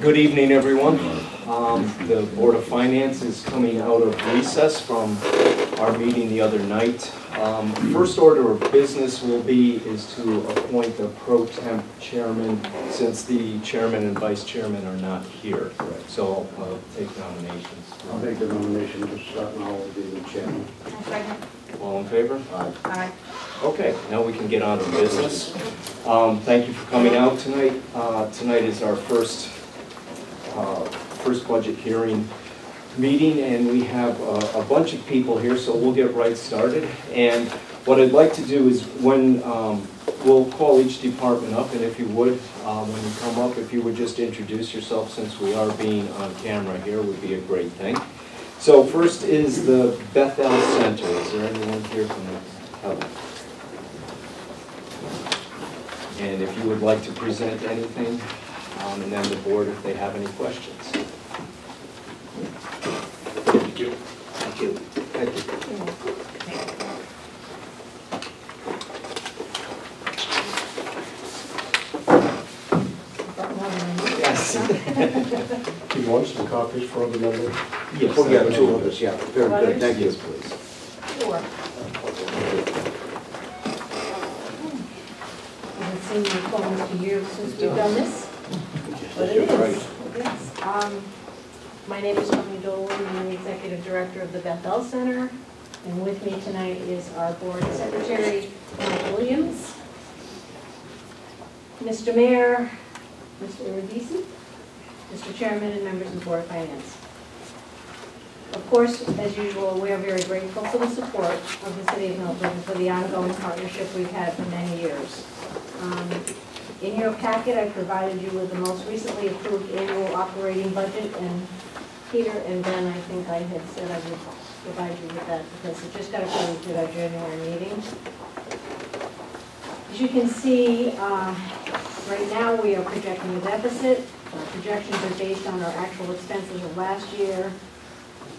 Good evening, everyone. The Board of Finance is coming out of recess from our meeting the other night. First order of business is to appoint the pro temp chairman, since the chairman and vice chairman are not here. So I'll take nominations. I'll make the nomination to start now with the chairman. All in favor? Aye. Aye. Okay, now we can get on to business. Thank you for coming out tonight. Tonight is our first budget hearing meeting, and we have a bunch of people here, so we'll get right started. And what I'd like to do is when we'll call each department up, and if you would, when you come up, if you would just introduce yourself, since we are being on camera here, would be a great thing. So first is the Bethel Center. Is there anyone here from the And if you would like to present anything, and then the board if they have any questions. Thank you. Thank you. Thank you. Yes. Do you want some copies for other members? Yes. Oh, yeah, two of us, yeah. Very good, thank you. Yes, please. Sure. I haven't seen my phone for years since we've done this, but it is. Yes. My name is Tony Dolan. I'm the Executive Director of the Bethel Center, and with me tonight is our Board Secretary, Mike Williams, Mr. Mayor, Mr. Iridisi, Mr. Chairman, and members of the Board of Finance. Of course, as usual, we are very grateful for the support of the City of Milford and for the ongoing partnership we've had for many years. In your packet, I provided you with the most recently approved annual operating budget, and Peter and Ben, I think I had said I would provide you with that because it just got approved at our January meeting. As you can see, right now we are projecting a deficit. Our projections are based on our actual expenses of last year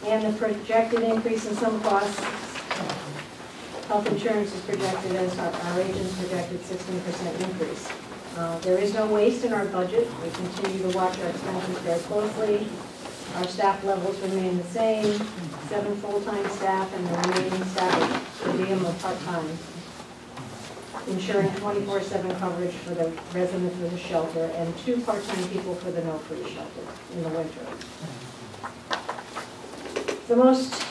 and the projected increase in some costs. Health insurance is projected as our agents projected 16% increase. There is no waste in our budget. We continue to watch our expenses very closely. Our staff levels remain the same, 7 full-time staff and the remaining staff per diem or part-time, ensuring 24/7 coverage for the residents of the shelter and 2 part-time people for the no-freeze shelter in the winter. The most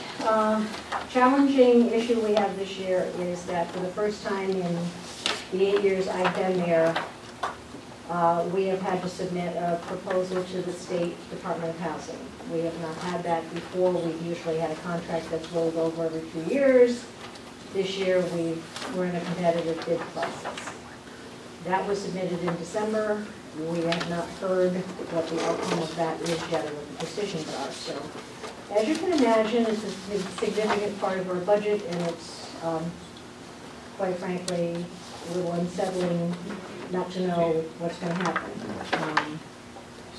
challenging issue we have this year is that for the first time in the 8 years I've been there, we have had to submit a proposal to the State Department of Housing. We have not had that before. We've usually had a contract that's rolled over every 2 years. This year we're in a competitive bid process. That was submitted in December. We have not heard what the outcome of that is yet or what the decisions are. So, as you can imagine, it's a significant part of our budget, and it's, quite frankly, a little unsettling not to know what's going to happen.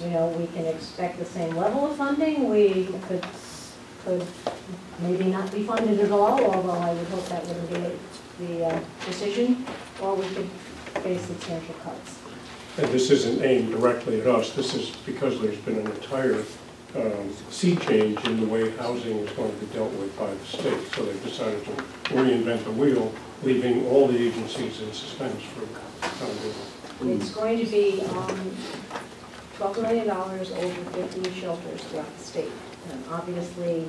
You know, we can expect the same level of funding. We could maybe not be funded at all, although I would hope that wouldn't be the decision, or we could face substantial cuts. And this isn't aimed directly at us. This is because there's been an entire sea change in the way housing is going to be dealt with by the state. So they've decided to reinvent the wheel, leaving all the agencies in suspense for time being. It's going to be $12 million over 50 shelters throughout the state. And obviously,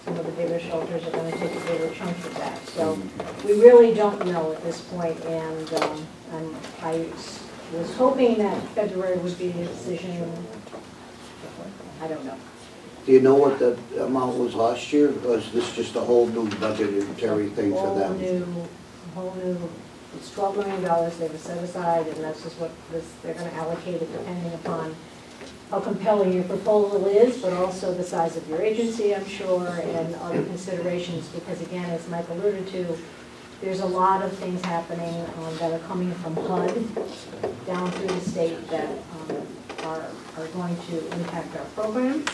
some of the bigger shelters are going to take a bigger chunk of that. So we really don't know at this point, and I was hoping that February would be the decision. I don't know. Do you know what the amount was last year, or is this just a whole new budgetary thing for them? Whole new, it's $12 million they were set aside, and that's just what they're going to allocate it depending upon how compelling your proposal is, but also the size of your agency, I'm sure, and other considerations, because again, as Mike alluded to, there's a lot of things happening that are coming from HUD down through the state that are going to impact our programs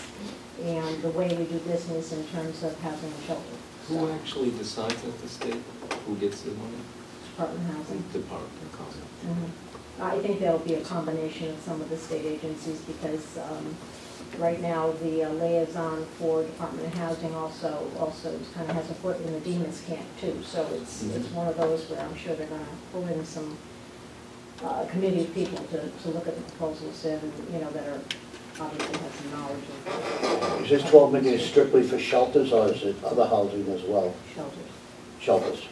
and the way we do business in terms of housing and shelter. Who actually decides at the state who gets the money? Department of Housing. Department of Housing. I think there'll be a combination of some of the state agencies because right now the liaison for Department of Housing also kind of has a foot in the Demas camp too. So it's one of those where I'm sure they're going to pull in some committee of people to look at the proposals and, you know, that are obviously have some knowledge of Is this 12 million strictly for shelters, or is it other housing as well? shelters. Shelters.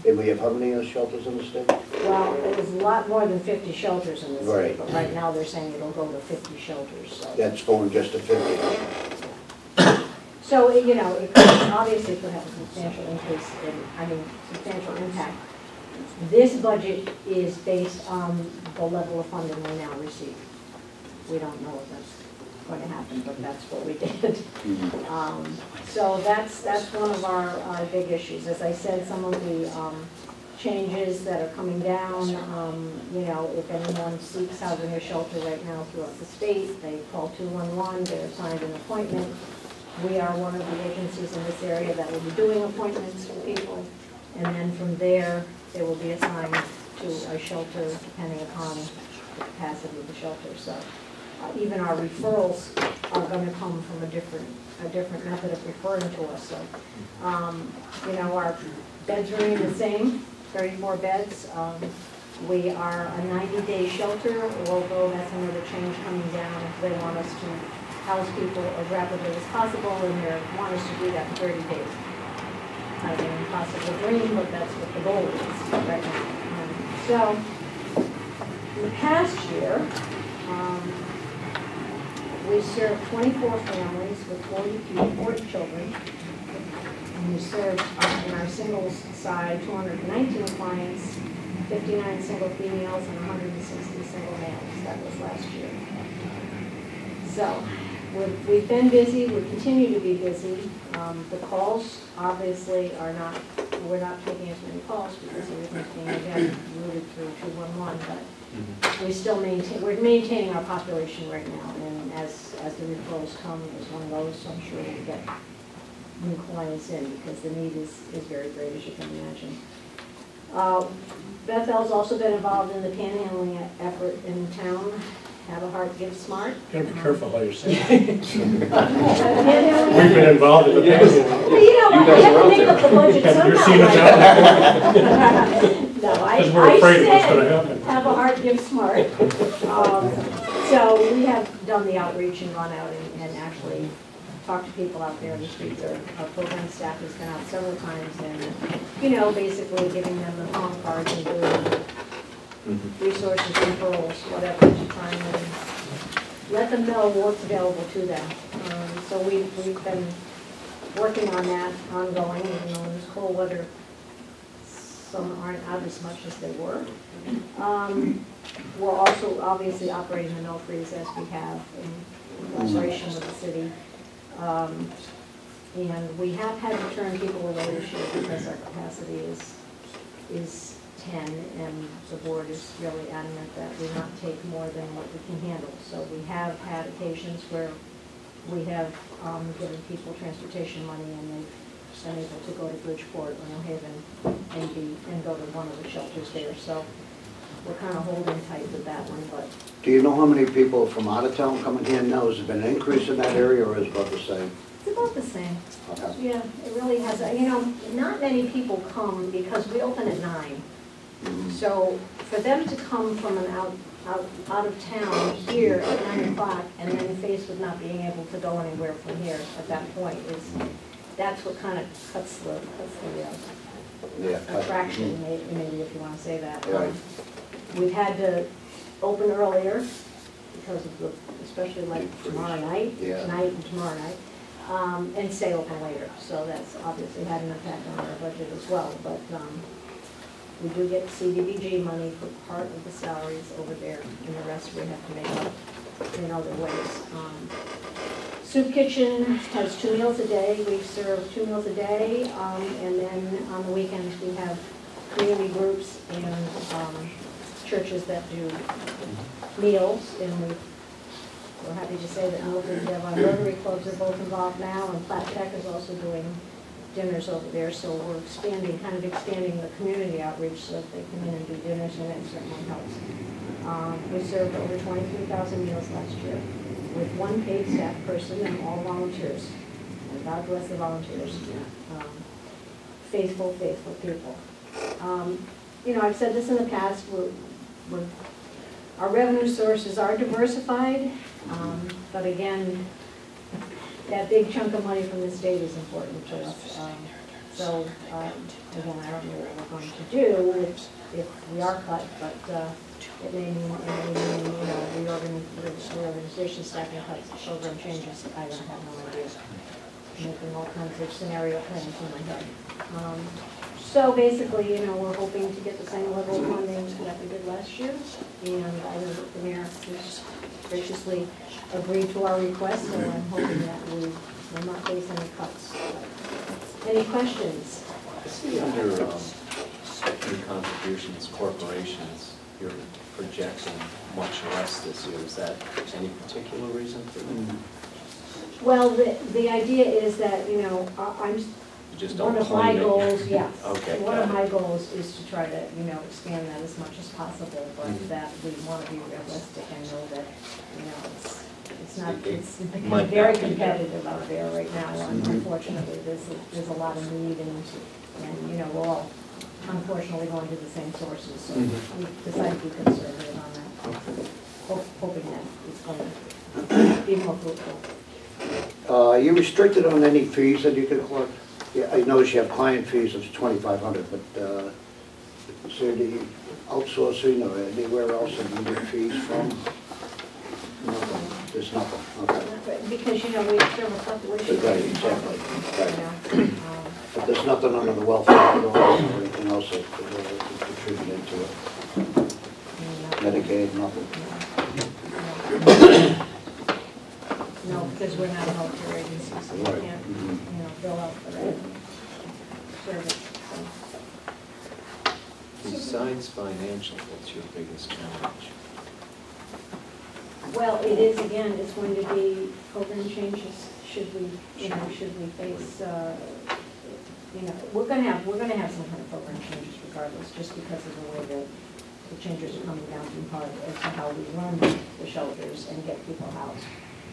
And we have how many shelters in the state? Well, there's a lot more than 50 shelters in this state, Right. but right now they're saying it'll go to 50 shelters. So, That's going just to 50. so you know, it could, obviously could have a substantial increase in, substantial impact. This budget is based on the level of funding we now receive. We don't know if that's going to happen, but that's what we did. So that's one of our big issues. As I said, some of the changes that are coming down, you know, if anyone seeks housing or shelter right now throughout the state, they call 211, they're assigned an appointment. We are one of the agencies in this area that will be doing appointments for people, and then from there, they will be assigned to a shelter depending upon the capacity of the shelter. So even our referrals are going to come from a different method of referring to us. So, you know, our beds remain the same, 34 beds. We are a 90-day shelter, although that's another change coming down. They want us to house people as rapidly as possible, and they want us to do that in 30 days. Kind of an impossible dream, but that's what the goal is right now. So, in the past year, we served 24 families with 40 children. And we served in our singles side 219 clients, 59 single females, and 160 single males. That was last year. So we've been busy. We continue to be busy. The calls obviously are not. We're not taking as many calls because everything's being again routed through 211. But we still we're maintaining our population right now, and as the referrals come, there's one of those, so I'm sure we'll get new clients in because the need is very great, as you can imagine. Bethel's also been involved in the panhandling effort in town. Have a Heart, Give Smart. You gotta be careful how you say it. We've We've been involved in the past. Well, you know what, we have to make up the budget somehow. You're seeing us out. No, I Because we're afraid of what's gonna said, happen. have a heart, give smart. So we have done the outreach and gone out and actually talked to people out there in the street. Our program staff has been out several times and, you know, basically giving them the phone cards and doing resources, referrals, whatever, to try and let them know what's available to them. So we've been working on that ongoing, even though in this cold weather, some aren't out as much as they were. We're also obviously operating the no freeze as we have in cooperation with the city. And we have had to turn people away this year because our capacity is 10, and the board is really adamant that we not take more than what we can handle. So we have had occasions where we have given people transportation money, and they've been able to go to Bridgeport or New Haven and go to one of the shelters there. So we're kind of holding tight with that one. But Do you know how many people from out of town coming here now? Has there been an increase in that area, or is it about the same? it's about the same. Okay. Yeah, it really has. You know, not many people come because we open at 9. So for them to come from an out of town here at 9 o'clock and then faced with not being able to go anywhere from here at that point that's what kind of cuts the attraction, maybe if you want to say that. Right. We've had to open earlier because of especially like tomorrow night, tonight and tomorrow night, and stay open later. So that's obviously had an impact on our budget as well. But we do get CDBG money for part of the salaries over there, and the rest we have to make up in other ways. Soup Kitchen has 2 meals a day. We serve 2 meals a day, and then on the weekends we have community groups and churches that do meals, and we're happy to say that Milford Board of Rotary clubs are both involved now, and Platt Tech is also doing dinners over there, so we're expanding the community outreach so that they come in and do dinners, and that certainly helps. We served over 23,000 meals last year with one paid staff person and all volunteers. And God bless the volunteers. Faithful people. You know, I've said this in the past, our revenue sources are diversified, but again, that big chunk of money from the state is important to us. So, again, I don't know what we're going to do if we are cut, but it may mean, you know, reorganization, staffing cuts, program changes. I don't have no idea. I'm making all kinds of scenario plans in my head. So basically, you know, we're hoping to get the same level of funding that we did last year, and I know that the mayor has graciously agreed to our request, so I'm hoping that we will not face any cuts. Any questions? I see under new contributions, corporations, you're projecting much less this year. Is that any particular reason for that? Well, the idea is that, you know, one of my goals, yes. Okay, one of my goals is to try to, you know, expand that as much as possible, but that we want to be realistic and know that, you know, it's becoming very competitive out there right now, and unfortunately, there's a lot of need, and you know, we're all unfortunately going to the same sources, so we decided to be conservative on that, hoping that it's going to be more fruitful. Are you restricted on any fees that you can collect? Yeah, I notice you have client fees of $2,500, but is there any outsourcing or anywhere else that you get fees from? Nothing. There's nothing. Okay. Because, you know, we serve a fluctuation. Right, exactly. Right. You know, But there's nothing under the welfare or anything else that contribute into it. Medicaid, nothing. No, because we're not a healthcare agency, so we Right. can't, you know, bill out for that service. Besides financial, what's your biggest challenge? Well, it is, again, it's going to be program changes, should we face, you know, we're gonna have some kind of program changes regardless, just because of the way that the changes are coming down from part as to how we run the shelters and get people housed.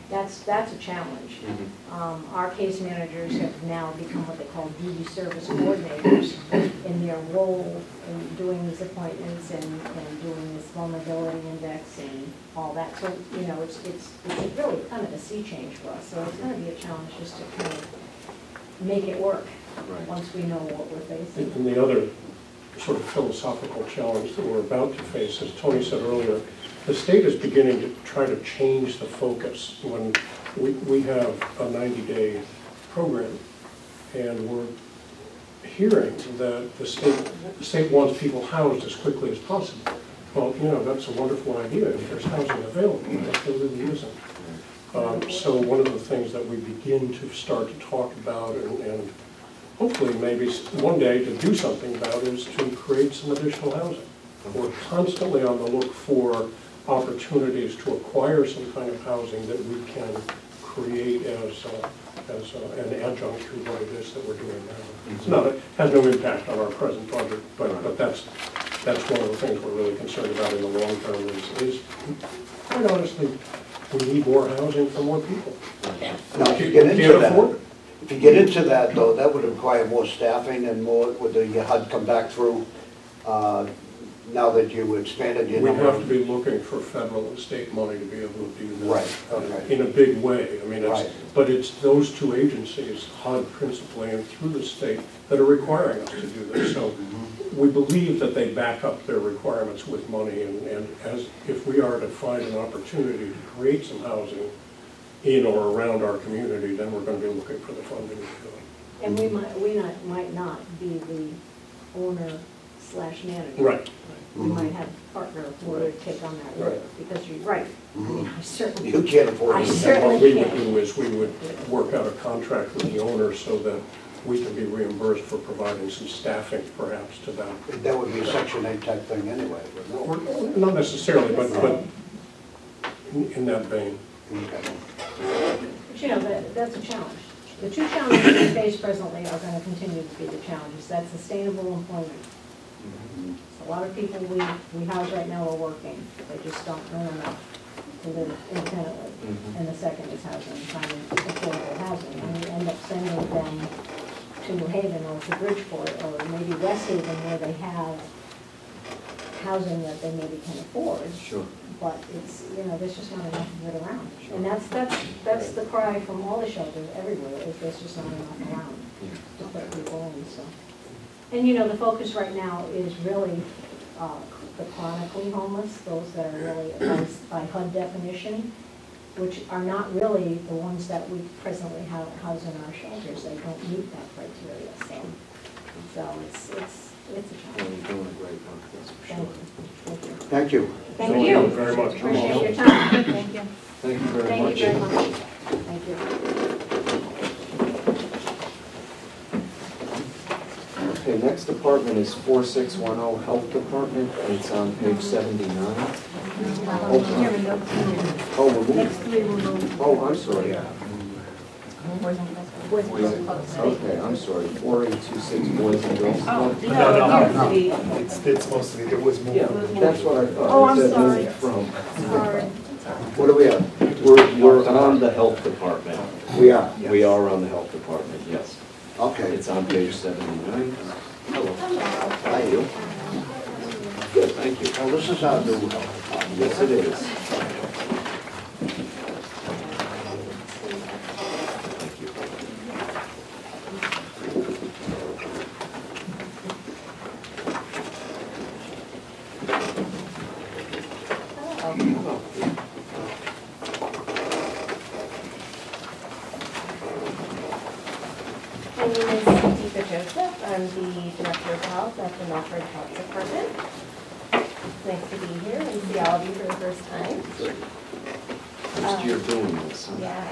That's a challenge. Our case managers have now become what they call duty service coordinators in their role in doing these appointments and doing this vulnerability index and all that. So, you know, it's really kind of a sea change for us. So it's going to be a challenge just to kind of make it work once we know what we're facing. And the other sort of philosophical challenge that we're about to face, as Tony said earlier, the state is beginning to try to change the focus. When we have a 90-day program, and we're hearing that the state wants people housed as quickly as possible. Well, you know, that's a wonderful idea if there's housing available, but there really isn't. So one of the things that we begin to start to talk about and hopefully maybe one day to do something about is to create some additional housing. We're constantly on the look for opportunities to acquire some kind of housing that we can create as an adjunct to what it is that we're doing now. It's not, it has no impact on our present project, but that's one of the things we're really concerned about in the long term is quite honestly, we need more housing for more people. Now, if you get into that, if you get into that though, that would require more staffing and more, would the HUD come back through now that you expanded your number? We have to be looking for federal and state money to be able to do that. Right, okay. In a big way. I mean, Right. But it's those two agencies, HUD principally and through the state, that are requiring us to do this. So we believe that they back up their requirements with money, and as if we are to find an opportunity to create some housing in or around our community, then we're going to be looking for the funding to do it. And we might not be the owner/manager. Right. We might have a partner who would take on that role, because you're right. I mean, I certainly. You can't afford I it. certainly What we would can't. do is we would work out a contract with the owner so that we can be reimbursed for providing some staffing perhaps to that. That would be a Section 8 type thing anyway, wouldn't it? Or not necessarily, but in that vein. Okay. But you know, that's a challenge. the two challenges we face presently are going to continue to be the challenges. That's sustainable employment. A lot of people we house right now are working. They just don't earn enough to live independently. And the second is housing, finding affordable housing. And we end up sending them to New Haven or to Bridgeport or maybe West Haven where they have housing that they maybe can afford. Sure. But it's, there's just not enough of it around. And that's the cry from all the shelters everywhere, is there's just not enough around to put people in, so. And the focus right now is really the chronically homeless, those that are really by HUD definition, which are not really the ones that we presently house in our shelters. They don't meet that criteria, so it's a challenge. You're doing a great work, that's for sure. Thank you. Thank you. Thank you. Very much. Appreciate your time. Thank you. Thank you very Thank much. you very much. Thank you. Okay, next department is 4610 Health Department, and it's on page 79. Oh, we're moving. Oh, I'm sorry. Okay, I'm sorry. 4826 Boys and Girls Club. No. It's supposed to be, it was moved. Yeah, that's what I thought. Oh, I'm It said sorry. moved from. Sorry. What are we at? We're on the Health Department. We are. We are on the Health Department, yes. Okay. It's on page 79. Hello. Hi, you. Good, thank you. Well, this is our new health department. Yes, it is. Thank you. Hello. My name is Deepa Joseph. I'm the Director of Health at the Milford Health Department. It's nice to be here and see all of you for the first time. First year doing this, huh? Yes.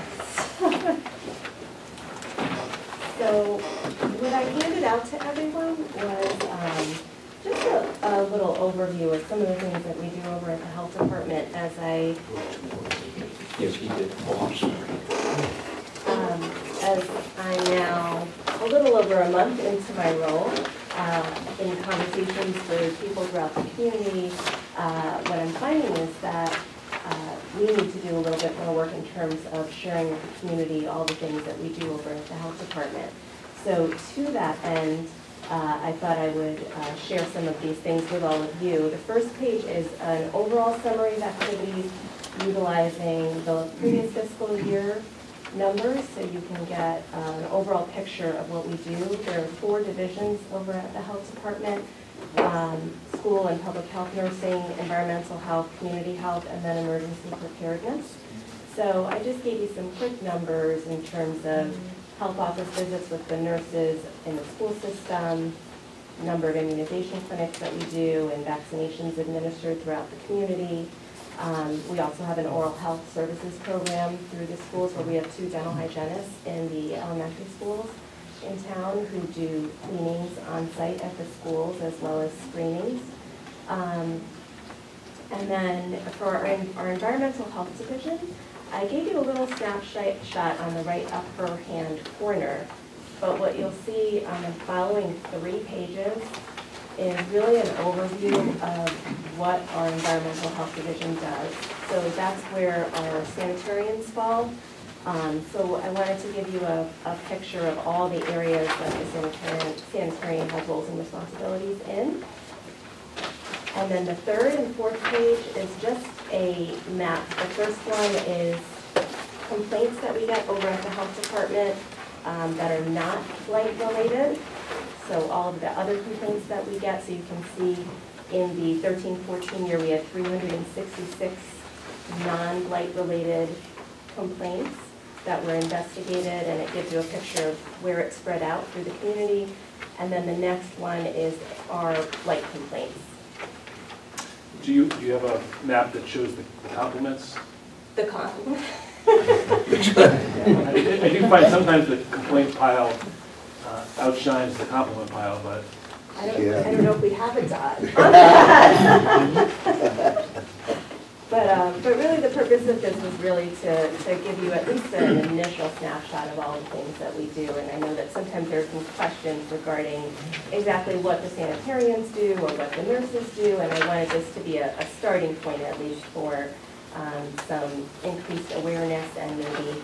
So what I handed out to everyone was just a little overview of some of the things that we do over at the Health Department as Yes, he did. as I'm now a little over a month into my role, in conversations with people throughout the community, what I'm finding is that we need to do a little bit more work in terms of sharing with the community all the things that we do over at the Health Department. So to that end, I thought I would share some of these things with all of you. The first page is an overall summary of activities utilizing the previous fiscal year numbers, so you can get an overall picture of what we do. There are 4 divisions over at the Health Department: school and public health nursing, environmental health, community health, and then emergency preparedness. So I just gave you some quick numbers in terms of health office visits with the nurses in the school system, number of immunization clinics that we do, and vaccinations administered throughout the community. We also have an oral health services program through the schools where we have 2 dental hygienists in the elementary schools in town who do cleanings on site at the schools as well as screenings. And then for our environmental health division, I gave you a little snapshot on the right upper hand corner, but what you'll see on the following 3 pages is really an overview of what our environmental health division does. So that's where our sanitarians fall. So I wanted to give you a picture of all the areas that the sanitarian has roles and responsibilities in. And then the 3rd and 4th page is just a map. The first one is complaints that we get over at the health department that are not blight related. So all of the other complaints that we get, so you can see in the 13-14 year we had 366 non-blight related complaints that were investigated, and it gives you a picture of where it's spread out through the community. And then the next one is our blight complaints. Do you have a map that shows the compliments? The con. I do find sometimes the complaint pile outshines the compliment pile, but I don't know if we have a dot. But really the purpose of this was really to give you at least an initial snapshot of all the things that we do. And I know that sometimes there are some questions regarding exactly what the sanitarians do or what the nurses do. And I wanted this to be a starting point at least for some increased awareness and maybe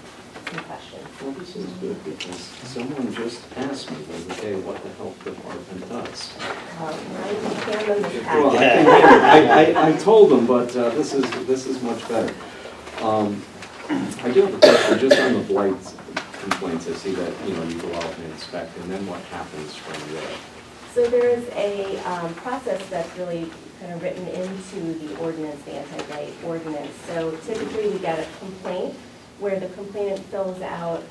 some questions. Well, this is good because someone just asked me the other day what the health department does. I can hand them this Well, packet. I told them, but this is much better. I do have a question just on the blight complaints. I see that, you know, you go out and inspect, and then what happens from there? So there is a process that's really kind of written into the ordinance, the anti-blight ordinance. So typically we get a complaint where the complainant fills out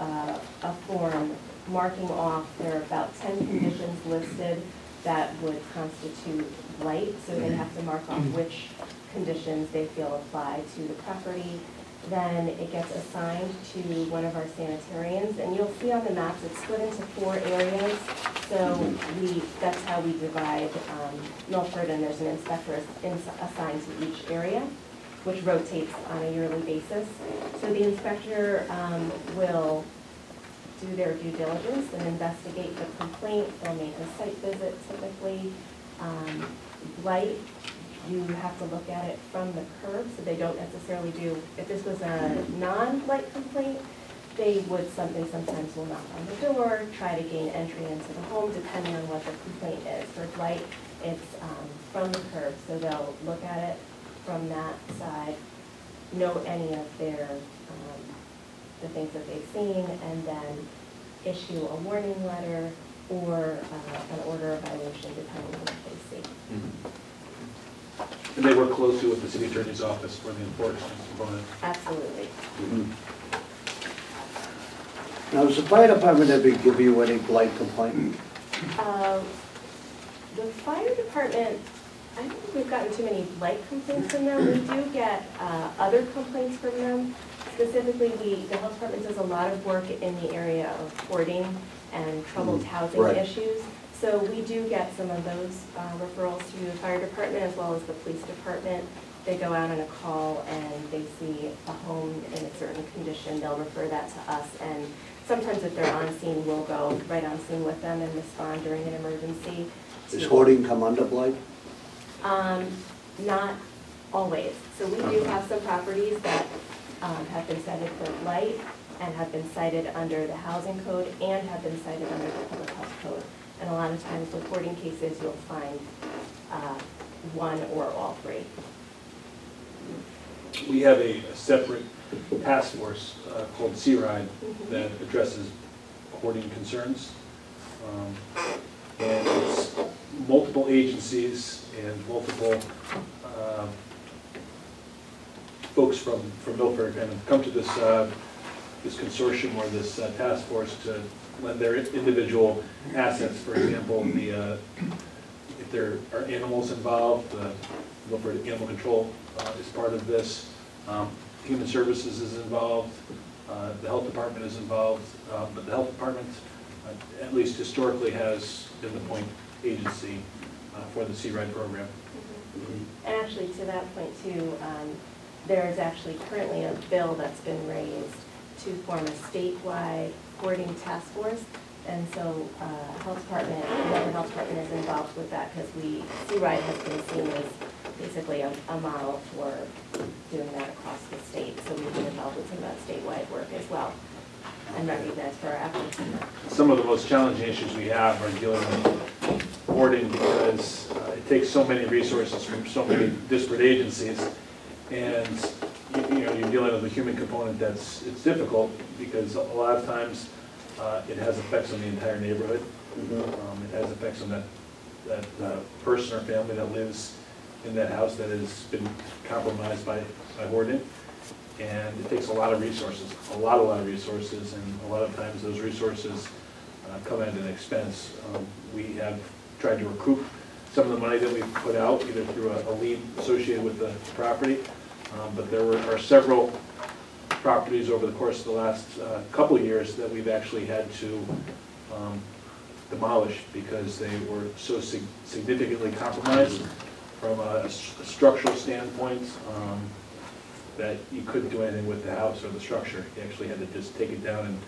a form marking off, there are about 10 conditions listed that would constitute blight. So they have to mark off which conditions they feel apply to the property. Then it gets assigned to one of our sanitarians, and you'll see on the maps it's split into 4 areas. So that's how we divide Milford, and there's an inspector assigned to each area, which rotates on a yearly basis. So the inspector will do their due diligence and investigate the complaint. They'll make a site visit typically. Blight, you have to look at it from the curb, so they don't necessarily do, if this was a non-blight complaint, they would sometimes will knock on the door, try to gain entry into the home, depending on what the complaint is. For blight, it's from the curb, so they'll look at it from that side, note any of their, the things that they've seen, and then issue a warning letter or an order of violation, depending on what they see. And they work closely with the city attorney's office for the enforcement component. Absolutely. Now, does the fire department ever give you any blight complaint? The fire department, I don't think we've gotten too many blight complaints from them. We do get other complaints from them. Specifically, the health department does a lot of work in the area of hoarding and troubled housing issues. So we do get some of those referrals to the fire department as well as the police department. They go out on a call and they see a home in a certain condition, they'll refer that to us. And sometimes if they're on scene, we'll go right on scene with them and respond during an emergency. Does hoarding come under blight? Not always. So we do have some properties that have been cited for blight and have been cited under the housing code and have been cited under the public health code. And a lot of times with hoarding cases, you'll find one or all 3. We have a separate task force called C-RIDE that addresses hoarding concerns. And it's multiple agencies and multiple folks from Milford kind of come to this this consortium or this task force to lend their individual assets. For example, if there are animals involved, Milford Animal Control is part of this. Human Services is involved. The Health Department is involved. But the Health Department, at least historically, has been the point agency for the C-RIDE program. And actually, to that point too, there is actually currently a bill that's been raised to form a statewide hoarding task force. And so Health Department, the Health Department is involved with that because C-RIDE has been seen as basically a model for doing that across the state. So we've been involved with some of that statewide work as well and recognized for our efforts in that. Some of the most challenging issues we have are dealing with hoarding because it takes so many resources from so many disparate agencies. And you're dealing with a human component it's difficult because a lot of times it has effects on the entire neighborhood. It has effects on that person or family that lives in that house that has been compromised by hoarding. And it takes a lot of resources, a lot of resources, and a lot of times those resources come at an expense. We have tried to recoup some of the money that we put out, either through a lien associated with the property, but there are several properties over the course of the last couple of years that we've actually had to demolish because they were so significantly compromised from a structural standpoint, that you couldn't do anything with the house or the structure. You actually had to just take it down and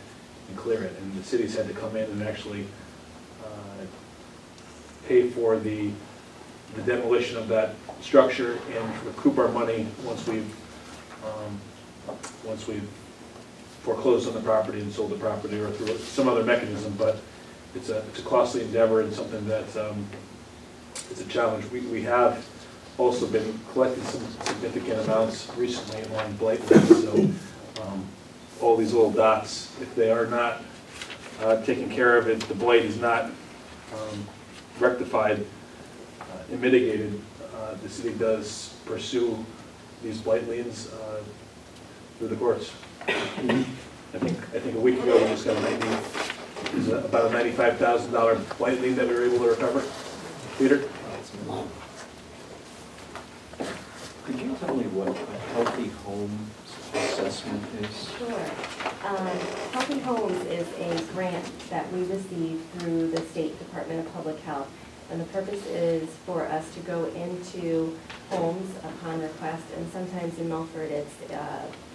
clear it. And the cities had to come in and actually pay for the demolition of that structure and recoup our money once we've foreclosed on the property and sold the property or through some other mechanism. But it's a costly endeavor and something that it's a challenge. We have also been collecting some significant amounts recently on blight liens. So all these little dots, if they are not taken care of, if the blight is not rectified and mitigated, the city does pursue these blight liens through the courts. I think a week ago we just got about a $95,000 blight lien that we were able to recover. Peter? Could you tell me what a healthy home assessment is? Sure. Healthy Homes is a grant that we received through the State Department of Public Health. And the purpose is for us to go into homes upon request, and sometimes in Milford it's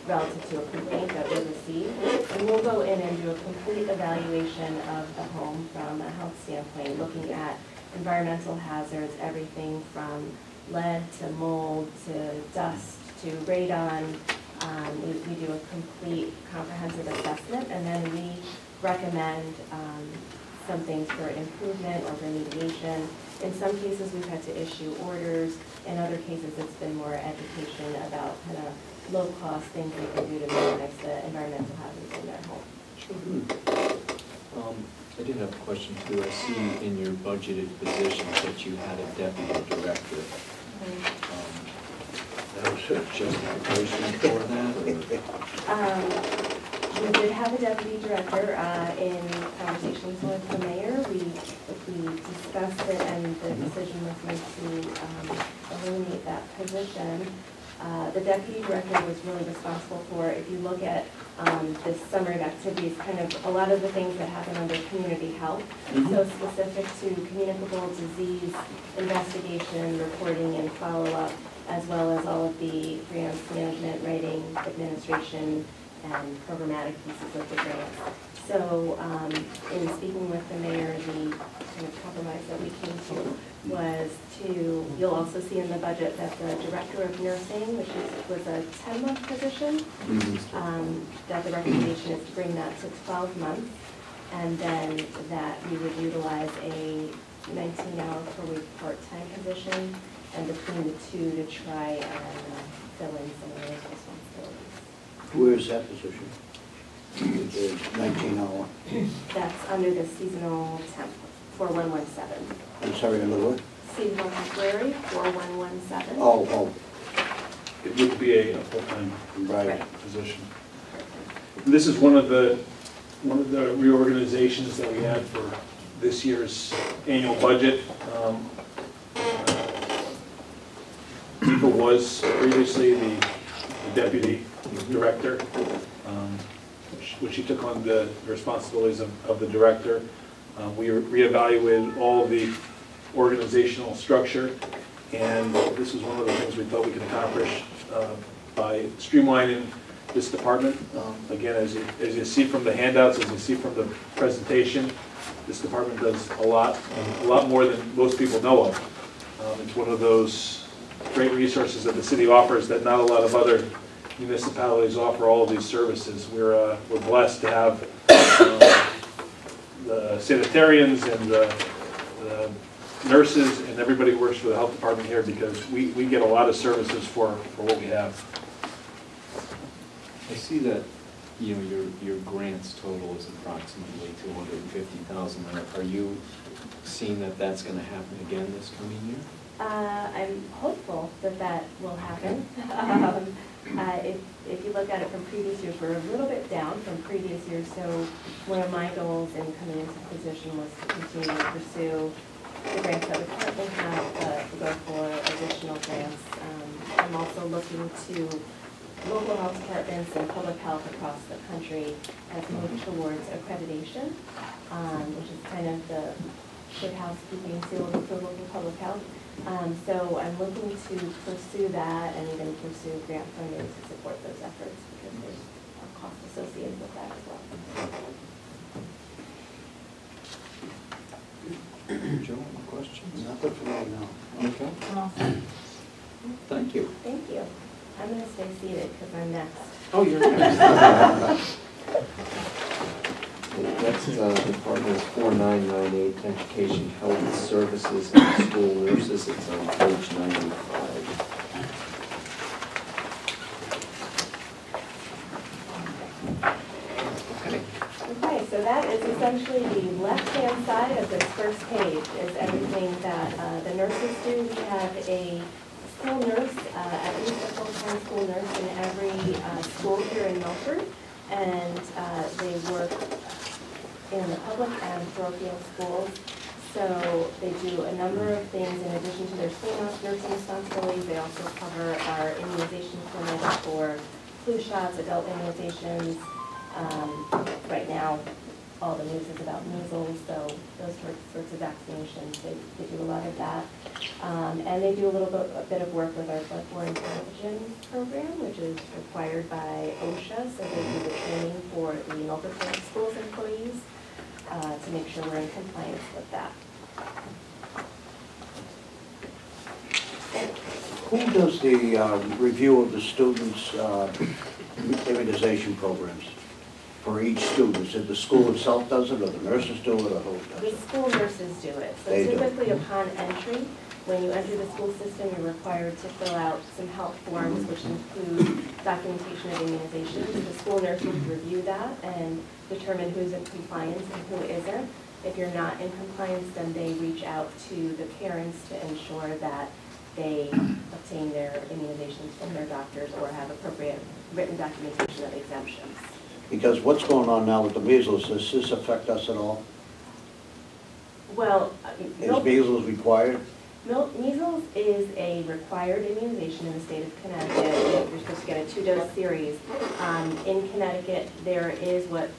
relative to a complaint that we receive. And we'll go in and do a complete evaluation of the home from a health standpoint, looking at environmental hazards, everything from lead to mold to dust to radon. We do a complete comprehensive assessment, and then we recommend some things for improvement or remediation. In some cases, we've had to issue orders. In other cases, it's been more education about kind of low-cost things they can do to minimize the environmental hazards in their home. I did have a question too. I see in your budgeted positions that you had a deputy director. That was a justification for that? We did have a deputy director in conversations with the mayor. We discussed it, and the decision was made to eliminate that position. The deputy director was really responsible for, if you look at this summary of activities, kind of a lot of the things that happen under community health. So specific to communicable disease investigation, reporting, and follow-up, as well as all of the grants management, writing, administration, and programmatic pieces of the grant. So in speaking with the mayor, the kind of compromise that we came to was to, you'll also see in the budget that the director of nursing, which was a 10-month position, that the recommendation is to bring that to 12 months, and then that we would utilize a 19-hour-per-week part-time position, and between the two to try and fill in some of those responsibilities. Where is that position? The 19-hour. That's under the seasonal temp, 4117. I'm sorry, under what? Seasonal temporary, 4117. Oh, It would be a full-time right. position. This is one of the reorganizations that we had for this year's annual budget. Eva was previously the deputy director, which she took on the responsibilities of the director. We reevaluated all of the organizational structure, and this was one of the things we thought we could accomplish by streamlining this department. Again, as you see from the handouts, as you see from the presentation, this department does a lot more than most people know of. It's one of those great resources that the city offers that not a lot of other municipalities offer all of these services. We're blessed to have the sanitarians and the nurses and everybody who works for the health department here, because we get a lot of services for what we have. I see that, you know, your grants total is approximately $250,000. Are you seeing that that's going to happen again this coming year? I'm hopeful that will happen. If you look at it from previous years, we're a little bit down from previous years, so one of my goals in coming into position was to continue to pursue the grants that we currently have, to go for additional grants. I'm also looking to local health departments and public health across the country has moved towards accreditation, which is kind of the good housekeeping seal of approval from public health. So I'm looking to pursue that and even pursue grant funding to support those efforts because there's a cost associated with that as well. Joe, any questions? Nothing for me now. Okay. Thank you. Thank you. I'm going to stay seated because I'm next. Oh, you're next. Next department is 4998, Education, Health Services, and School Nurses. It's on page 95. Okay, so that is essentially the left-hand side of this first page is everything that the nurses do. We have a school nurse, at least a full-time school nurse in every school here in Milford, and they work in the public and parochial schools. So they do a number of things in addition to their school nursing responsibilities. They also cover our immunization clinics for flu shots, adult immunizations. Right now, all the news is about measles, so those sorts of vaccinations, they do a lot of that. And they do a bit of work with our bloodborne pathogen program, which is required by OSHA, so they do the training for the Milford Public Schools employees to make sure we're in compliance with that. Who does the review of the students' immunization programs for each student? Is it the school itself does it, or the nurses do it, or who does The it? school nurses do it. So They do. typically upon entry, when you enter the school system, you're required to fill out some health forms, which include documentation of immunizations. The school nurse will review that and determine who's in compliance and who isn't. If you're not in compliance, then they reach out to the parents to ensure that they obtain their immunizations from their doctors or have appropriate written documentation of exemptions. Because what's going on now with the measles, does this affect us at all? Well, Is measles required? Measles is a required immunization in the state of Connecticut. You're supposed to get a 2-dose series. In Connecticut, there is what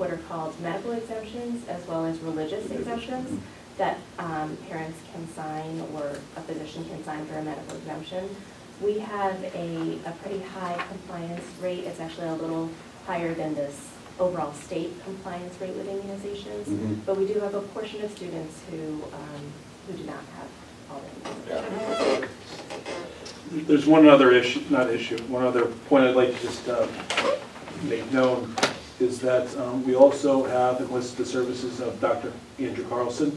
are called medical exemptions as well as religious exemptions that parents can sign or a physician can sign for a medical exemption. We have a pretty high compliance rate. It's actually a little higher than this overall state compliance rate with immunizations. Mm-hmm. But we do have a portion of students who do not have all the immunizations. There's one other issue, one other point I'd like to just make known is that we also have enlisted the services of Dr. Andrew Carlson.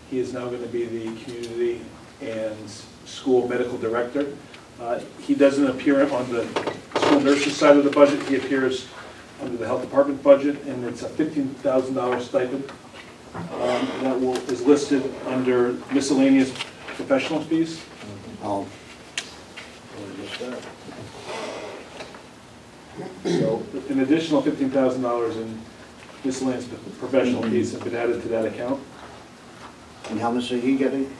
He is now going to be the community and school medical director. He doesn't appear on the school nurses side of the budget. He appears under the health department budget, and it's a $15,000 stipend that is listed under miscellaneous professional fees. Oh. What is that? So an additional $15,000 in miscellaneous professional fees have been added to that account. And how much is he getting?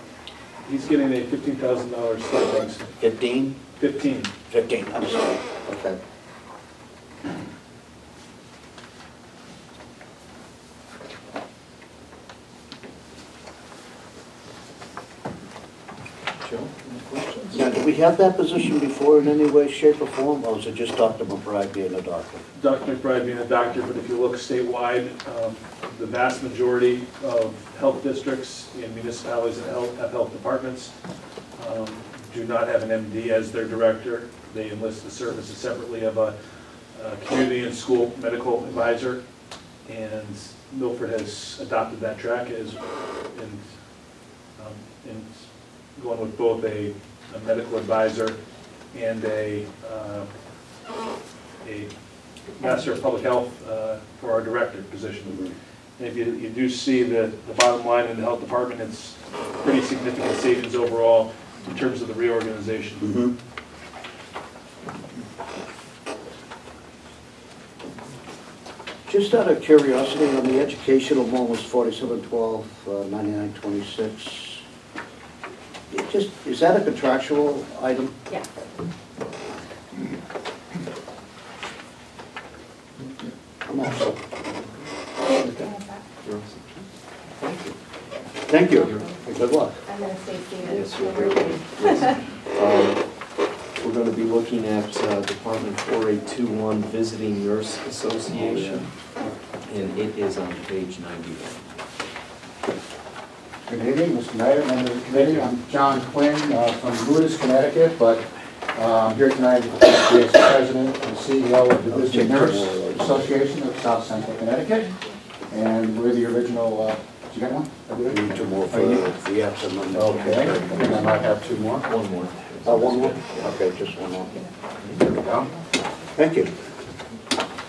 He's getting a $15,000 stipend. 15? 15. 15, I'm sorry. Okay. Joe, any questions? Now, did we have that position before in any way, shape, or form, or was it just Dr. McBride being a doctor? Dr. McBride being a doctor, but if you look statewide, the vast majority of health districts and municipalities that have health departments do not have an MD as their director. They enlist the services separately of a community and school medical advisor, and Milford has adopted that track and going with both a medical advisor and a master of public health for our director position. And if you do see the bottom line in the health department, it's pretty significant savings overall in terms of the reorganization. Mm-hmm. Just out of curiosity, on the educational one was 4712, 9926. Is that a contractual item? Yeah. I'm also. You're all set. Thank you. Thank you. Good luck. I'm going to stay seated. Yes, you're very welcome. Yes. We're going to be looking at Department 4821, Visiting Nurse Association, and it is on page 91. Good evening, Mr. Mayor, members of the committee. I'm John Quinn from Lewis, Connecticut, but I'm here tonight as the president and CEO of the Visiting Nurse Association of South Central Connecticut. And we're the original, did you get one? We need two more for the absent on this. Okay, I think I might have two more. One more. One more? Okay, just one more. There we go. Thank you.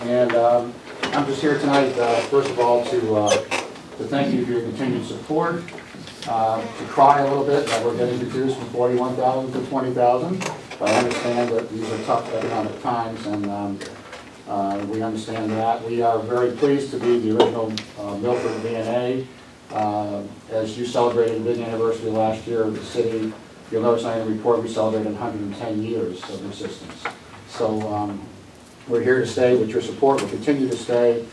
And I'm just here tonight, first of all, to thank you for your continued support, to cry a little bit that we're getting reduced from 41,000 to 20,000. But I understand that these are tough economic times, and we understand that. We are very pleased to be the original Milford VNA. As you celebrated the big anniversary last year of the city, you'll notice in the report we celebrated 110 years of existence. So we're here to stay with your support. We'll continue to stay.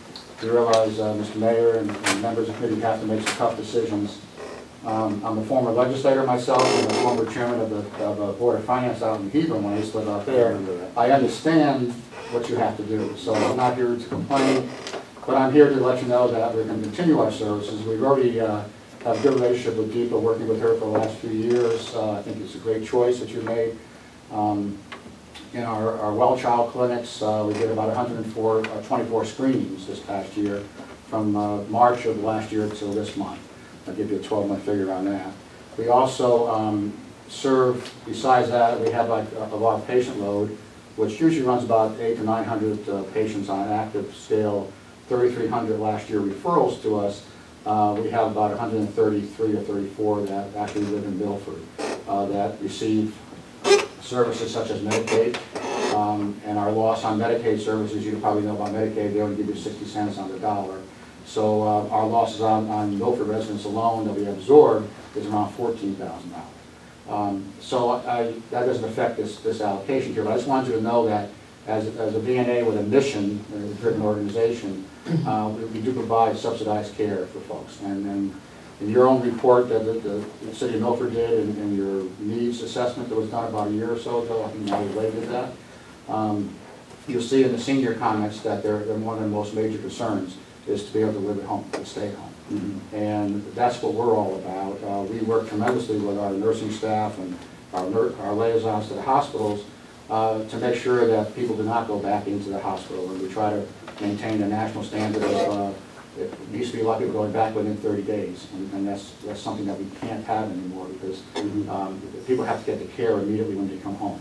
We realize, Mr. Mayor and members of the committee have to make some tough decisions. I'm a former legislator myself. I'm a former chairman of the Board of Finance out in Hebron when I used to live out there. I understand what you have to do. So I'm not here to complain, but I'm here to let you know that we're going to continue our services. We've already have a good relationship with Deepa, working with her for the last few years. I think it's a great choice that you made. In our well child clinics, we did about 24 screenings this past year, from March of last year till this month. I'll give you a 12-month figure on that. We also serve, besides that, we have like a lot of patient load, which usually runs about 800 to 900 patients on an active scale, 3,300 last year referrals to us. We have about 133 or 34 that actually live in Milford that receive services such as Medicaid. And our loss on Medicaid services, you probably know about Medicaid, they only give you 60 cents on the dollar. So our losses on Milford residents alone that we absorb is around $14,000. So that doesn't affect this allocation here, but I just wanted you to know that as a VNA with a mission-driven organization, we do provide subsidized care for folks. And in your own report that the city of Milford did, and your needs assessment that was done about a year or so ago, I think I related that, you'll see in the senior comments that they're one of their most major concerns is to be able to live at home, to stay at home. Mm-hmm. And that's what we're all about. We work tremendously with our nursing staff and our liaisons to the hospitals to make sure that people do not go back into the hospital, and we try to maintain a national standard of it used to be a lot of people going back within 30 days, and that's something that we can't have anymore, because people have to get the care immediately when they come home.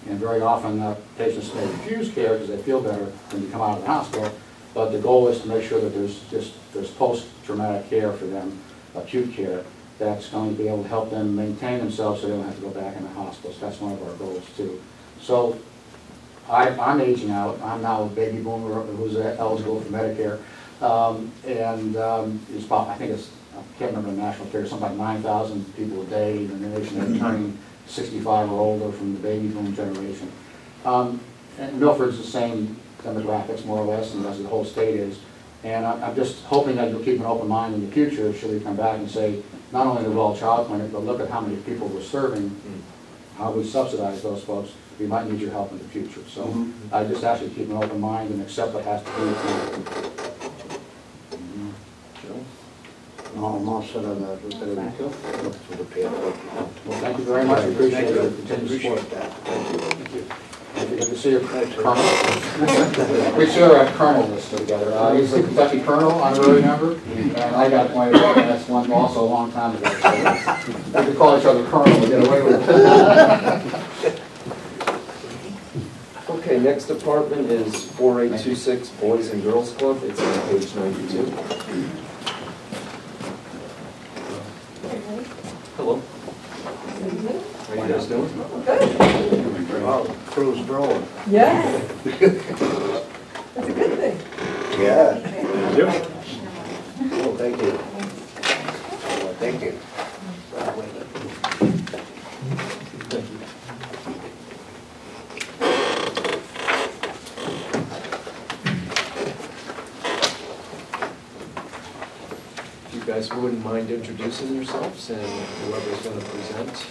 And very often patients may refuse care because they feel better when they come out of the hospital, but the goal is to make sure that there's post-traumatic care for them, acute care, that's going to be able to help them maintain themselves so they don't have to go back in the hospitals. That's one of our goals too. So I'm aging out. I'm now a baby boomer who's eligible for Medicare. It's about, I can't remember the national figure, something like 9,000 people a day in the nation that are turning 65 or older from the baby boom generation. And Milford's the same demographics, more or less, and as the whole state is. And I'm just hoping that you'll keep an open mind in the future should we come back and say, not only the Well Child Clinic, but look at how many people we're serving, how we subsidize those folks. We might need your help in the future. So I just ask you to keep an open mind and accept what has to be with you. No, I'm all set on that. Well, thank you very much. I appreciate your continued support. Thank you. Good to see you, Colonel. We share a colonel list together. He's a Kentucky colonel, honorary member, and I got appointed as one also a long time ago. So we could call each other colonel and get away with it. Okay, next department is 4826, Boys and Girls Club. It's on page 92. Hello. How are you guys doing? Good. Wow, crew's growing. Yes. That's a good thing. Yeah. Yep. Cool, thank you. Thank you. You guys will wouldn't mind introducing yourselves and whoever's going to present.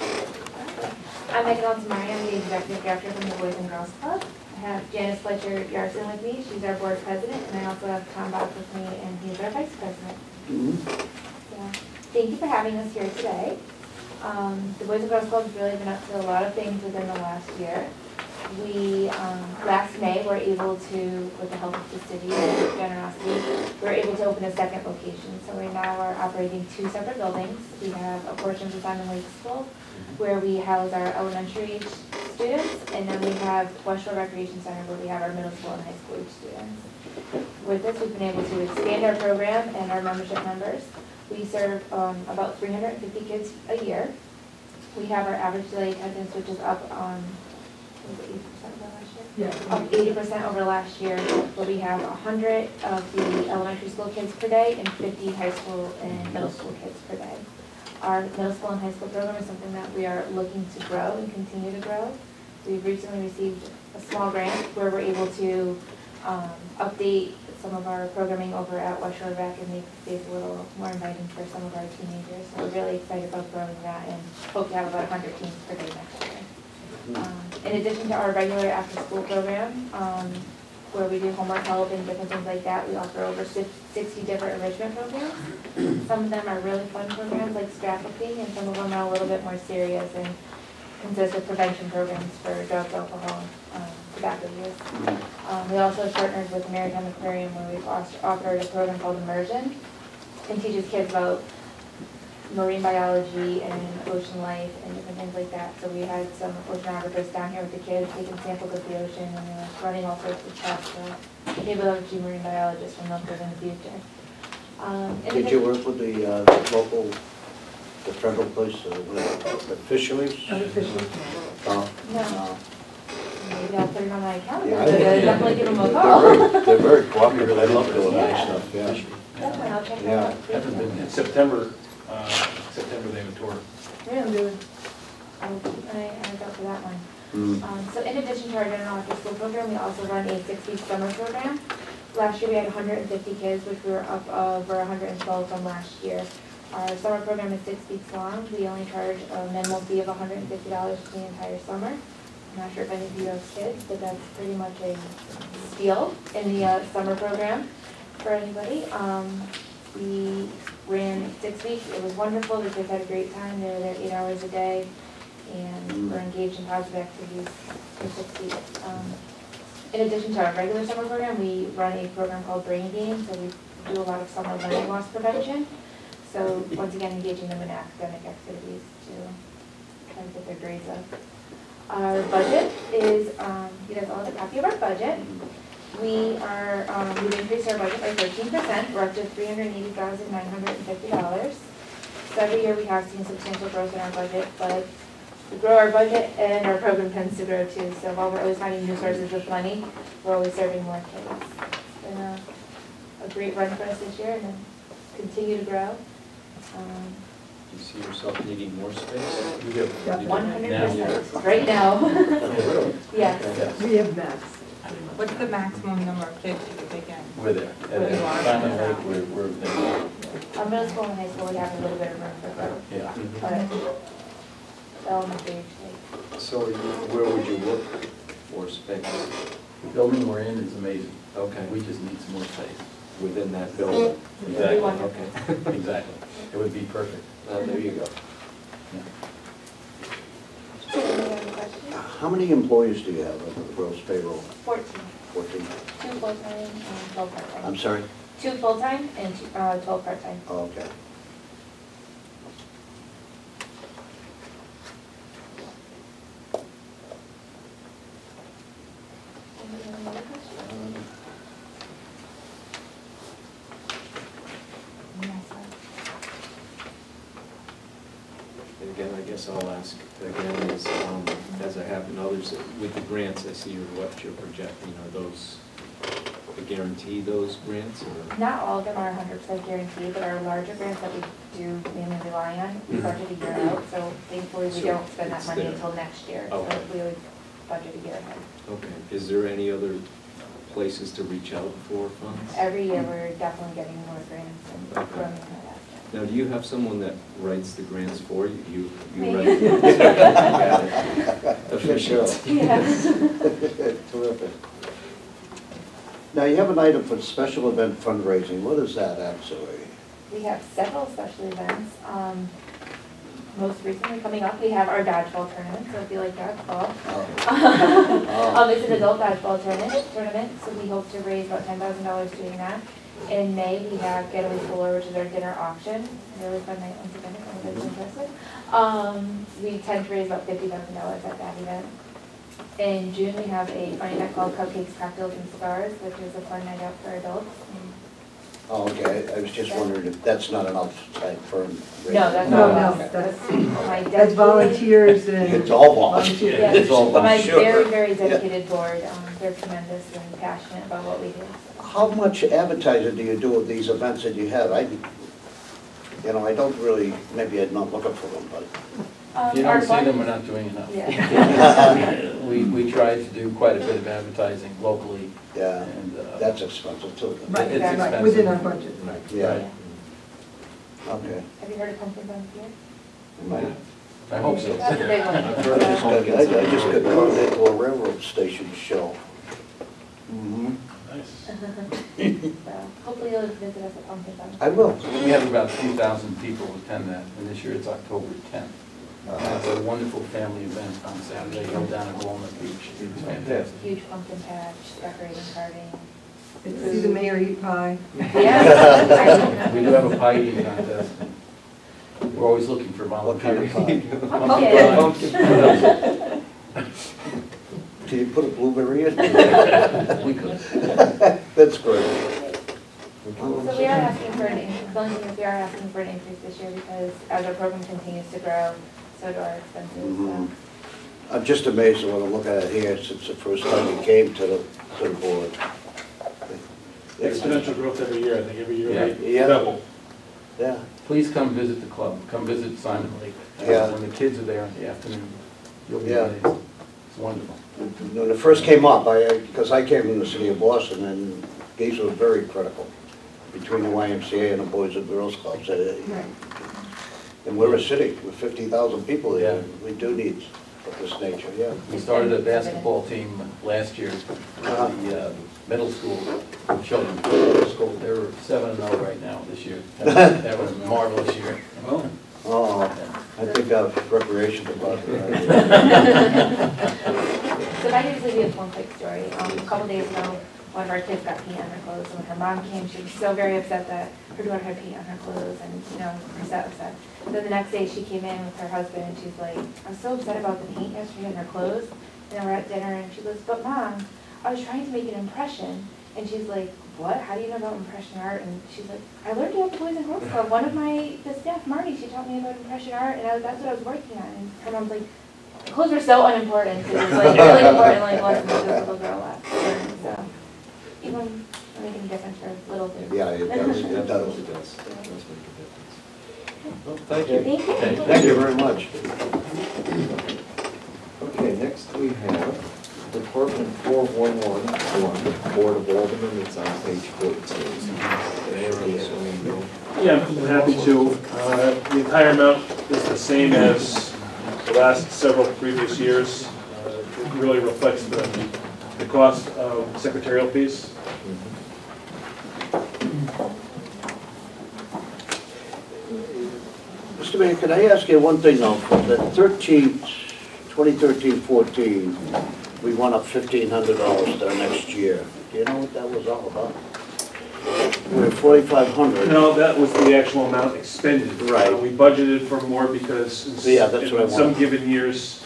I'm Megan Altamari, I'm the executive director from the Boys and Girls Club. I have Janice Fletcher Yarson with me, she's our board president, and I also have Tom Bach with me, and he's our vice president. So, thank you for having us here today. The Boys and Girls Club has really been up to a lot of things within the last year. We, last May, were able to, with the help of the city and generosity, we were able to open a second location. So we now are operating 2 separate buildings. We have a portion of the Simon Lake School, where we house our elementary age students, and then we have West Shore Recreation Center, where we have our middle school and high school age students. With this, we've been able to expand our program and our membership members. We serve about 350 kids a year. We have our average daily attendance, which is up on 80% over last year? Yeah. Up 80% over last year, where we have 100 of the elementary school kids per day and 50 high school and middle school kids per day. Our middle school and high school program is something that we are looking to grow and continue to grow. We've recently received a small grant where we're able to update some of our programming over at West Shore Rec and make the space a little more inviting for some of our teenagers. So we're really excited about growing that and hope to have about 100 teams per day next year. In addition to our regular after-school program, where we do homework help and different things like that, we offer over 60 different enrichment programs. Some of them are really fun programs like scrapbooking, and some of them are a little bit more serious and consist of prevention programs for drugs, alcohol, tobacco use. We also have partnered with the Maritime Aquarium, where we've offered a program called Immersion, and teaches kids about marine biology and ocean life and different things like that. So we had some oceanographers down here with the kids taking samples of the ocean, and they were running all sorts of tests. So maybe they'll be marine biologists from Milford in the future. Did you work with the local, the federal place, the fisheries? Oh, the fisheries. No. Maybe I'll put it on my calendar. Yeah. Definitely give them a call. They're very cooperative, they love doing that stuff, yeah. Definitely, I'll check Yeah. that out. In September, they would tour. Really? I'll keep an eye out for that one. So in addition to our general after-school program, we also run a 6-week summer program. Last year we had 150 kids, which we were up over 112 from last year. Our summer program is 6 weeks long. We only charge a minimal fee of $150 for the entire summer. I'm not sure if any of you have kids, but that's pretty much a steal in the summer program for anybody. We ran 6 weeks. It was wonderful. The kids had a great time. They were there 8 hours a day, and were engaged in positive activities for 6 weeks. In addition to our regular summer program, we run a program called Brain Games, so we do a lot of summer learning loss prevention. So once again, engaging them in academic activities to try to get their grades up. Our budget is, you guys all have a copy of our budget. We've increased our budget by 13%. We're up to $380,950. So every year we have seen substantial growth in our budget, but we grow our budget and our program tends to grow too. So while we're always finding new sources of money, we're always serving more kids. It's been a great run for us this year, and then continue to grow. Do you see yourself needing more space? 100%, right now. Yes. We have max. What's the maximum number of kids you could take in? We're there. Where you are. Simon Lake, we're there. Our middle school and high school, we have a little bit of room for growth, Yeah. but elementary, like, So where would you look for space? The building we're in is amazing. Okay, We just need some more space. within that building? Exactly. wonderful. Okay. Exactly. It would be perfect. There you go. Yeah. Any other questions? How many employees do you have on the gross payroll? 14, 14? 2 full-time and 12 part-time. I'm sorry? 2 full-time and 12 part-time. Oh, okay. Any other questions? And again, I guess I'll ask again, is, as I have in others, with the grants, I see what you're projecting. Are those, guarantee those grants, or? Not all of them are 100% guaranteed, but our larger grants that we do mainly rely on, we budget a year out, so thankfully we So don't spend that it's money there. until next year. Okay. So we always budget a year ahead. Okay. Is there any other places to reach out for funds? Every year we're definitely getting more grants and Okay. growing in that aspect. Now, do you have someone that writes the grants for you? You Me. write them? Got it. Sure. Efficient. Yeah. Terrific. Now, you have an item for special event fundraising. What is that actually? We have several special events. Most recently coming up, we have our dodgeball tournament, so if you like dodgeball. It's an adult dodgeball tournament, so we hope to raise about $10,000 doing that. In May, we have Getaway Solar, which is our dinner auction. Really fun night once again, if anybody's interested. We tend to raise about $50,000 at that event. In June, we have a funny night called Cupcakes, Cocktails, and Cigars, which is a fun night out for adults. Oh, okay, I was just wondering if that's not an outside firm. No, that's No, not no, us. that's, My that's dedicated- volunteers and. It's all volunteer. Yeah, It's all but my volunteer. very dedicated board, they're tremendous and passionate about what we do. How much advertising do you do of these events that you have? I don't really, maybe I'm not looking for them, but. If you don't see them, we're not doing enough. Yeah. We try to do quite a bit of advertising locally, Yeah, and that's expensive too. Right, it's right, expensive. within our budget. Yeah, okay. Have you heard of Pumpkin Buns here? I hope so. That's a big one. I just got called into a railroad station show. Mhm. So hopefully you'll visit us at Pumpkin Buns. I will. We have about 3,000 people attend that, and this year it's October 10th. It's a wonderful family event on Saturday, held down at Walnut Beach. It's fantastic. Huge pumpkin patch, decorating, carving. See the mayor eat pie. Yeah. We do have a pie eating contest. We're always looking for What kind volunteers. of pie? Pumpkin. Do you put a blueberry in? We could. That's great. So we are asking for an increase, the only thing is we are asking for an increase this year because as our program continues to grow, so do our expenses. Mhm. I'm just amazed when I look at it here since the first time you came to the board. Exponential growth every year, I think every year Yeah. they Yeah. double. Yeah, Please come visit the club. Come visit Simon Lake. Yeah. When the kids are there in the afternoon, you'll be Yeah. amazed. It's wonderful. when it first came up, because I came from the city of Boston, and these were very critical between the YMCA and the Boys and Girls Clubs. And we're a city with 50,000 people here. Yeah. We do need of this nature, yeah. We started a basketball team last year for the middle school children. They're 7-0 right now this year. That was a marvelous year. Oh, I think our recreation department. So if I could just leave you with one quick story. A couple days ago, one of our kids got paint on her clothes, and when her mom came, she was so very upset that her daughter had paint on her clothes, and, upset. Then the next day, she came in with her husband, and she's like, I was so upset about the paint yesterday on her clothes. And then we're at dinner, and she goes, but Mom, I was trying to make an impression. And she's like, what? How do you know about impression art? And she's like, I learned it at the Boys and Girls Club. One of the staff, Marty, she taught me about impression art, and that's what I was working on. And her mom's like, clothes were so unimportant. It was like really important, like lessons that this little girl left. So even making a difference for little things. Yeah, it does, it does. It does make a difference. Well, thank you. Thank you. Thank you very much. Okay, next we have Department 4111, Board of Aldermen, it's on page 14. Mayor, I'm assuming you'll- Yeah, I'm happy to. The entire amount is the same as the last several previous years. It really reflects the cost of secretarial fees. Mr. Mayor, can I ask you one thing now? For the 2013-14, we went up $1,500 the next year. Do you know what that was all about? We're $4,500. No, that was the actual amount expended. Right. We budgeted for more because Yeah, that's what I in some wanted. given years,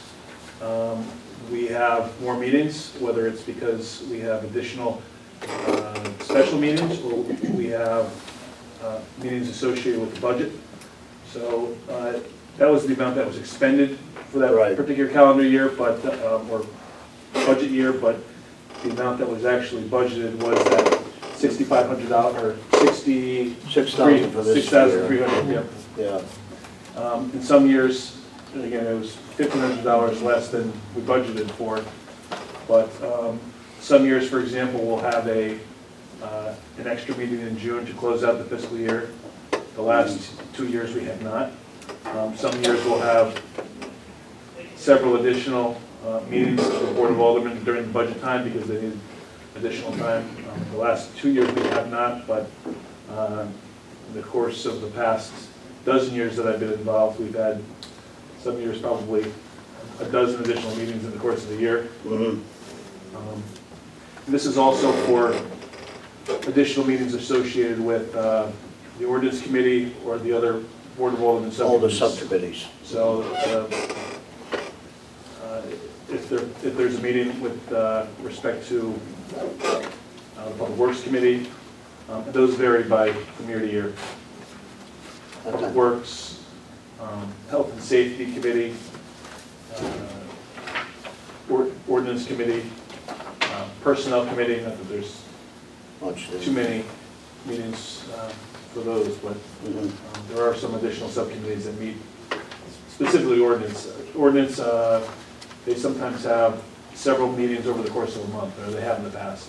we have more meetings, whether it's because we have additional special meetings or we have meetings associated with the budget. So that was the amount that was expended for that Right. particular calendar year, but or budget year, but the amount that was actually budgeted was that $6,500 or $6,000 for this year. $6,300. Yeah. In some years, and again, it was $1,500 less than we budgeted for. But some years, for example, we'll have an extra meeting in June to close out the fiscal year. The last 2 years we have not. Some years we'll have several additional meetings with the Board of Aldermen during the budget time because they need additional time. The last 2 years we have not, but in the course of the past dozen years that I've been involved, we've had some years probably a dozen additional meetings in the course of the year. This is also for additional meetings associated with the ordinance committee or the other Board of Aldermen subcommittees. All the subcommittees. So if there's a meeting with respect to the Public Works Committee, those vary from year to year. Public Works, Health and Safety Committee, Ordinance Committee, Personnel Committee, not that there's too many meetings for those, but there are some additional subcommittees that meet specifically ordinance. Ordinance, they sometimes have several meetings over the course of a month, or they have in the past.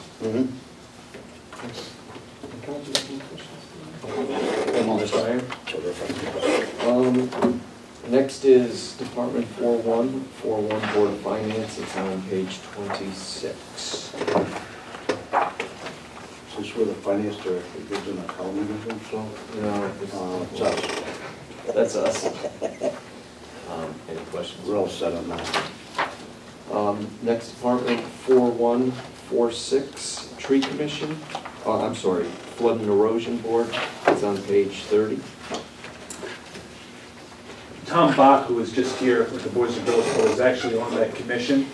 Next is Department 4141 Board of Finance. It's on page 26. Is this where the finance director gives an accounting of himself? No, It's us. that's us. Any questions? We're all set on that. Next department, 4146 Tree Commission. I'm sorry, Flood and Erosion Board. It's on page 30. Tom Bach, who was just here with the Boys and Girls Club, is actually on that commission.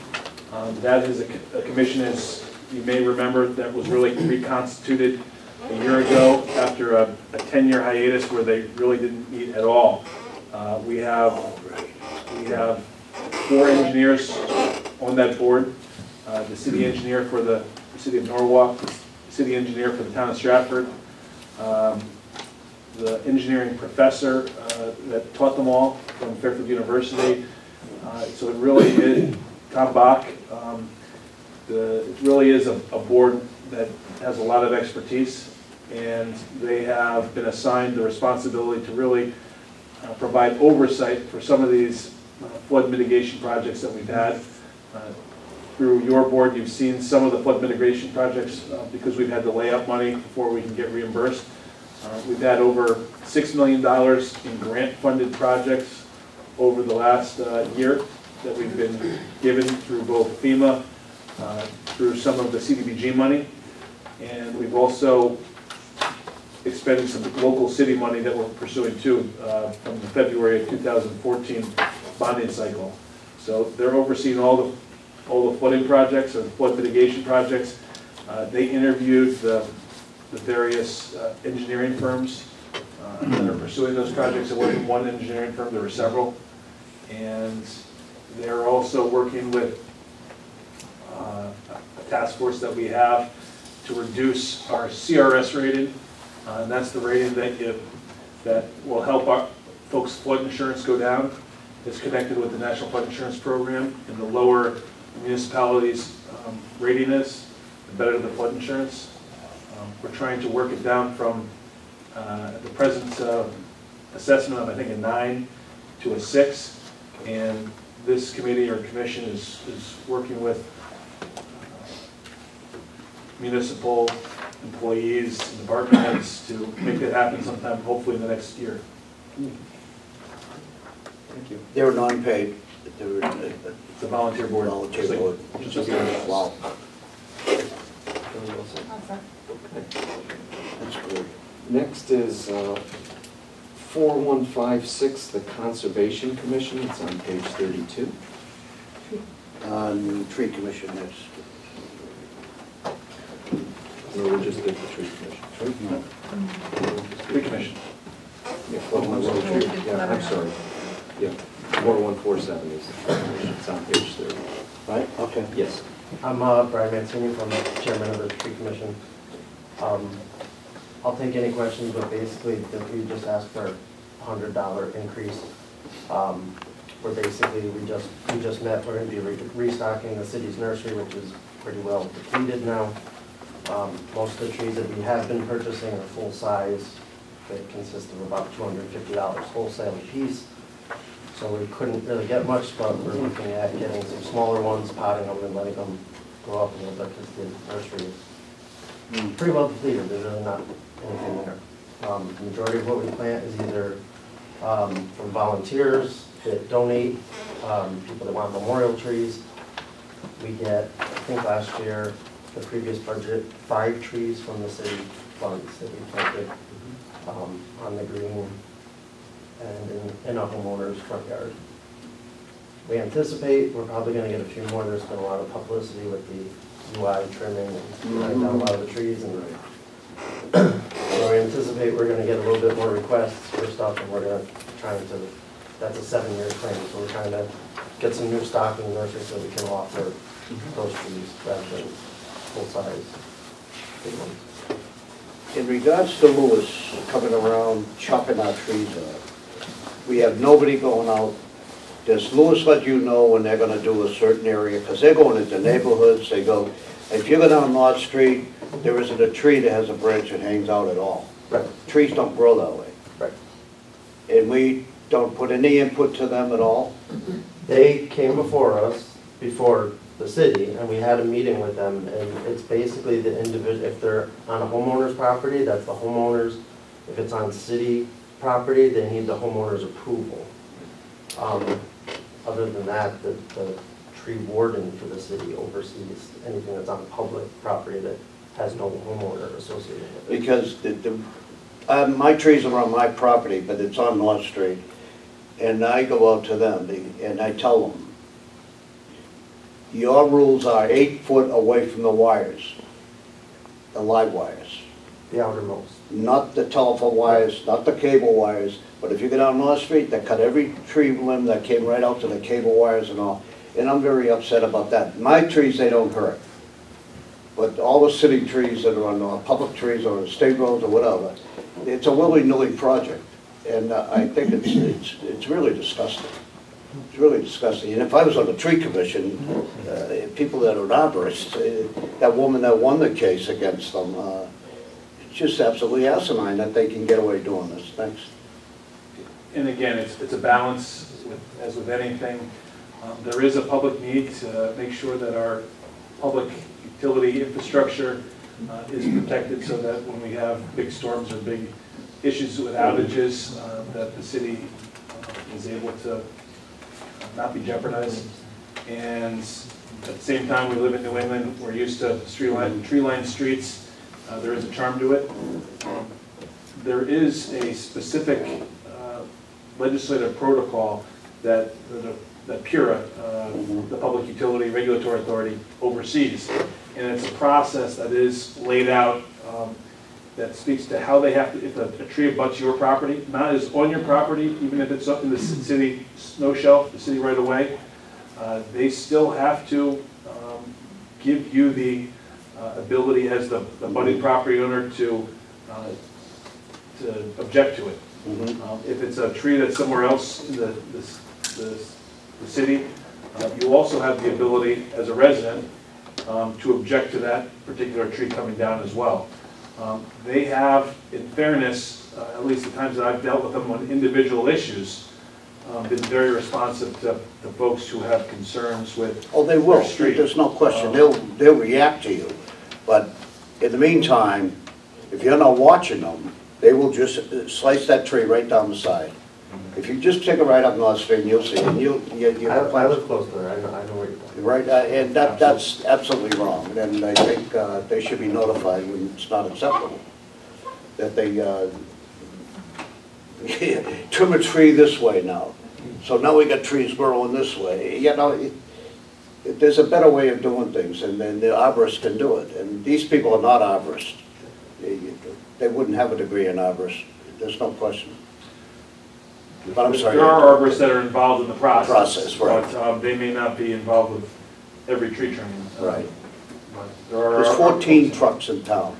That is a commission, as you may remember, that was really reconstituted a year ago after a 10-year hiatus where they really didn't meet at all. We have 4 engineers on that board. The city engineer for the city of Norwalk, the city engineer for the town of Stratford, the engineering professor that taught them all from Fairfield University. So it really is, Tom Bach, it really is a board that has a lot of expertise, and they have been assigned the responsibility to really provide oversight for some of these flood mitigation projects that we've had. Through your board, you've seen some of the flood mitigation projects because we've had to lay out money before we can get reimbursed. We've had over $6 million in grant-funded projects over the last year that we've been given through both FEMA, through some of the CDBG money, and we've also expended some local city money that we're pursuing too from the February of 2014 bonding cycle. So they're overseeing all the flooding projects or the flood mitigation projects. They interviewed the various engineering firms that are pursuing those projects. It wasn't one engineering firm, there were several. And they're also working with a task force that we have to reduce our CRS rating. And that's the rating that will help our folks' flood insurance go down. It's connected with the National Flood Insurance Program, and the lower municipalities' rating is, the better the flood insurance. We're trying to work it down from the present assessment of, I think, a 9 to a 6. And this committee or commission is working with municipal employees and department heads to make that happen sometime, hopefully in the next year. Thank you. They're non-paid. It's a volunteer board. Volunteer board. Just like Wow. Okay. That's good. Next is 4156, the Conservation Commission. It's on page 32. Tree commission, that's. No, we just did the Tree Commission. Tree commission. Yeah, Flood and Erosion. Yeah, I'm sorry. Yeah, 4147 is the Tree Commission. It's on page 30. Right, okay. Yes. I'm Brian Mancini from the chairman of the Tree Commission. I'll take any questions, but basically we just asked for a $100 increase. We're basically, we just met, we're going to be restocking the city's nursery, which is pretty well depleted now. Most of the trees that we have been purchasing are full size, They consist of about $250 wholesale a piece. So we couldn't really get much, but we're looking at getting some smaller ones, potting them and letting them grow up a little bit because the nursery is pretty well depleted. There's really not anything there. The majority of what we plant is either from volunteers that donate, people that want memorial trees. We get, I think last year, the previous budget, 5 trees from the city funds that we planted on the green and in a homeowner's front yard. We anticipate we're probably going to get a few more. There's been a lot of publicity with the UI trimming and cutting down a lot of the trees. And so we anticipate we're going to get a little bit more requests for stuff, and we're going to try to, that's a 7-year claim, so we're trying to get some new stock in the nursery so we can offer those trees rather than full-size big ones. In regards to Lewis coming around chopping our trees up, we have nobody going out. Does Lewis let you know when they're gonna do a certain area? Because they're going into neighborhoods, they go, if you go down North Street, there isn't a tree that has a branch that hangs out at all. Right. Trees don't grow that way. Right. And we don't put any input to them at all? They came before us, before the city, and we had a meeting with them, and it's basically the individual, if they're on a homeowner's property, that's the homeowners. If it's on city property, they need the homeowner's approval. Other than that, the tree warden for the city oversees anything that's on public property that has no homeowner associated with it. Because my trees are on my property, but it's on North Street, and I go out to them, and I tell them, your rules are 8 foot away from the wires, the live wires. The outermost. Not the telephone wires, not the cable wires, but if you go down North Street, they cut every tree limb that came right out to the cable wires and all. And I'm very upset about that. My trees, they don't hurt. But all the city trees that are on public trees or state roads or whatever, it's a willy-nilly project. And I think it's really disgusting. It's really disgusting. And if I was on the tree commission, people that are arborists, that woman that won the case against them, it's just absolutely asinine that they can get away doing this. Thanks. And again, it's a balance, as with anything. There is a public need to make sure that our public utility infrastructure is protected so that when we have big storms or big issues with outages, that the city is able to not be jeopardized. And at the same time, we live in New England, we're used to tree-lined streets. There is a charm to it. There is a specific legislative protocol that PURA, the Public Utility Regulatory Authority, oversees. And it's a process that is laid out that speaks to how they have to, if a tree abuts your property, not as on your property, even if it's up in the city snow shelf, the city right away, they still have to give you the ability as the budding property owner to object to it. If it's a tree that's somewhere else in the city, you also have the ability as a resident to object to that particular tree coming down as well. They have, in fairness, at least the times that I've dealt with them on individual issues, been very responsive to folks who have concerns with Oh, they will. their street. There's no question. They'll react to you. But in the meantime, if you're not watching them, they will just slice that tree right down the side. If you just take a ride up North Street, and you'll see. And I live close to there. I know where you're going. Right, and that's absolutely wrong. And I think they should be notified when it's not acceptable. That they trim a tree this way now. So now we got trees growing this way. You know, there's a better way of doing things, and then the arborists can do it. And these people are not arborists. They wouldn't have a degree in arborists. There's no question. But I'm sorry. There are arborists that are involved in the process, right. But they may not be involved with every tree trimming. Right. There's 14 trucks in town,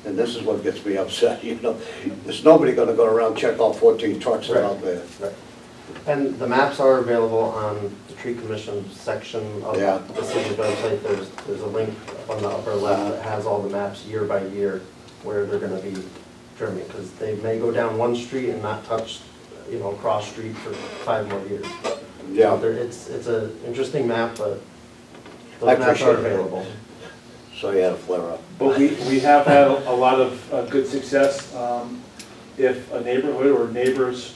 and this is what gets me upset. You know, there's nobody going to go around and check all 14 trucks that are out there. Right. And the maps are available on the tree commission section of the city's website. There's a link on the upper left that has all the maps year by year where they're going to be trimming, because they may go down one street and not touch, you know, cross street for 5 more years. Yeah. It's an interesting map, but I those maps appreciate are that. available. So you had a flare up. But we have had a lot of good success. If a neighborhood or neighbors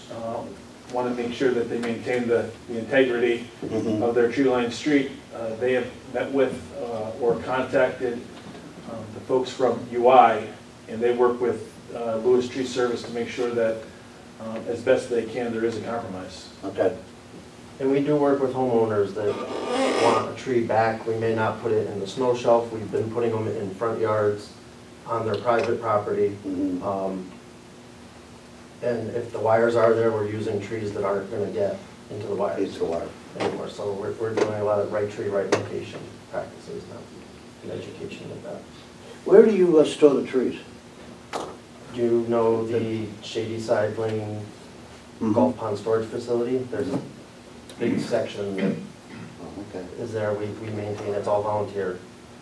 want to make sure that they maintain the integrity of their tree-lined street, they have met with or contacted the folks from UI, and they work with Lewis Tree Service to make sure that as best they can, there is a compromise. Okay. And we do work with homeowners that want a tree back. We may not put it in the snow shelf. We've been putting them in front yards on their private property. And if the wires are there, we're using trees that aren't going to get into the wires Into the wire. anymore. So we're doing a lot of right tree, right location practices now, and education with that. Where do you store the trees? Do you know the Shady Side Lane Golf Pond Storage Facility? There's a big section that Okay. is there. We maintain, it's all volunteer.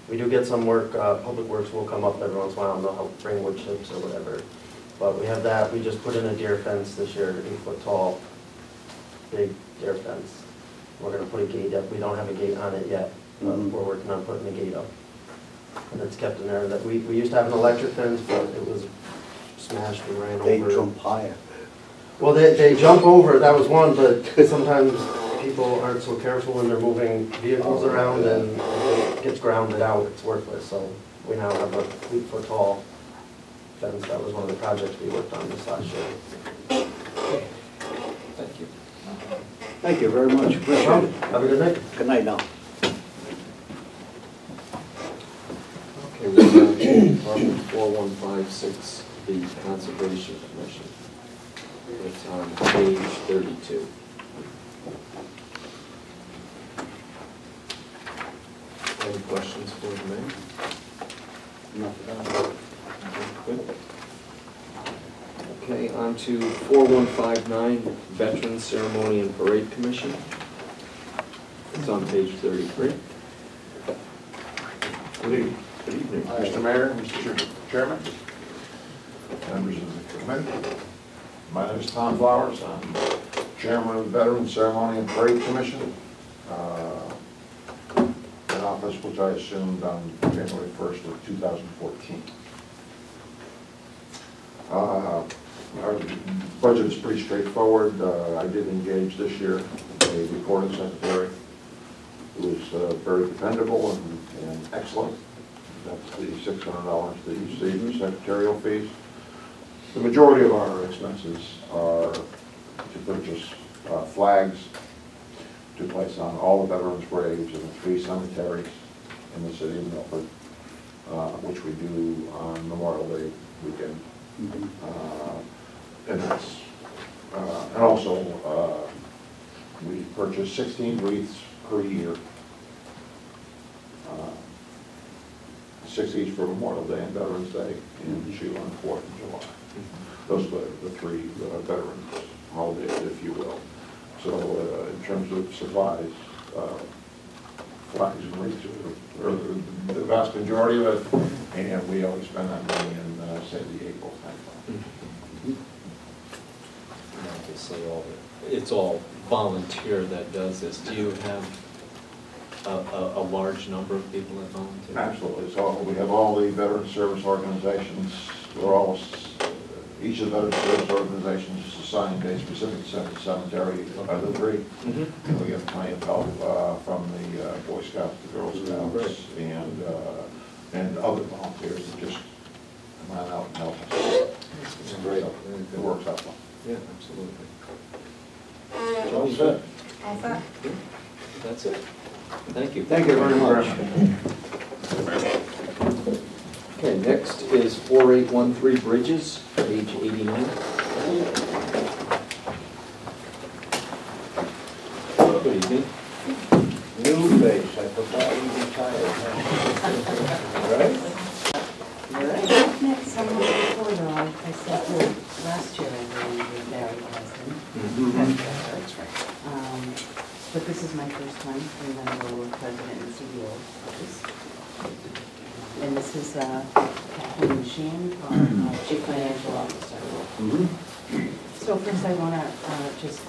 We do get some work, Public Works will come up every once in a while and they'll help bring wood chips or whatever. But we have that. We just put in a deer fence this year, 8 foot tall, big deer fence. We're gonna put a gate up. We don't have a gate on it yet, but we're working on putting a gate up. And it's kept in there. That we used to have an electric fence, but it was smashed and ran They over. jump higher. Well, they jump over, that was one, but sometimes people aren't so careful when they're moving vehicles around and if it gets grounded out, it's worthless. So we now have a 8 foot tall fence. That was one of the projects we worked on this last year. Thank you. Thank you very much. Appreciate it. Have a good night. Good night now. Okay, we're down to Department 4156, the Conservation Commission. It's on page 32. Any questions for the mayor? Good. Okay, on to 4159, Veterans Ceremony and Parade Commission. It's on page 33. Good evening. Good evening. Mr. Mayor, Mr. Chairman, members of the committee. My name is Tom Flowers. I'm Chairman of the Veterans Ceremony and Parade Commission, an office which I assumed on January 1st of 2014. Our budget is pretty straightforward. I did engage this year a recording secretary who is very dependable and excellent. That's the $600 that you see for secretarial fees. The majority of our expenses are to purchase flags to place on all the veterans' graves in the 3 cemeteries in the city of Milford, which we do on Memorial Day weekend. And that's, and also we purchase 16 wreaths per year. 6 each for Memorial Day and Veterans Day, and 2 on 4th of July. Those are the 3 veterans holidays, if you will. So in terms of supplies, flags and wreaths are the vast majority of it, and we always spend that money in, say, the April timeframe. Like I say, it's all volunteer that does this. Do you have a large number of people that volunteer? Absolutely. So we have all the veteran service organizations. We're all, each of the veteran service organizations is assigned a specific cemetery of the 3. And we get plenty of help from the Boy Scouts, the Girl Scouts, and other volunteers that just come on out and help us. It's great. It works out well. Yeah, absolutely. All set. All set? That's it. Thank you. Thank you very much. Okay, next is 4813 Bridges, page 89. Good evening. New face, I forgot you retired. All right? Met someone before though, I said, well, last year I really did Barry Husband. That's right. But this is my first time in the role of president and CEO office. And this is Kathleen Sheehan, our Chief Financial Officer. So first I want to just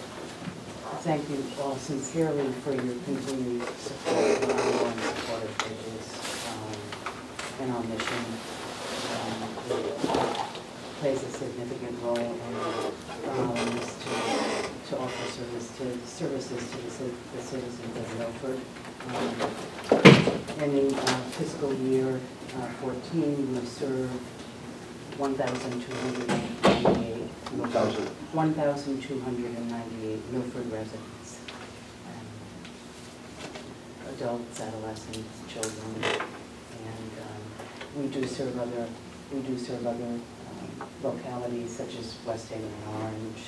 thank you all sincerely for your continued support and ongoing support of Bridges and our mission. It plays a significant role in allowing us to offer services to the citizens of Milford. And in fiscal year 14, we served 1,298 Milford residents, adults, adolescents, children, and we do serve other localities such as West Haven and Orange.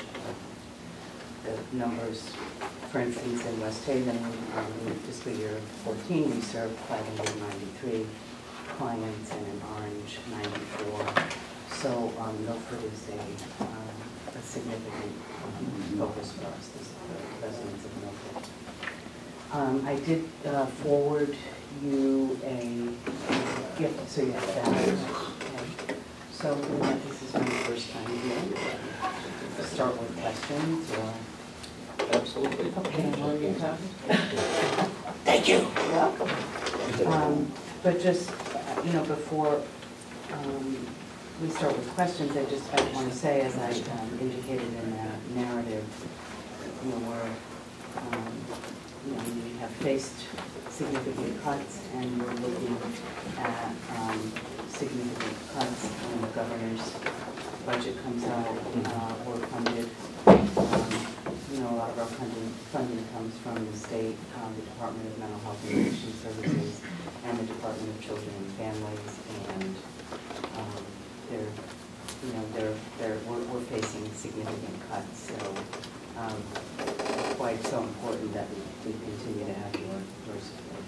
The numbers, for instance, in West Haven, in fiscal year 14, we served 593 clients, and in Orange, 94. So Milford is a significant focus for us, the residents of Milford. I did forward you a gift, so you have that. Okay. So this is my first time here. Start with questions or? Absolutely. Okay, well, you have. Thank you. Welcome. But just, before we start with questions, I want to say, as I indicated in the narrative, we have faced significant cuts, and we're looking at significant cuts when the governor's budget comes out. We're funded. A lot of our funding comes from the state, the Department of Mental Health and Addiction Services, and the Department of Children and Families, and we're facing significant cuts. So it's quite so important that we continue to have your support.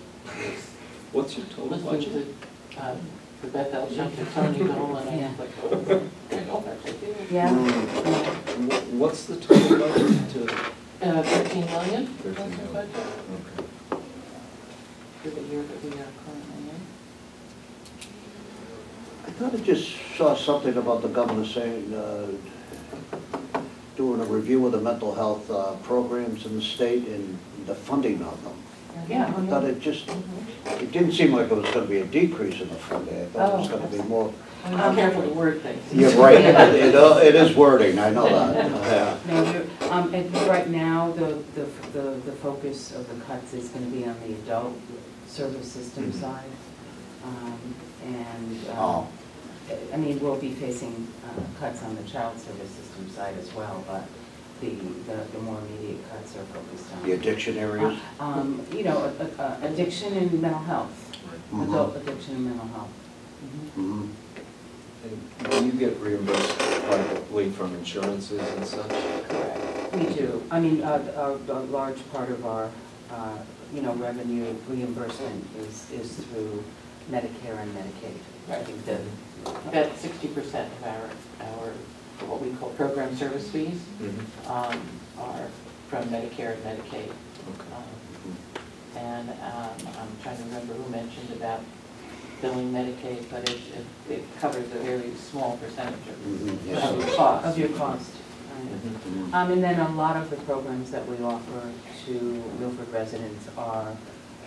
What's your total budget? Rebecca, I'll jump to Tony Dolan. Yeah. What's the total budget to? 13 million. 13 million. Budget. Okay. For the year that we are currently in. I thought I just saw something about the governor saying, doing a review of the mental health programs in the state and the funding of them. Yeah. I thought it just, it didn't seem like it was going to be a decrease in the funding. I thought it was going to be more. I'm careful to word things. You're right, it is wording, I know that. Yeah. No, and right now, the focus of the cuts is going to be on the adult service system side. I mean, we'll be facing cuts on the child service system side as well, but the more immediate cuts are focused on The addiction areas? Addiction and mental health, adult addiction and mental health. Mm-hmm. And do you get reimbursed privately from insurances and such? Correct. We do. I mean, a large part of our, revenue reimbursement is through Medicare and Medicaid. I think that about 60% of our what we call program service fees are from Medicare and Medicaid. And I'm trying to remember who mentioned about billing Medicaid, but it covers a very small percentage of your cost. Of your cost. Right. And then a lot of the programs that we offer to Milford residents are,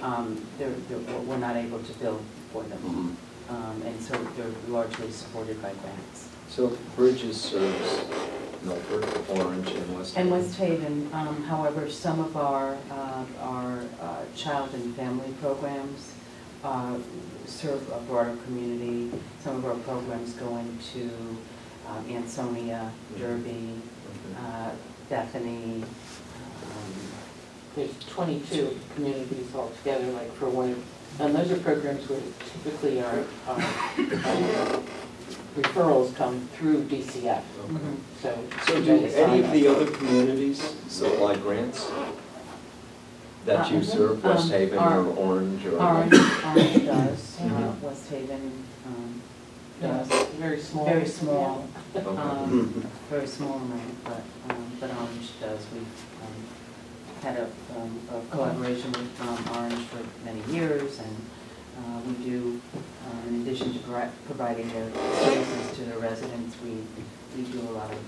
we're not able to bill for them. And so they're largely supported by grants. So Bridges serves Milford, Orange, and West Haven. And West Haven. However, some of our child and family programs serve a broader community. Some of our programs go into Ansonia, Derby, Bethany. There's 22 communities altogether, like for one, and those are programs where typically our referrals come through DCF. So do any of the other communities supply grants that you serve, West Haven or Orange? Or Orange does. West Haven does. Very small. Very small. Okay. Very small amount, but Orange does. We've had a collaboration with Orange for many years, and We do, in addition to providing the services to the residents, we do a lot of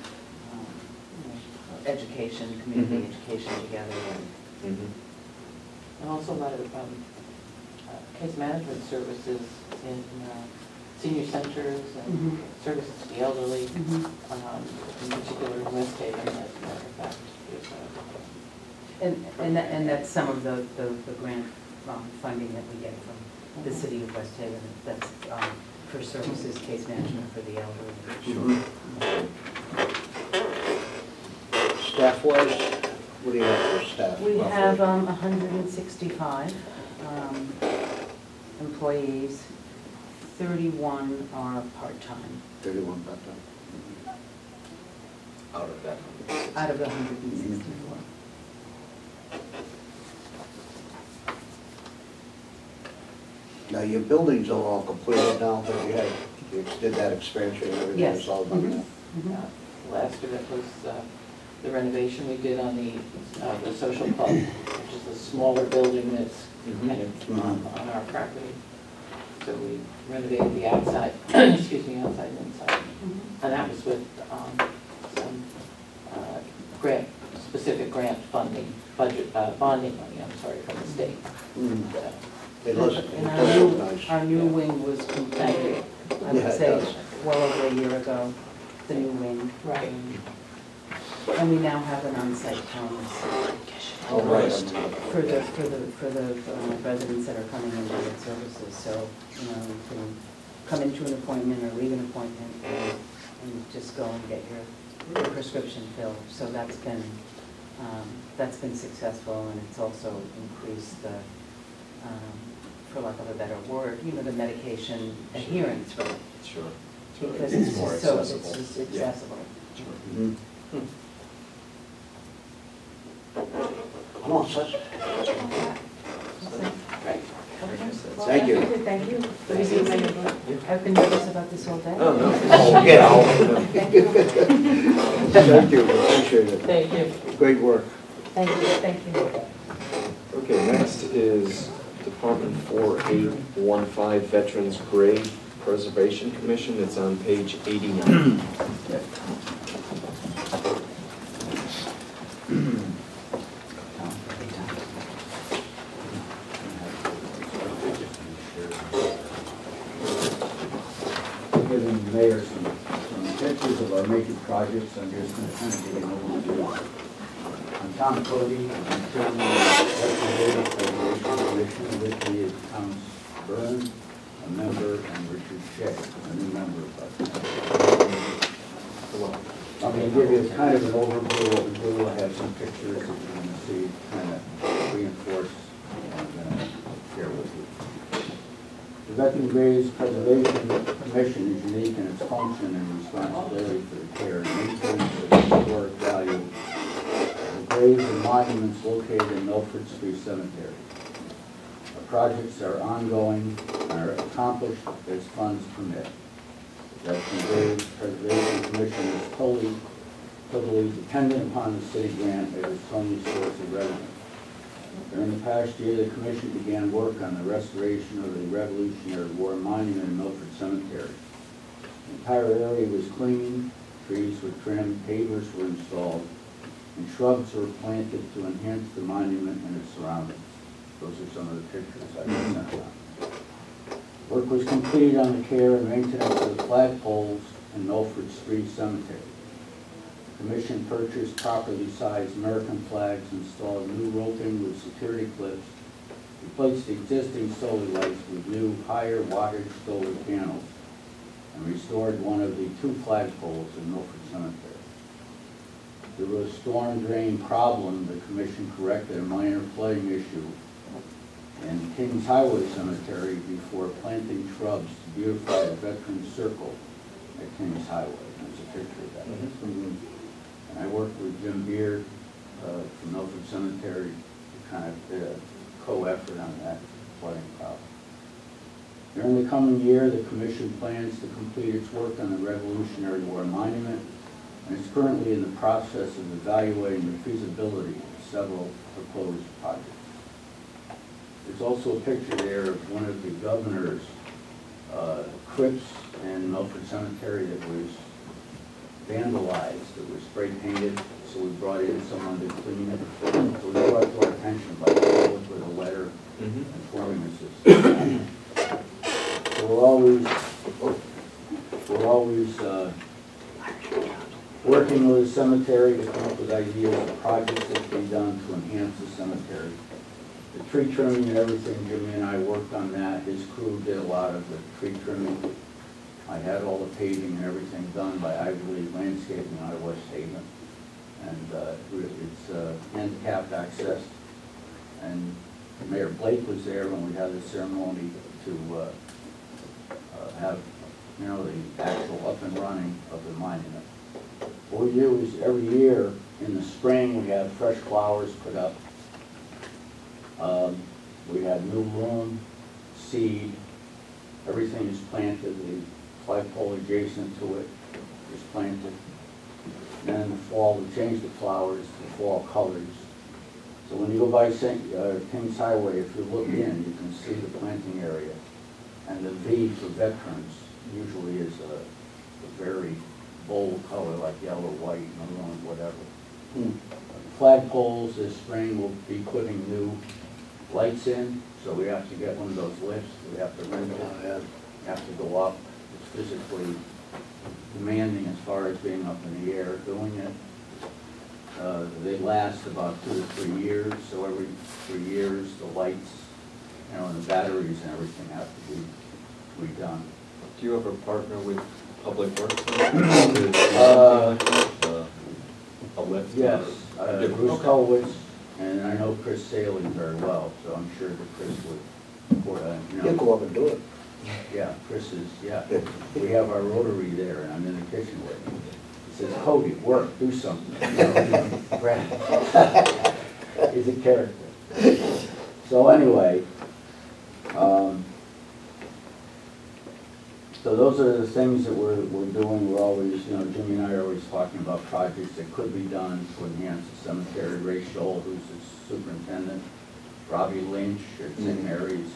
education, community education together. And also a lot of case management services in senior centers and services to the elderly, in particular in West Haven, as a matter of fact. And that's some of the grant funding that we get from the city of West Haven. That's for services, case management for the elderly. Staff-wise, what do you have for staff? We roughly? have 165 employees. 31 are part-time. 31 part-time. Out of that. Out of the 164. Now, your buildings are all completed now, but you did that expansion and everything Yes. was all done now? Last year, that was the renovation we did on the social club, which is a smaller building that's kind of on our property. So we renovated the outside, excuse me, outside and inside. And that was with some specific grant funding, budget, bonding money, I'm sorry, from the state. It looks And nice. our new wing was completed, I would say, well over a year ago, the new wing. Right. And we now have an on-site pharmacy. Oh, right. For the residents that are coming in to get services. So, you know, you can come into an appointment or leave an appointment and just go and get your prescription filled. So that's been successful, and it's also increased the, for lack of a better word, you know, the medication adherence rate. Sure. Because It's it's more just so, accessible. it's just accessible. I'm all set. Right. Thank you. Thank you. I've been nervous about this all day. Oh, no. Oh, get out. Thank you, appreciate it. Thank you. Great work. Thank you. Okay, next is Department 4815 Veterans Grave Preservation Commission. It's on page 89. Giving the mayor some pictures of our major projects. I'm just going to kind of give an overview. I'm Tom Cody, I'm chairman of the Veterans Preservation Commission. With me is Thomas Byrne, a member, and Richard Shea, a new member of I'm going to give you kind of an overview of what we do. I have some pictures that you're going to see, kind of reinforce what I'm going to share with you. The Veterans Graves Preservation Commission is unique in its function and responsibility for the care and maintenance of historic value of the graves and monuments located in Milford Street Cemetery. Our projects are ongoing and are accomplished as funds permit. The Veterans Graves Preservation Commission is totally dependent upon the city grant as its only source of revenue. During the past year, the Commission began work on the restoration of the Revolutionary War monument in Milford Cemetery. The entire area was cleaned, trees were trimmed, pavers were installed, and shrubs were planted to enhance the monument and its surroundings. Those are some of the pictures I sent out. Work was completed on the care and maintenance of the flagpoles in Milford Street Cemetery. The Commission purchased properly sized American flags, installed new roping with security clips, replaced existing solar lights with new higher wattage solar panels, and restored one of the two flagpoles in Milford Cemetery. There was a storm drain problem. The Commission corrected a minor flooding issue in Kings Highway Cemetery before planting shrubs to beautify the Veterans Circle at Kings Highway. There's a picture of that. And I worked with Jim Beard from Milford Cemetery to kind of did a co-effort on that flooding problem. During the coming year, the Commission plans to complete its work on the Revolutionary War monument, and is currently in the process of evaluating the feasibility of several proposed projects. There's also a picture there of one of the governor's crypts in Milford Cemetery that was vandalized, it was spray painted, so we brought in someone to clean it. So we brought it to our attention by the public with a letter informing us this. So we're always working with the cemetery to come up with ideas of projects that can be done to enhance the cemetery. The tree trimming and everything, Jimmy and I worked on that. His crew did a lot of the tree trimming. I had all the paving and everything done by Ivy League Landscaping out of West Haven. And it's handicapped access. And Mayor Blake was there when we had the ceremony to have, you know, the actual up and running of the monument. What we do is every year in the spring we have fresh flowers put up. We have new loam, seed, everything is planted. The flagpole adjacent to it is planted. Then in the fall we change the flowers to fall colors. So when you go by Kings Highway, if you look in, you can see the planting area. And the V for veterans usually is a very bold color like yellow, white, maroon, whatever. Flagpoles this spring will be putting new lights in, so we have to get one of those lifts. We have to rent it. We have to go up. It's physically demanding as far as being up in the air doing it. They last about 2 to 3 years, so every 3 years the lights, you know, and the batteries and everything have to be redone. Do you ever partner with Public Works? A lift? Yes, Bruce Colwitz, and I know Chris Saley very well, so I'm sure that Chris would, you know. He'll go up and do it. Yeah, Chris is, yeah. We have our rotary there, and I'm in the kitchen with him. He says, Cody, work, do something. You know, Brad. He's a character. So anyway, so those are the things that we're doing. We're always, you know, Jimmy and I are always talking about projects that could be done to enhance the cemetery. Ray Stoll, who's the superintendent, Robbie Lynch at St. Mary's.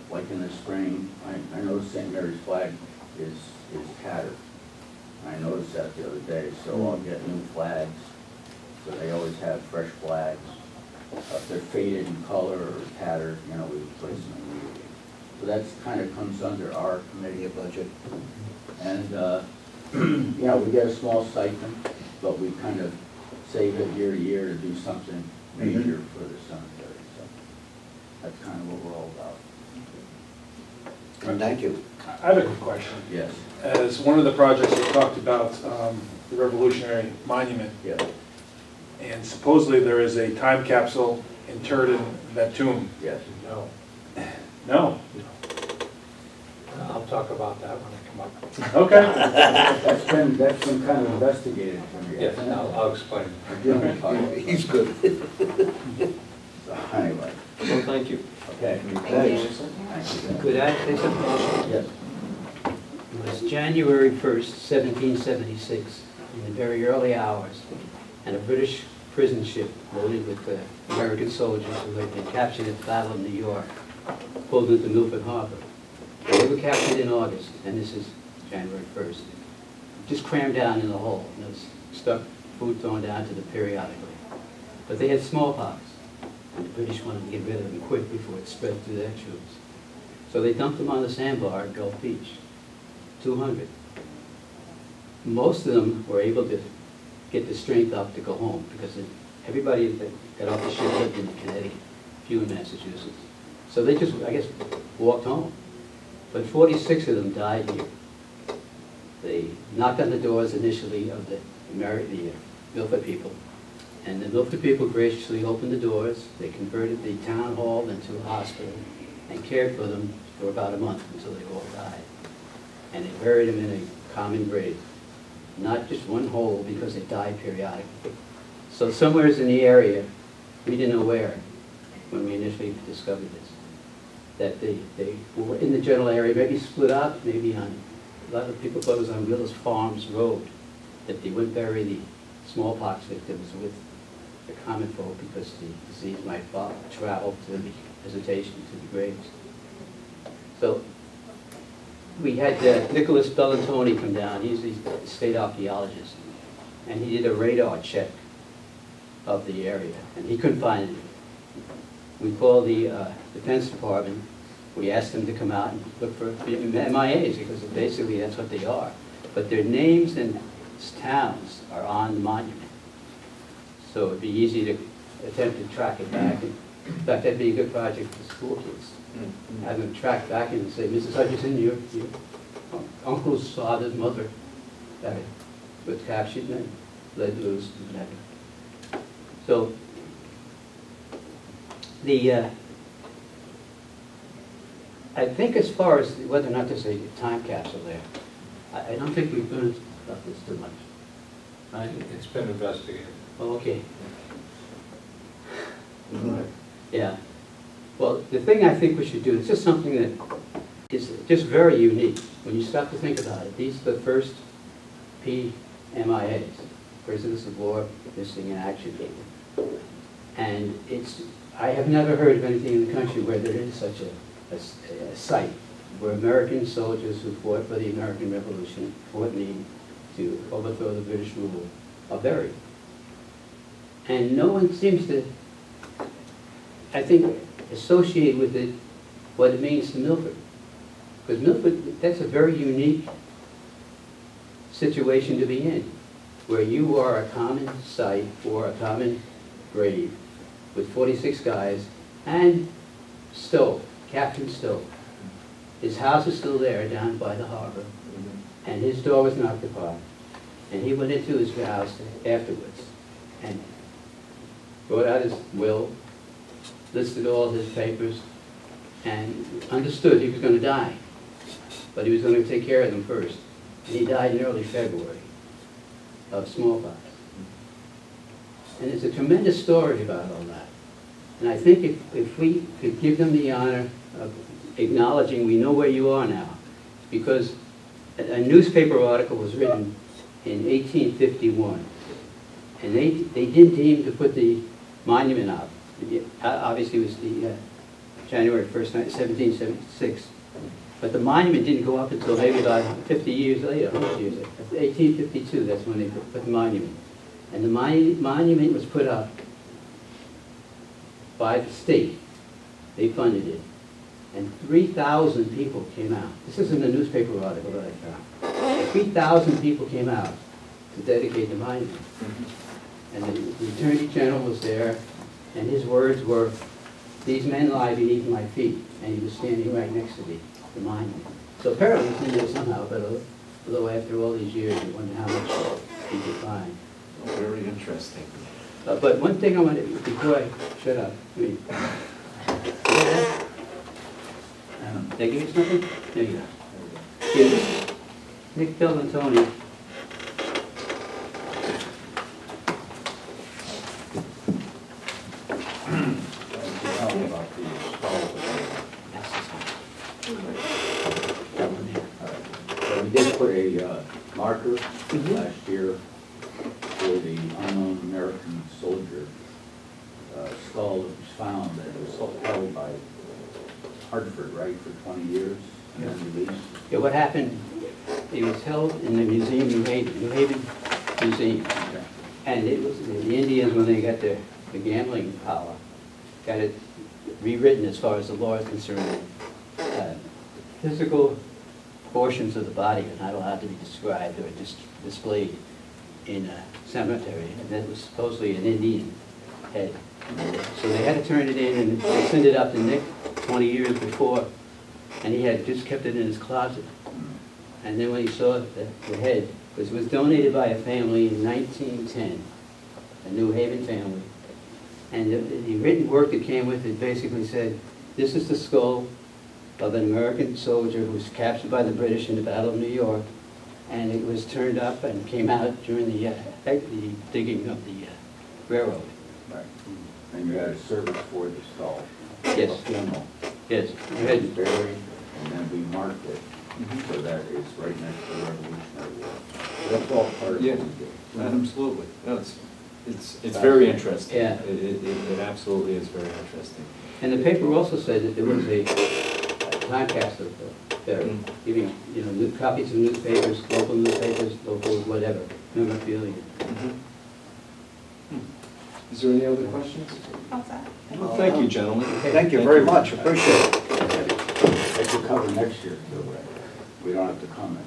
Like in the spring, I noticed St. Mary's flag is tattered. I noticed that the other day, so I'll get new flags. So they always have fresh flags. If they're faded in color or tattered, you know, we replace them immediately. So that's kind of comes under our committee of budget. And, you know, we get a small stipend, but we kind of save it year to year to do something major for the cemetery. So that's kind of what we're all about. Thank you. I have a quick question. Yes. As one of the projects you talked about, the Revolutionary Monument, Yes. and supposedly there is a time capsule interred in that tomb. Yes. No. No? I'll talk about that when I come up. Okay. That's been kind of investigated for me. Yes, I'll explain. He's good. So anyway. Well, thank you. Okay. Thanks. Could I say something? Yes. It was January 1st, 1776, in the very early hours, and a British prison ship loaded with American soldiers who had been captured at the Battle of New York pulled into Milford Harbor. They were captured in August, and this is January 1st. Just crammed down in the hold, and there was stuff, food thrown down to them periodically. But they had smallpox, and the British wanted to get rid of them quick before it spread through their troops. So they dumped them on the sandbar at Gulf Beach, 200. Most of them were able to get the strength up to go home, because everybody that got off the ship lived in Connecticut, few in Massachusetts. So they just, I guess, walked home. But 46 of them died here. They knocked on the doors initially of the Milford people. And the Milford people graciously opened the doors. They converted the town hall into a hospital and cared for them for about a month until they all died. And they buried them in a common grave. Not just one hole, because they died periodically. So somewhere in the area, we didn't know where when we initially discovered this, that they were in the general area, maybe split up, maybe on, a lot of people thought it was on Willis Farms Road, that they would bury the smallpox victims with the common folk because the disease might travel to the visitation to the graves. So we had Nicholas Bellantoni come down. He's the state archaeologist, and he did a radar check of the area, and he couldn't find anything. We called the Defense Department. We asked them to come out and look for MIAs, because basically that's what they are. But their names and towns are on the monument. So it'd be easy to attempt to track it back. In fact, that'd be a good project for school kids. Have them track back and say, Mrs. Hutchinson, your uncle's father's mother was captured and led loose and whatever. So I think as far as whether or not there's a time capsule there, I don't think we've learned about this too much. Right? It's been investigated. Oh, okay. Right. Yeah. Well, the thing I think we should do, it's just something that is just very unique. When you stop to think about it, these are the first PMIAs, prisoners of war missing in action. And I have never heard of anything in the country where there is such a site where American soldiers who fought for the American Revolution, fought to overthrow the British rule, are buried. And no one seems to, I think, associate with it what it means to Milford. Because Milford, that's a very unique situation to be in, where you are a common site or a common grave with 46 guys and Stowe, Captain Stowe. His house is still there down by the harbor, and his door was knocked upon. And he went into his house afterwards and brought out his will, listed all his papers, and understood he was going to die. But he was going to take care of them first. And he died in early February of smallpox. And there's a tremendous story about all that. And I think if we could give them the honor of acknowledging we know where you are now, because a newspaper article was written in 1851, and they didn't deem to put the monument up. Obviously it was the January 1st, 1776. But the monument didn't go up until maybe about 50 years later, 100 years later. 1852, that's when they put the monument. And the monument was put up by the state. They funded it. And 3,000 people came out. This is in the newspaper article that I found. 3,000 people came out to dedicate the monument. And the Attorney General was there, and his words were, "These men lie beneath my feet," and he was standing right next to the monument. So apparently it's in there somehow, but although after all these years, you wonder how much he could find. Very interesting. But one thing I want to, before I shut up, I mean, did I give you something? There you go. Yeah, this is Nick Bellantoni. We did put a marker last year for the unknown American soldier skull that was found, that was held by Hartford, right, for 20 years and then released. Yeah, what happened, it was held in the museum, New Haven Museum. Okay. And it was the Indians, when they got the gambling power, got it rewritten as far as the law is concerned. Physical portions of the body are not allowed to be described or displayed in a cemetery, and that was supposedly an Indian head. So they had to turn it in, and they sent it up to Nick 20 years before, and he had just kept it in his closet. And then when he saw the head, because it was donated by a family in 1910, a New Haven family, and the written work that came with it basically said, this is the skull of an American soldier who was captured by the British in the Battle of New York, and it was turned up and came out during the digging of the railroad. Right. And you had a service for the skull. Yes. A funeral. Yes. It was buried, and then we marked it so that it's right next to the Revolutionary War. So that's all part of what we did. Absolutely. No, it's It's very interesting. Yeah. It absolutely is very interesting. And the paper also said that there was a Lancaster fair, giving, new copies of newspapers, local whatever, memorabilia. Is there any other questions? How's that? Well, thank you, gentlemen. Thank you very much, appreciate it. That could cover next year, too. We don't have to comment.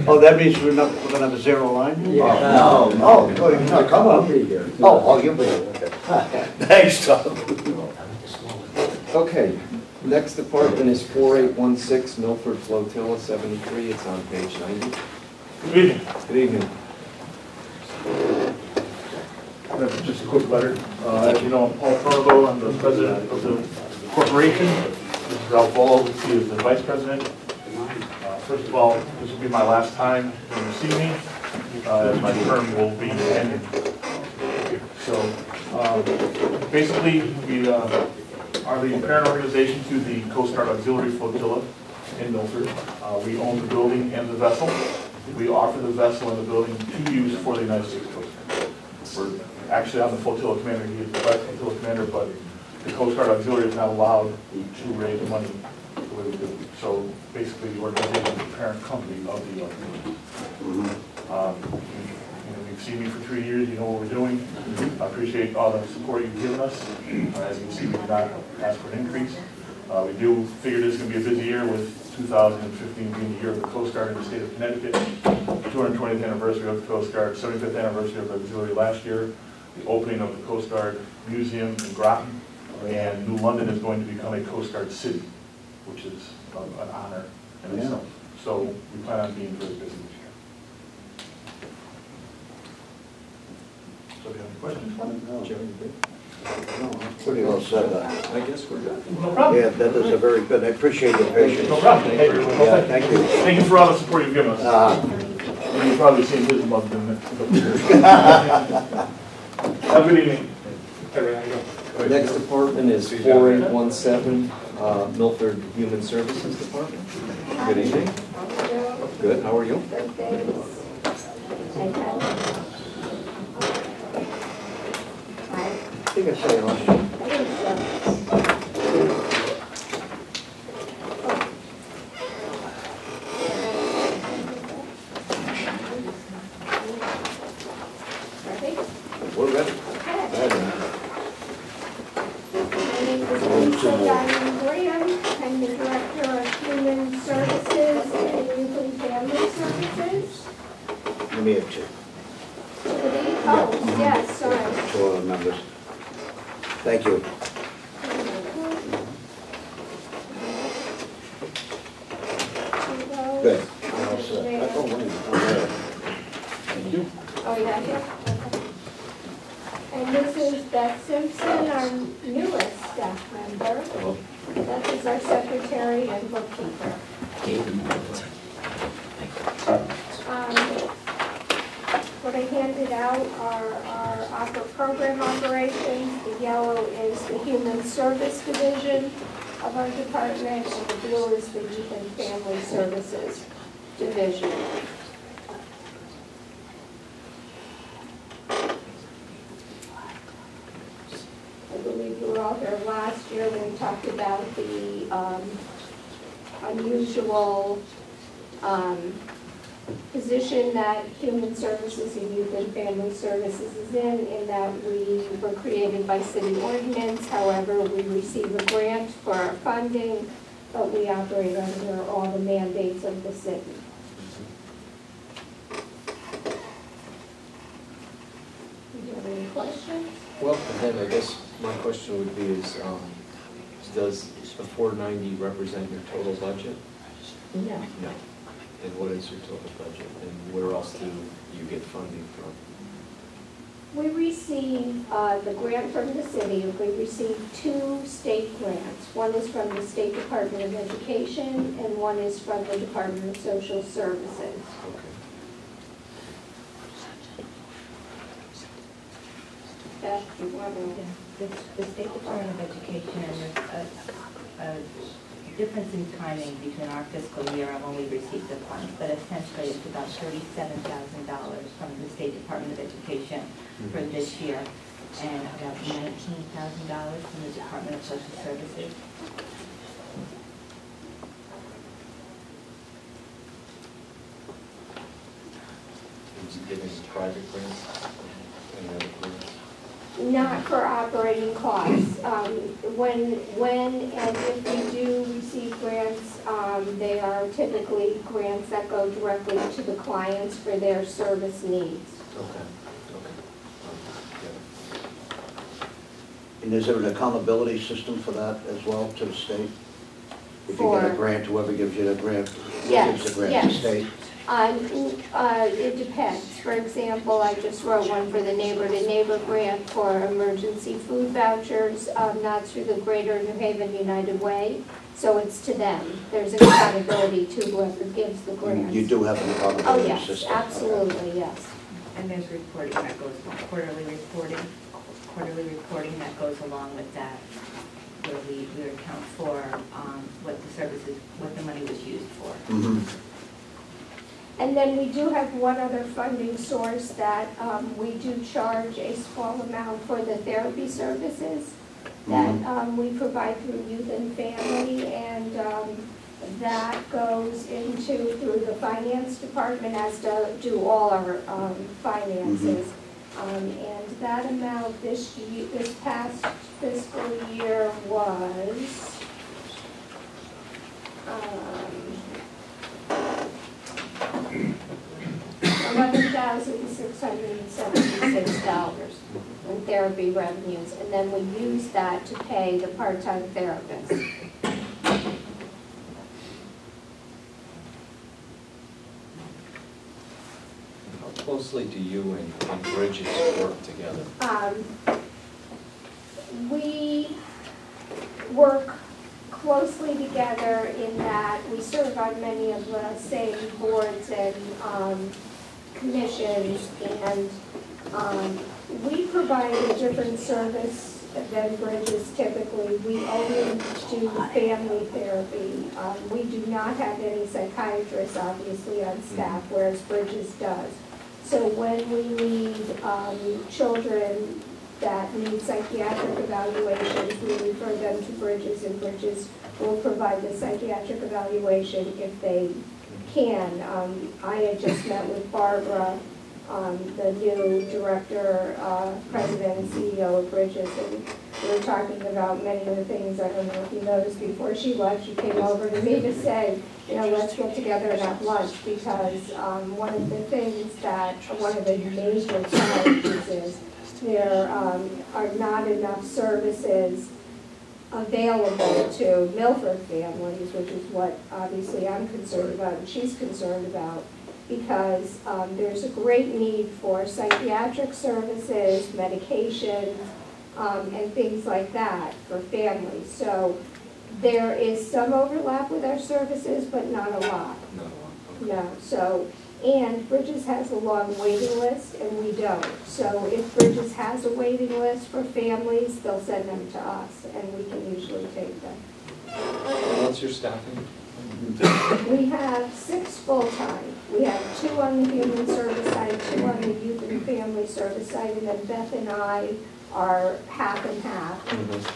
Oh, that means we're gonna have a zero line? Yeah. Oh, no, you're not coming. I'll be here. Oh, you'll be here, okay. Thanks, Tom. Okay, next department is 4816 Milford Flotilla 73. It's on page 90. Good evening. Good evening. That's just a quick letter. As you know, I'm Paul Fargo. I'm the president of the corporation. This is Ralph Ball, he is the vice president. First of all, this will be my last time when you see me, as my term will be ending. So, basically, we are the parent organization to the Coast Guard Auxiliary Flotilla in Milford. We own the building and the vessel. We offer the vessel and the building to use for the United States Coast Guard. We're actually, I'm the flotilla commander, he is the vice flotilla commander, but the Coast Guard Auxiliary is not allowed to raise money the way we do. So basically, the organization is the parent company of the auxiliary. You've seen me for 3 years, you know what we're doing. I appreciate all the support you've given us. As you can see, we did not ask for an increase. We do figure this is going to be a busy year with 2015 being the year of the Coast Guard in the state of Connecticut, 220th anniversary of the Coast Guard, 75th anniversary of the auxiliary last year, the opening of the Coast Guard Museum in Groton, and New London is going to become a Coast Guard city, which is an honor in itself. So we plan on being very busy this year. So if you have any questions for me? No, pretty well said. I guess we're good. No problem. Yeah, that is a very good, I appreciate your patience. No problem. Hey, Yeah, thank you. Thank you for all the support you've given us. You've probably seen his mug in the Have a good evening. Next department is 4817 Milford Human Services Department. Good evening. Good, how are you? I think I saw you last time. We're ready. I'm the Director of Human Services and Youth and Family Services. Let me have two. Oh, yes, sorry. Two other members. Thank you. Good. Oh, yeah, yeah. And this is Beth Simpson, our newest staff member. That is our secretary and bookkeeper. What I handed out are our program operations. The yellow is the Human Service Division of our department, and the blue is the Youth and Family Services Division. I believe you were all here last year when we talked about the unusual position that Human Services and Youth and Family Services is in that we were created by city ordinance. However, we receive a grant for our funding, but we operate under all the mandates of the city. Do you have any questions? Well, then I guess my question would be is, does the 490 represent your total budget? No. No. And what is your total budget? And where else do you get funding from? We receive the grant from the city. We receive 2 state grants. One is from the State Department of Education, and one is from the Department of Social Services. Okay. Beth, you want to? The State Department of Education is a difference in timing between our fiscal year and when we received the funds, but essentially it's about $37,000 from the State Department of Education for this year, and about $19,000 from the Department of Social Services. Did you get any private grants? Any other grants? Not for operating costs. When and if we do receive grants, they are typically grants that go directly to the clients for their service needs. Okay. And is there an accountability system for that as well to the state? If you get a grant, whoever gives you the grant, Yes, gives the grant to yes. the state? It depends. For example, I just wrote one for the Neighbor to Neighbor grant for emergency food vouchers. That's through the Greater New Haven United Way, so it's to them. There's an accountability to whoever gives the grant. You do have an accountability system? Oh, yes, absolutely, yes. And there's reporting that goes, quarterly reporting that goes along with that, where we account for what the services, what the money was used for. Mm-hmm. And then we do have one other funding source that we do charge a small amount for the therapy services that we provide through Youth and Family, and that goes into through the finance department, as do all our finances. And that amount this past fiscal year was $11,676 in therapy revenues, and then we use that to pay the part-time therapists. How closely do you and Bridges work together? We work closely together in that we serve on many of the same boards and commissions, and we provide a different service than Bridges typically. We only do family therapy. We do not have any psychiatrists, obviously, on staff, whereas Bridges does. So when we need children that need psychiatric evaluations, we refer them to Bridges, and Bridges will provide the psychiatric evaluation if they can. I had just met with Barbara, the new director, president and CEO of Bridges, and we were talking about many of the things. I don't know if you noticed, before she left, she came over to me to say, you know, let's get together and have lunch, because one of the things that, one of the major challenges is there are not enough services available to Milford families, which is what obviously I'm concerned about and she's concerned about, because there's a great need for psychiatric services, medications, and things like that for families. So there is some overlap with our services, but not a lot. No. So, and Bridges has a long waiting list, and we don't. So if Bridges has a waiting list for families, they'll send them to us, and we can usually take them. What's your staffing? We have 6 full-time. We have 2 on the human service side, 2 on the youth and family service side, and then Beth and I are half and half.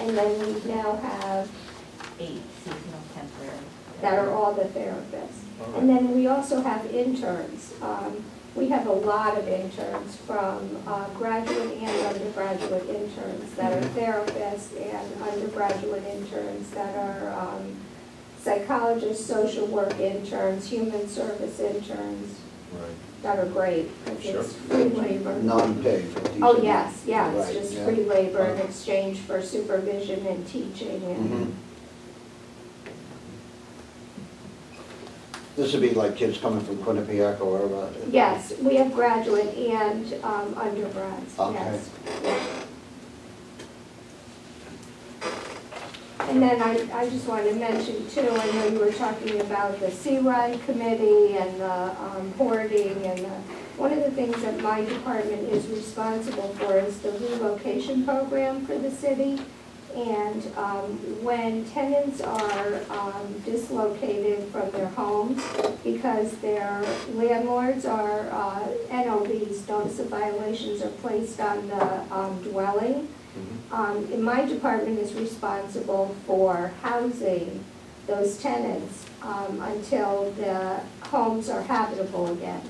And then we now have 8 seasonal temporary that are all the therapists. And then we also have interns. We have a lot of interns, from graduate and undergraduate interns that are therapists, and undergraduate interns that are psychologists, social work interns, human service interns. That are great, because it's free labor. Non-paid. Oh, yes, yeah, it's Right, just yeah. free labor in exchange for supervision and teaching. And This would be like kids coming from Quinnipiac or wherever. yes, we have graduate and undergrads, Okay. yes. And then I just wanted to mention too, I know you were talking about the C-Ride committee and the hoarding, and one of the things that my department is responsible for is the relocation program for the city. And when tenants are dislocated from their homes because their landlords are NOVs, notice of violations, are placed on the dwelling, and my department is responsible for housing those tenants until the homes are habitable again.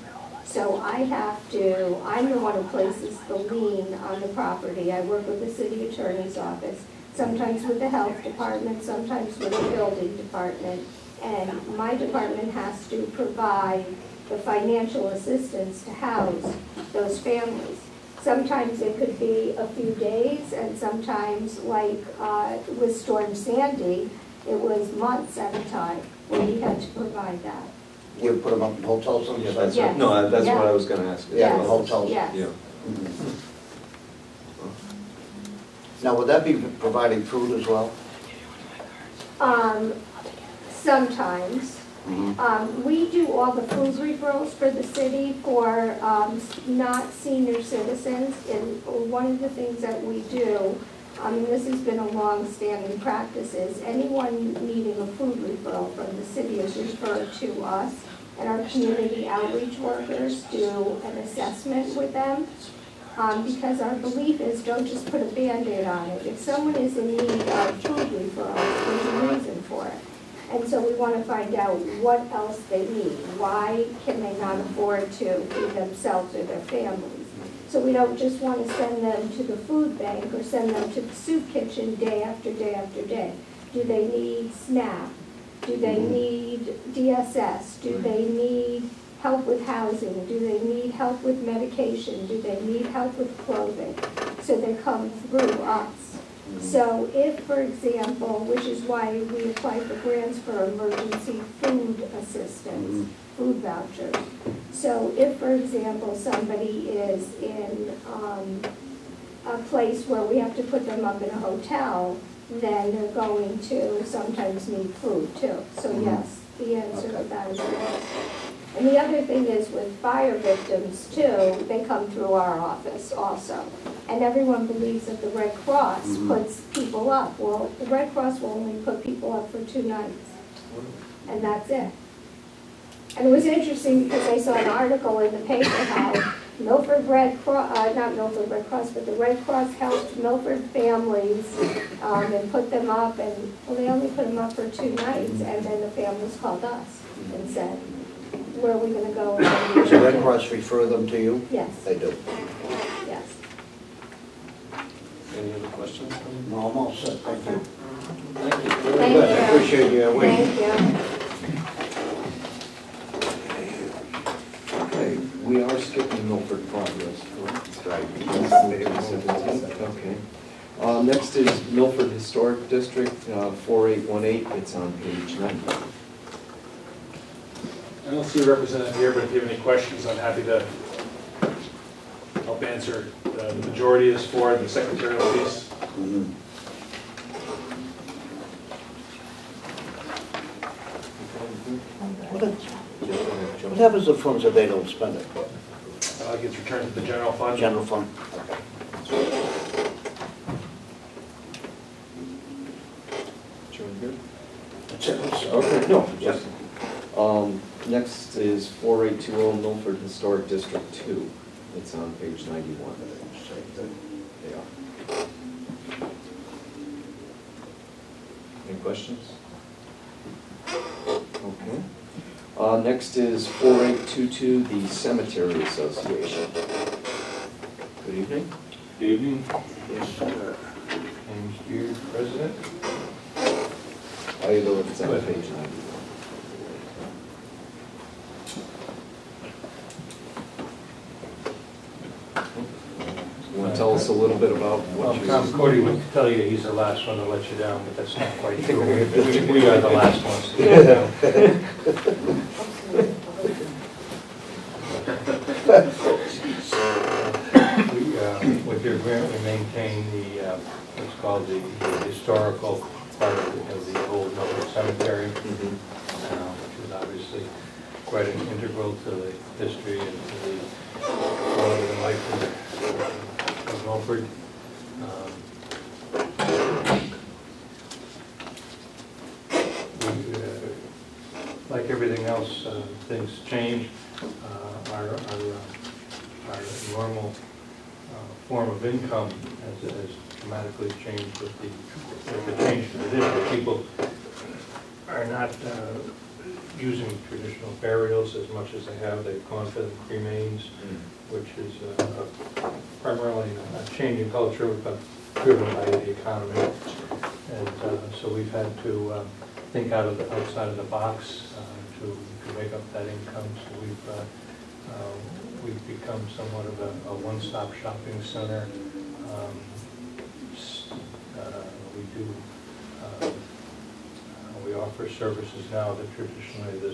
So I'm the one who places the lien on the property. I work with the city attorney's office, sometimes with the health department, sometimes with the building department. And my department has to provide the financial assistance to house those families. Sometimes it could be a few days, and sometimes, like with Storm Sandy, it was months at a time where we had to provide that. You put them up in hotels and Yeah, stuff? that's Yes. right. No, that's Yeah. what I was gonna ask. Yeah, the Yes. hotels. Yes. Yeah. Now, would that be providing food as well? Sometimes. We do all the food referrals for the city for not senior citizens. And one of the things that we do, this has been a long-standing practice, is anyone needing a food referral from the city is referred to us. And our community outreach workers do an assessment with them. Because our belief is don't just put a Band-Aid on it. If someone is in need of food referrals, there's a reason for it. And so we want to find out what else they need. Why can they not afford to feed themselves or their families? So we don't just want to send them to the food bank or send them to the soup kitchen day after day after day. Do they need SNAP? Do they need DSS? Do they need help with housing? Do they need help with medication? Do they need help with clothing? So they come through us. So if, for example, which is why we apply for grants for emergency food assistance, food vouchers. So if, for example, somebody is in a place where we have to put them up in a hotel, then they're going to sometimes need food too. So yes, the answer to that is yes. And the other thing is with fire victims too, they come through our office also. And everyone believes that the Red Cross puts people up. Well, the Red Cross will only put people up for 2 nights. And that's it. And it was interesting because I saw an article in the paper how Milford Red Cross, not Milford Red Cross, but the Red Cross helped Milford families and put them up. And well, they only put them up for 2 nights. And then the families called us and said, where are we going to go? Does the Red Cross refer them to you? Yes. They do. Yes. Any other questions? No, I'm all set, thank you. Thank you. Very Thank good, I you. appreciate you waiting. Thank you. Okay, we are skipping Milford Progress, correct? That's right. Okay. Next is Milford Historic District, 4818, it's on page 90. I don't see a representative here, but if you have any questions, I'm happy to help answer. The majority is for the secretarial piece. What happens to funds if they don't spend it? It gets returned to the general fund. General fund, okay. That's it. Okay, no, just, next is 4820 Milford Historic District 2. It's on page 91. Yeah. Any questions? Okay. Next is 4822, the Cemetery Association. Good evening. Good evening. Yes, sir. James Beard, President. How you doing? It's on page 91. You want to tell us a little bit about what you... Tom Cordy would tell you he's the last one to let you down, but that's not quite true. We are the last ones to let you down. With your grant, we maintain the, what's called the historical part of the old Milford Cemetery, which is obviously quite integral to the history and to the quality of life of Milford. like everything else, things change. Our normal form of income has dramatically changed with the change to the district. People are not using traditional burials as much as they have. They've gone for the cremains, which is primarily a change in culture, but driven by the economy. And so we've had to think outside of the box to make up that income. So we've become somewhat of a one-stop shopping center. We offer services now that traditionally the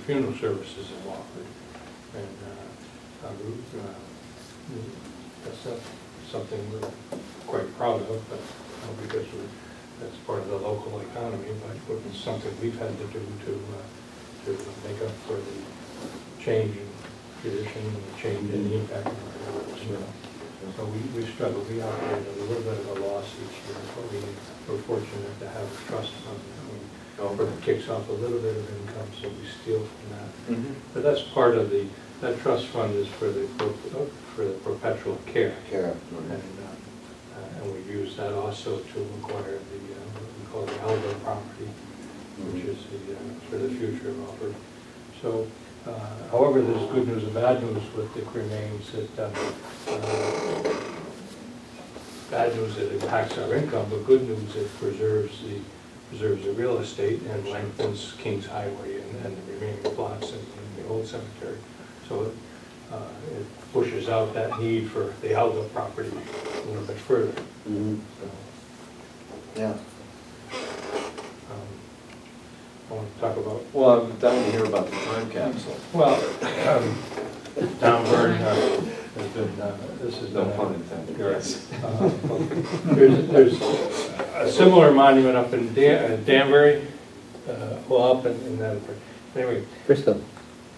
funeral services have offered, and that's something we're quite proud of, but because that's part of the local economy, but it's something we've had to do to make up for the change in tradition and the change in the impact of our lives. So we struggle. We operate at a little bit of a loss each year, but we're fortunate to have a trust fund that kicks off a little bit of income, so we steal from that. But that's part of that trust fund is for the perpetual care. And we've used that also to acquire what we call the elder property, which is for the future of Milford. So, however, there's good news and bad news with the cremains. Bad news, it impacts our income, but good news, it preserves the real estate and lengthens Kings Highway and the remaining plots in the old cemetery. So it pushes out that need for the elder property a little bit further. Yeah. I want to talk about... Well, I'm dying to hear about the time capsule. Well, Downburn has been, this has No been... pun intended. Yes. There's a similar monument up in Danbury, up in that... Anyway. Bristol.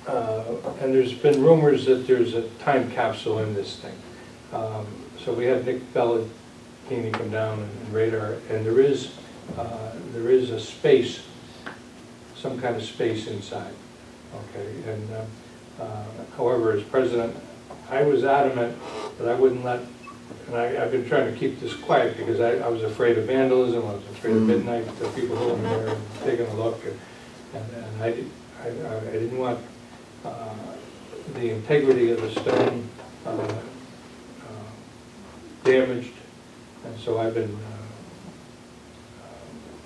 And there's been rumors that there's a time capsule in this thing. So we had Nick Bellatini come down and radar, and there is a space, some kind of space inside. Okay, and however, as president, I was adamant that I wouldn't let, and I've been trying to keep this quiet because I was afraid of vandalism, I was afraid of midnight, the people going there and taking a look, and I didn't want the integrity of the stone damaged, and so I've been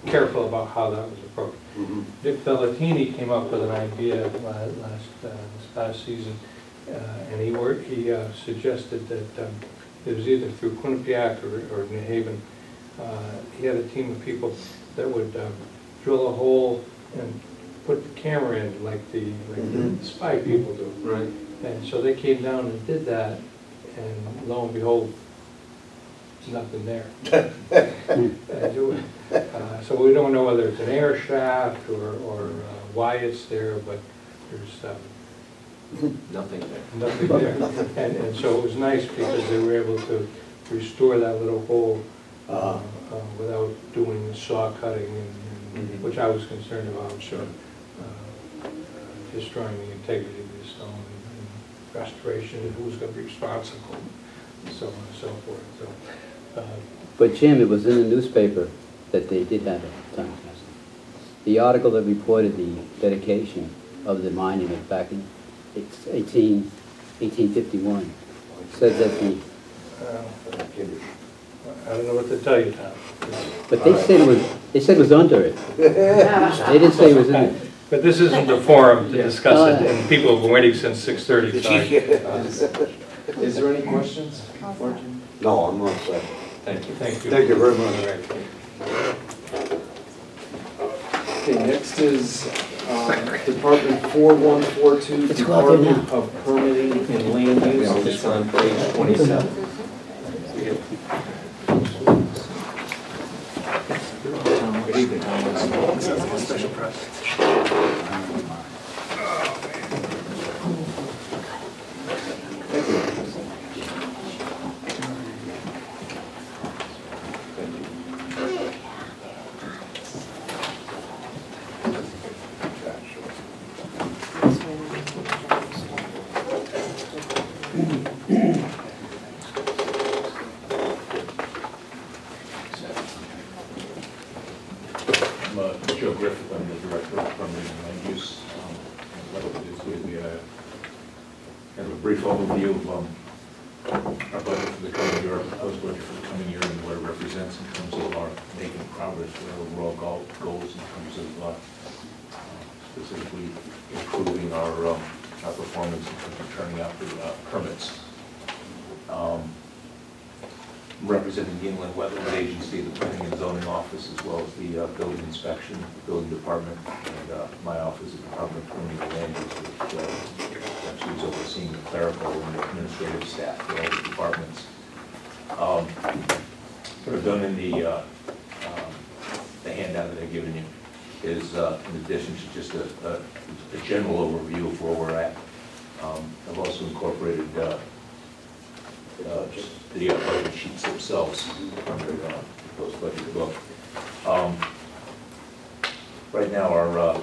careful about how that was approached. Dick Bellatini came up with an idea this past season, and he suggested that it was either through Quinnipiac or New Haven. He had a team of people that would drill a hole and put the camera in like the spy people do. Right. And so they came down and did that, and lo and behold, there's nothing there. So we don't know whether it's an air shaft or why it's there, but there's nothing there. Nothing there. And so it was nice because they were able to restore that little hole without doing saw cutting, which I was concerned about. Sure. Destroying the integrity of the stone and restoration, and who's going to be responsible, and so on and so forth. So, But Jim, it was in the newspaper that they did have a time capsule. The article that reported the dedication of the monument back in 1851 said that the... I don't know what to tell you now. But they said it was under it. They didn't say it was in it. But this isn't the forum to discuss it, and people have been waiting since 6:30. Sorry. Is there any questions? No, I'm all set. Thank you. Thank you. Thank you very much. Okay, next is Department 4142, Department of Permitting and Land Use, and it's on page 27. Good evening, Tom. Special press. Joe Griffith, I'm the Director of Permitting and Land Use. What it is, we have a brief overview of our budget for the coming year, our proposed budget for the coming year, and what it represents in terms of our making progress with our overall goals in terms of specifically improving our performance in terms of turning out the permits. Representing the Inland Wetlands Agency, the Planning and Zoning Office, as well as the Building Inspection, Building Department, and my office, the Department of Planning and Land Use, which actually is overseeing the clerical and administrative staff for all the departments. What I've done in the handout that I've given you is, in addition to just a general overview of where we're at, I've also incorporated just the budget sheets themselves under those budget book. Right now, our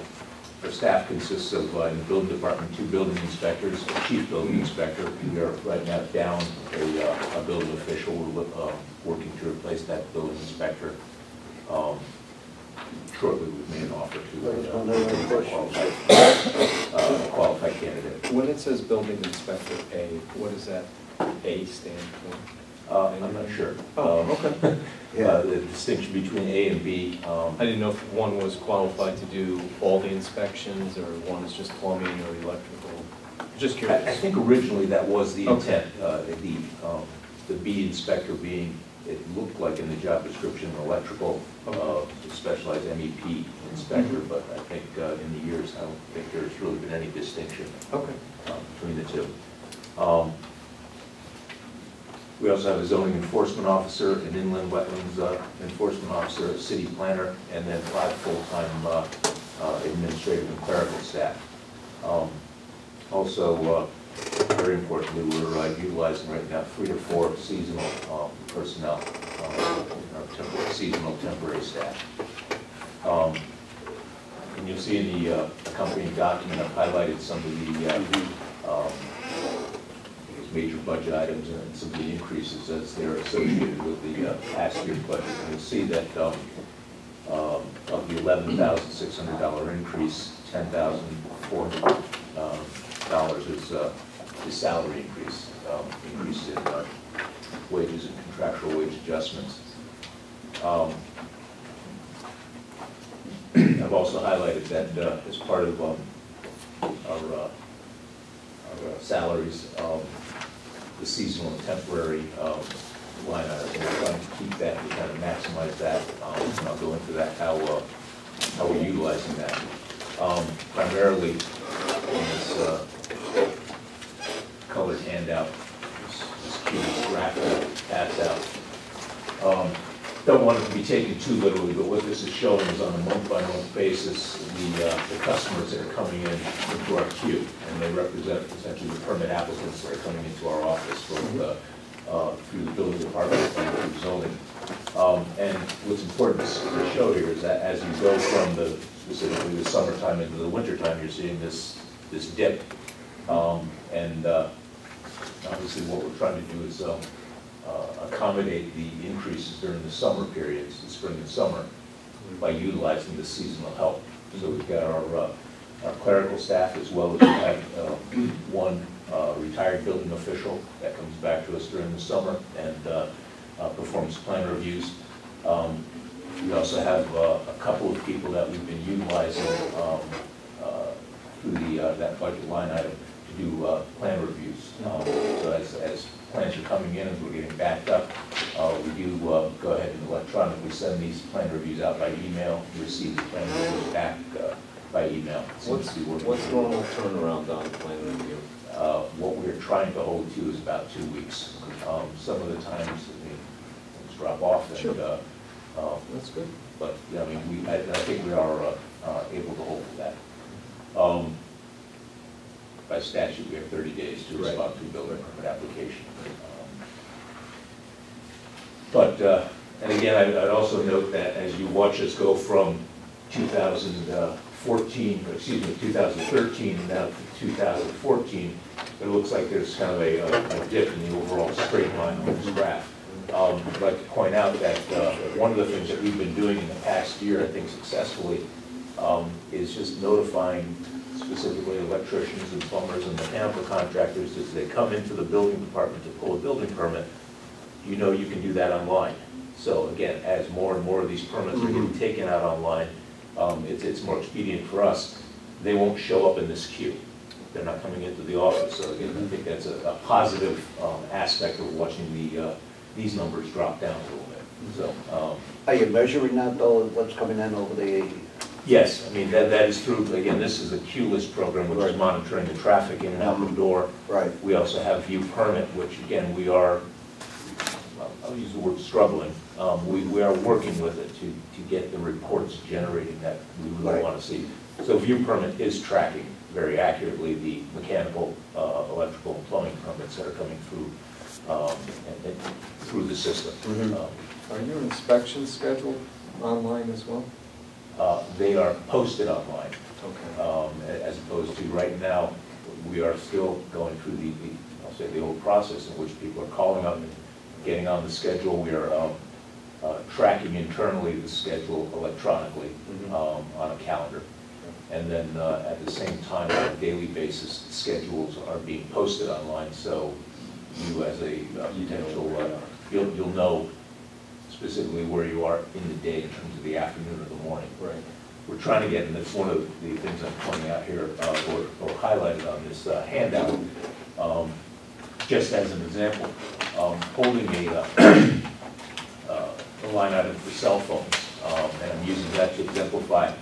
staff consists of, in the building department, 2 building inspectors, a chief building inspector. We are right now down a building official. We're working to replace that building inspector. Shortly, we've made an offer to a qualified candidate. When it says building inspector A, what does that A stand for? I'm not sure. Okay. The distinction between A and B. I didn't know if one was qualified to do all the inspections, or one is just plumbing or electrical. Just curious. I think originally that was the intent. The B inspector being, it looked like in the job description, electrical, specialized MEP inspector, but I think in the years, I don't think there's really been any distinction between the two. We also have a zoning enforcement officer, an inland wetlands enforcement officer, a city planner, and then 5 full-time administrative and clerical staff. Also, very importantly, we're utilizing right now 3 to 4 seasonal personnel, our seasonal temporary staff. And you'll see in the accompanying document, I've highlighted some of the major budget items and some of the increases as they're associated with the past year's budget. And you'll see that of the $11,600 increase, $10,400 is salary increase, increases in wages and contractual wage adjustments. I've also highlighted that as part of our salaries, the seasonal and temporary line items. We're trying to keep that, to kind of maximize that, and I'll go into that, how we're utilizing that. Primarily in this colored handout, this cute graph that passed out. Don't want it to be taken too literally, but what this is showing is on a month-by-month basis, the customers that are coming in into our queue, and they represent essentially the permit applicants that are coming into our office through the building department and through zoning. And what's important to show here is that as you go from specifically the summertime into the wintertime, you're seeing this dip. And obviously what we're trying to do is accommodate the increases during the summer periods, the spring and summer, by utilizing the seasonal help. So we've got our clerical staff, as well as we have one retired building official that comes back to us during the summer and performs plan reviews. We also have a couple of people that we've been utilizing through that budget line item to do plan reviews. So as plans are coming in, as we're getting backed up, we do go ahead and electronically send these plan reviews out by email, receive the plan reviews back by email. What's normal turnaround on plan review? What we're trying to hold to is about 2 weeks. Some of the times things drop off, and that's good. But yeah, I mean, I think we are able to hold to that. By statute, we have 30 days to respond to a building permit application. And again, I'd also note that as you watch us go from 2013 now to 2014, it looks like there's kind of a dip in the overall straight line on this graph. I'd like to point out that one of the things that we've been doing in the past year, I think successfully, is just notifying specifically electricians and plumbers and mechanical contractors as they come into the building department to pull a building permit. You know you can do that online. So again, as more and more of these permits are getting taken out online, it's more expedient for us. They won't show up in this queue. They're not coming into the office. So again, I think that's a positive aspect of watching these numbers drop down a little bit. So, are you measuring that though, what's coming in over the? yes, I mean, that is through, again, this is a queue-less program, which is monitoring the traffic in and out the door. Right. We also have View Permit, which again, we are, I'll use the word struggling. We are working with it to get the reports generating that we really want to see. So View Permit is tracking very accurately the mechanical, electrical, and plumbing permits that are coming through and through the system. Are your inspections scheduled online as well? They are posted online. Okay. As opposed to right now, we are still going through I'll say the old process in which people are calling up and getting on the schedule. We are tracking internally the schedule electronically on a calendar. And then at the same time, on a daily basis, schedules are being posted online. So you as a potential, you'll know specifically where you are in the day in terms of the afternoon or the morning. Right. We're trying to get, and that's one of the things I'm pointing out here, or highlighted on this handout, just as an example, holding a line item for cell phones, and I'm using that to exemplify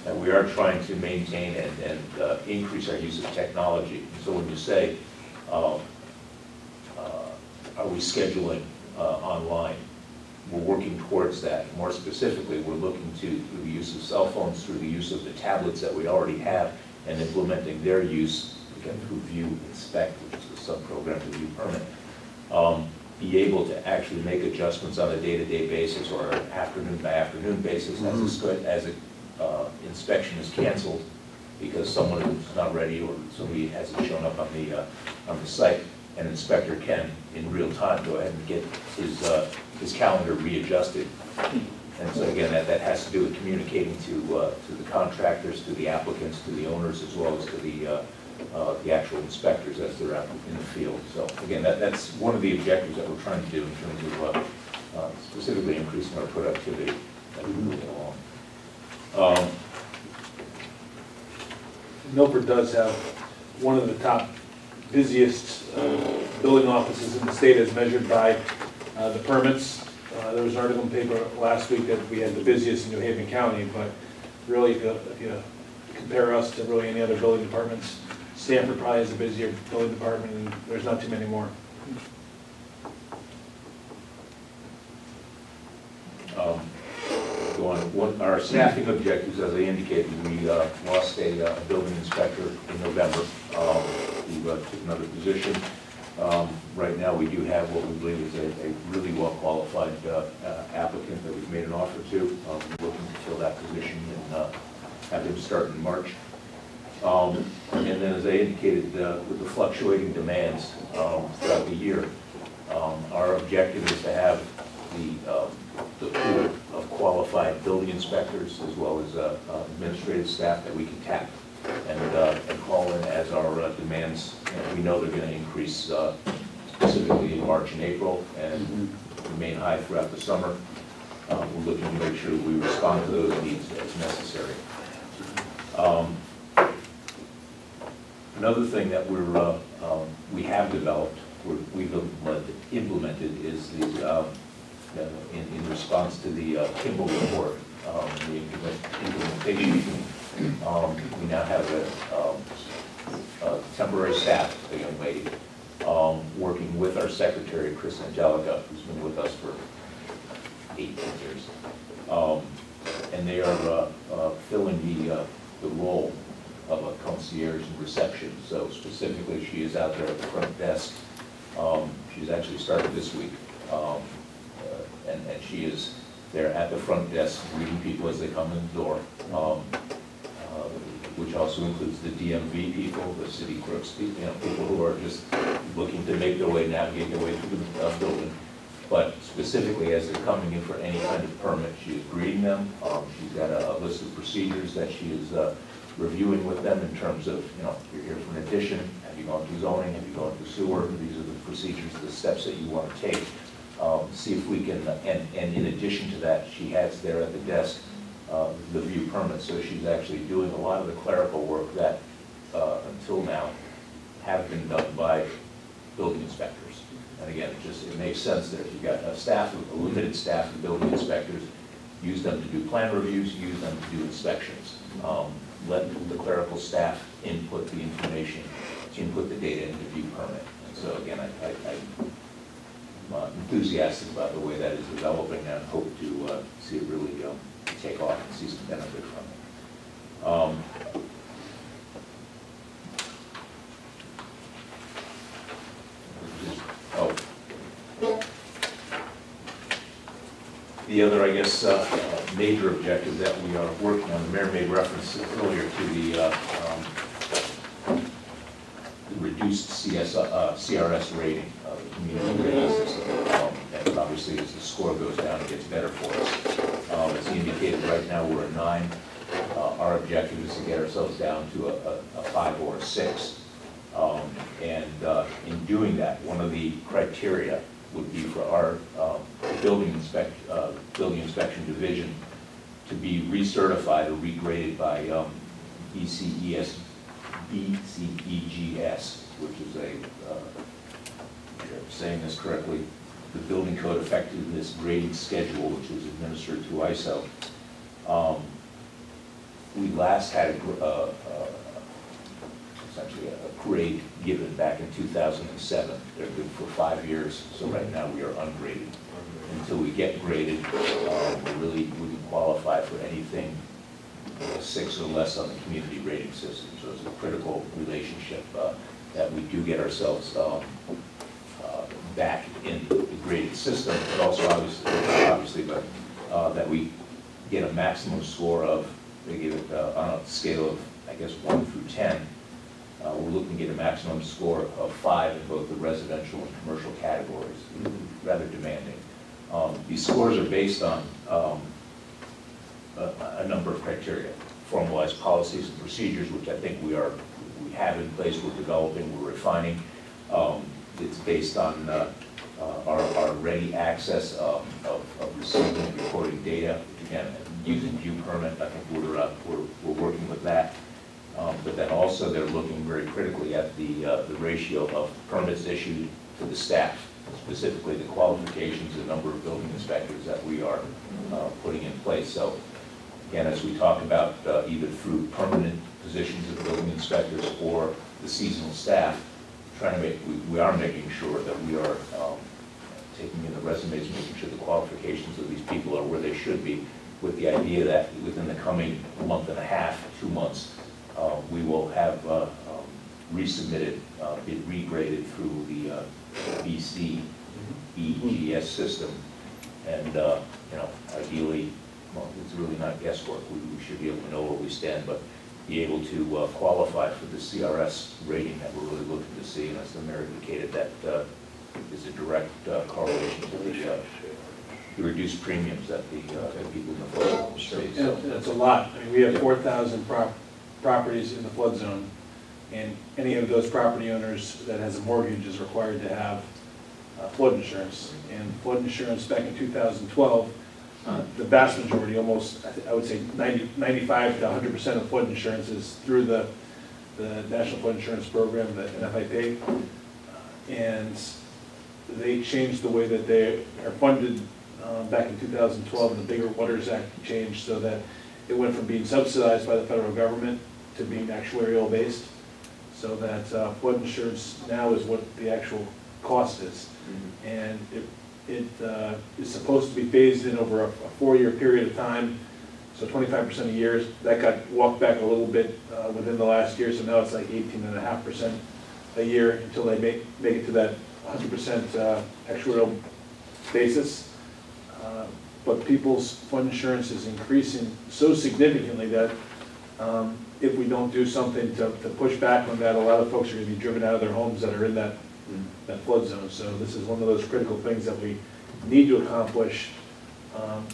that we are trying to maintain and increase our use of technology. So when you say, are we scheduling online? We're working towards that. More specifically, we're looking through the use of cell phones, through the use of the tablets that we already have, and implementing their use, again, through View Inspect, which is the sub-program to View Permit, be able to actually make adjustments on a day-to-day basis or an afternoon-by-afternoon basis as an inspection is canceled because someone is not ready or somebody hasn't shown up on the site. An inspector can, in real time, go ahead and get his calendar readjusted. And so again, that has to do with communicating to the contractors, to the applicants, to the owners, as well as to the actual inspectors as they're out in the field. So again, that's one of the objectives that we're trying to do in terms of specifically increasing our productivity as we move along. Milford does have one of the top busiest building offices in the state as measured by the permits. There was an article in the paper last week that we had the busiest in New Haven County, but really if you compare us to really any other building departments, Stanford probably has a busier building department and there's not too many more. Our staffing objectives, as I indicated, we lost a building inspector in November. We took another position. Right now, we do have what we believe is a really well-qualified applicant that we've made an offer to. We're looking to fill that position and have him start in March. And then, as I indicated, with the fluctuating demands throughout the year, our objective is to have the pool of qualified building inspectors as well as administrative staff that we can tap and call in as our demands. We know they're going to increase specifically in March and April and remain high throughout the summer. We're looking to make sure we respond to those needs as necessary. Another thing that we have developed, we've implemented is the in response to the Kimball report, the implementation. We now have a temporary staff, a young lady, working with our secretary, Chris Angelica, who's been with us for 18 years. And they are filling the role of a concierge in reception. So specifically, she is out there at the front desk. She's actually started this week. And she is there at the front desk greeting people as they come in the door, which also includes the DMV people, the city clerks, people who are just looking to make their way, navigate their way through the building. but specifically as they're coming in for any kind of permit, she is grading them. She's got a list of procedures that she is reviewing with them in terms of, you're here for an addition, have you gone through zoning, have you gone through sewer, these are the procedures, the steps that you want to take. See if we can, and in addition to that, she has there at the desk the view permit, so she's actually doing a lot of the clerical work that until now have been done by building inspectors. And again, it makes sense that if you've got a limited staff of building inspectors, use them to do plan reviews, use them to do inspections. Let the clerical staff input the information, input the data into view permit. And so again, I'm enthusiastic about the way that is developing and hope to see it really take off and see some benefit from it. The other, I guess, major objective that we are working on, the mayor made reference earlier to the reduced CRS rating of the community rating system. And obviously, as the score goes down, it gets better for us. As he indicated, right now we're a 9. Our objective is to get ourselves down to a 5 or a 6. And in doing that, one of the criteria would be for our building inspection division to be recertified or regraded by BCEGS, which is if I'm saying this correctly, the Building Code Effectiveness Grading Schedule, which is administered through ISO. We last had essentially a grade given back in 2007. They're good for 5 years, so right now we are ungraded. Until we get graded, we really wouldn't qualify for anything 6 or less on the community rating system. So it's a critical relationship that we do get ourselves back in the graded system, but also obviously, that we get a maximum score of, they give it on a scale of, I guess, 1 through 10. We're looking to get a maximum score of 5 in both the residential and commercial categories, rather demanding. These scores are based on a number of criteria, formalized policies and procedures, which I think we have in place, we're developing, we're refining. It's based on our ready access of receiving and recording data. Again, using view permit, I think we're working with that. But then also they're looking very critically at the ratio of permits issued to the staff, specifically the qualifications, the number of building inspectors that we are putting in place. So again, as we talk about either through permanent positions of building inspectors or the seasonal staff, we are making sure that we are taking in the resumes, making sure the qualifications of these people are where they should be, with the idea that within the coming month and a half, 2 months, we will have resubmitted, been regraded through the BCEGS system. And ideally, well, it's really not guesswork. We should be able to know where we stand, but be able to qualify for the CRS rating that we're really looking to see. And as the mayor indicated, that is a direct correlation to the reduced premiums that the people in the flood zone face. That's a lot. I mean, we have 4,000 properties in the flood zone, and any of those property owners that has a mortgage is required to have flood insurance. And flood insurance back in 2012, the vast majority, almost, I would say 95 to 100% of flood insurance is through the National Flood Insurance Program, the NFIP, and they changed the way that they are funded back in 2012, and the Bigger Waters Act changed so that it went from being subsidized by the federal government to being actuarial based, so that flood insurance now is what the actual cost is. And it is supposed to be phased in over a 4-year period of time, so 25% a year. That got walked back a little bit within the last year, so now it's like 18.5% a year until they make it to that 100% actuarial basis. But people's flood insurance is increasing so significantly that if we don't do something to push back on that, a lot of folks are going to be driven out of their homes that are in that flood zone. So this is one of those critical things that we need to accomplish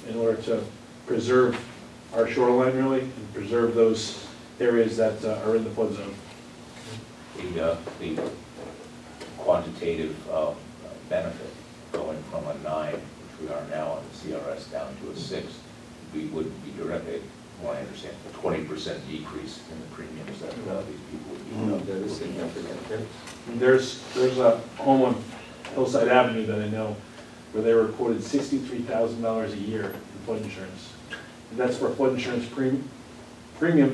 in order to preserve our shoreline really, and preserve those areas that are in the flood zone. The quantitative benefit going from a 9, which we are now on the CRS, down to a 6, we would be directly, well, I understand, a 20% decrease in the premiums that these people would be. That is significant. There's a home on Hillside Avenue that I know where they were quoted $63,000 a year in flood insurance. And that's for a flood insurance premium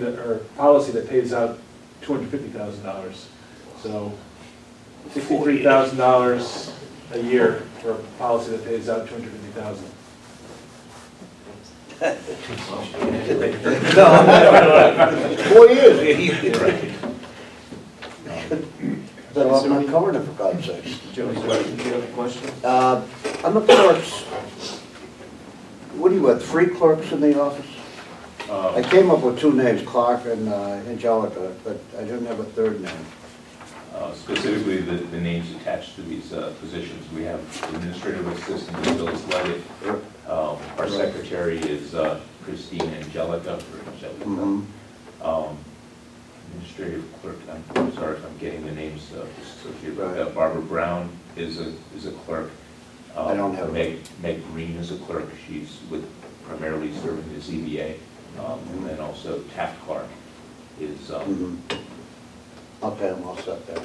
that, or policy that pays out $250,000. So $63,000 a year for a policy that pays out $250,000. No, 4 years. That I'm not covering it, for God's sakes. Joe, do you have a question? On the clerks, what do you have, 3 clerks in the office? I came up with 2 names, Clark and Angelica, but I didn't have a 3rd name. Specifically, the names attached to these positions, we have administrative assistant Phyllis Leggett. Our secretary is Christine Angelica. Administrative clerk, I'm sorry if I'm getting the names associated with that. Barbara Brown is a clerk. I don't have Meg Green is a clerk. She's primarily serving the ZBA. And then also Taft Clark is Okay, I'm all set there.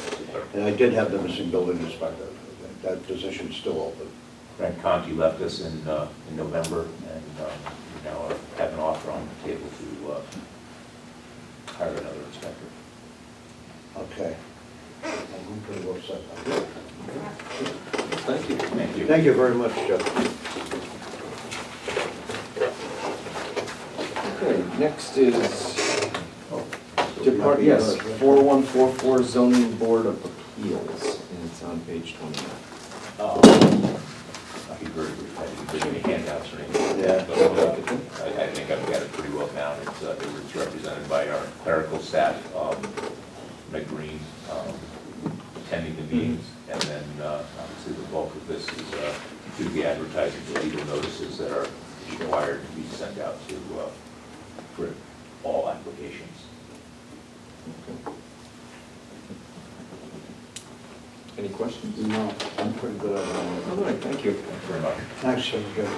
And I did have the missing building inspector. That position's still open. Frank Conti left us in November, and we now have an offer on the table to hire another inspector. Okay. I'm pretty well set. Thank you. Thank you. Thank you very much, Jeff. Okay, next is yes, 4144 Zoning Board of Appeals, and it's on page 29. I'll be very brief. I didn't bring any handouts or anything. Yeah. But I think I've got it pretty well down. It's represented by our clerical staff, Meg Green, attending the meetings, and then obviously the bulk of this is to be advertising the legal notices that are required to be sent out to for all applications. Okay. Any questions? No, I'm pretty good at that. All right, thank you. Thank you very much. Thanks, sir. Good.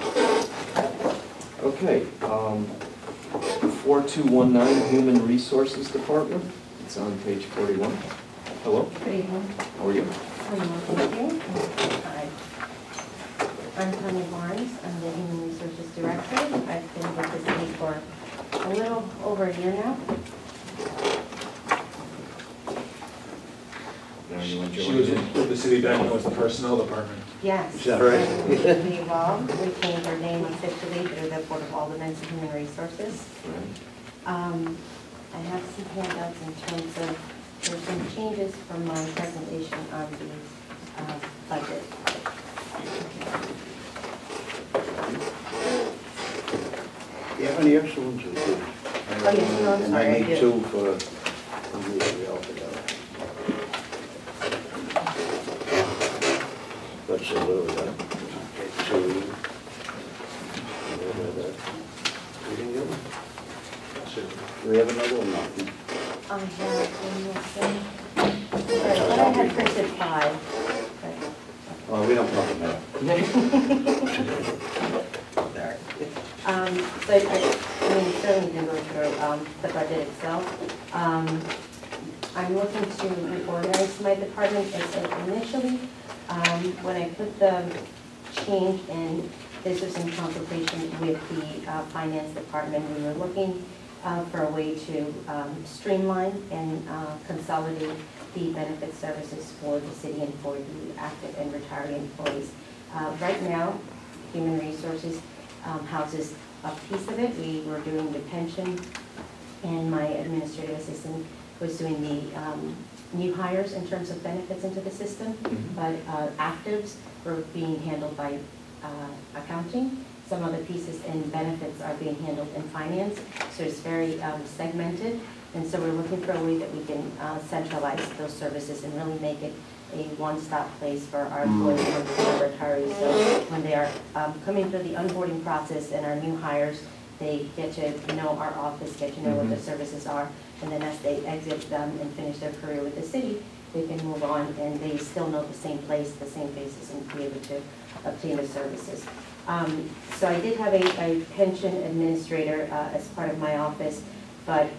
Okay, 4219 Human Resources Department. It's on page 41. Hello. Good evening. How are you? Thank you. Hi. I'm Tanya Barnes. I'm the Human Resources Director. I've been with the city for a little over a year now. She was with the city back when it was the personnel department. Yes. Is that right? We evolved. We changed our name officially through the Board of Aldermen of Human Resources. I have some handouts in terms of, there's some changes from my presentation on the budget. Do you have any extra ones? Oh, yes, no, I'm And sorry, I I need do. 2 for the altogether. Let's see, what do we got? 2. Do we have another one? No. I have one more thing. I thought I had printed 5. Oh, we don't talk about it. But I mean, certainly can go through the budget itself. I'm looking to reorganize my department. Initially, when I put the change in, this was in consultation with the finance department. We were looking for a way to streamline and consolidate the benefit services for the city and for the active and retiring employees. Right now, Human Resources houses a piece of it. We were doing the pension, and my administrative assistant was doing the new hires in terms of benefits into the system, but actives were being handled by accounting. Some other pieces in benefits are being handled in finance, so it's very segmented. And so we're looking for a way that we can centralize those services and really make it a one-stop place for our employees and our retirees. So when they are coming through the onboarding process and our new hires, they get to know our office, get to know what the services are, and then as they exit and finish their career with the city, they can move on and they still know the same place, the same faces, and be able to obtain the services. So I did have a pension administrator as part of my office, but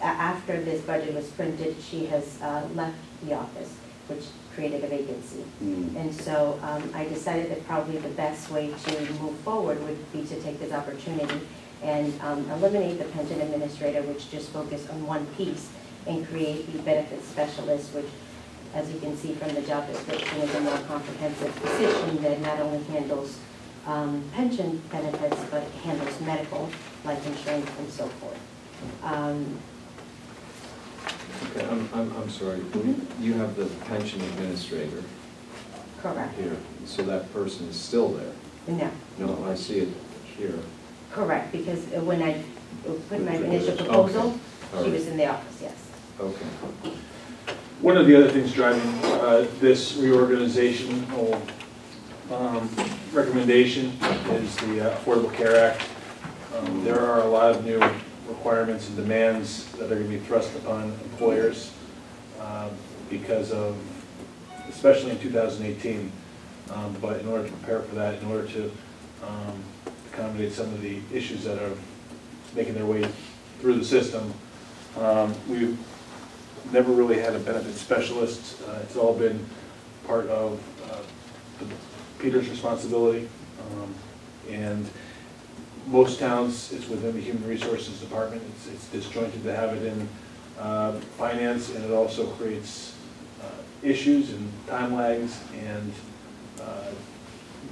after this budget was printed, she has left the office, which created a vacancy. And so I decided that probably the best way to move forward would be to take this opportunity and eliminate the pension administrator, which just focused on one piece, and create the benefits specialist, which, as you can see from the job description, is a more comprehensive position that not only handles pension benefits, but handles medical, life insurance, and so forth. Okay, I'm sorry, you have the pension administrator Correct. here, so that person is still there? No. No, I see it here. Correct, because when I put my initial proposal, Okay. she was in the office, yes. Okay. One of the other things driving this reorganizational recommendation is the Affordable Care Act. There are a lot of new requirements and demands that are going to be thrust upon employers because of, especially in 2018. But in order to prepare for that, in order to accommodate some of the issues that are making their way through the system, we've never really had a benefit specialist. It's all been part of Peter's responsibility. And most towns, it's within the Human Resources Department. It's disjointed to have it in finance, and it also creates issues and time lags, and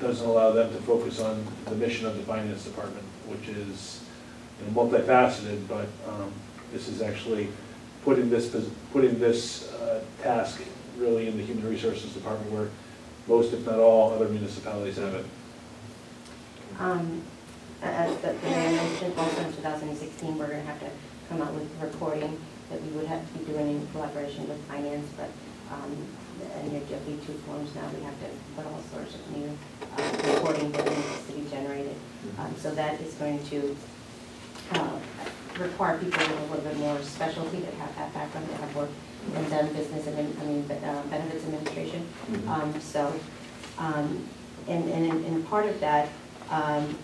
doesn't allow them to focus on the mission of the finance department, which is, you know, multifaceted, but this is actually putting this task really in the Human Resources Department, where most, if not all, other municipalities have it. As the mayor mentioned, also in 2016, we're going to have to come out with reporting that we would have to be doing in collaboration with finance, but and your W-2 forms now, we have to put all sorts of new reporting that needs to be generated. So that is going to require people with a little bit more specialty that have that background, that have worked and done business, benefits administration. And part of that,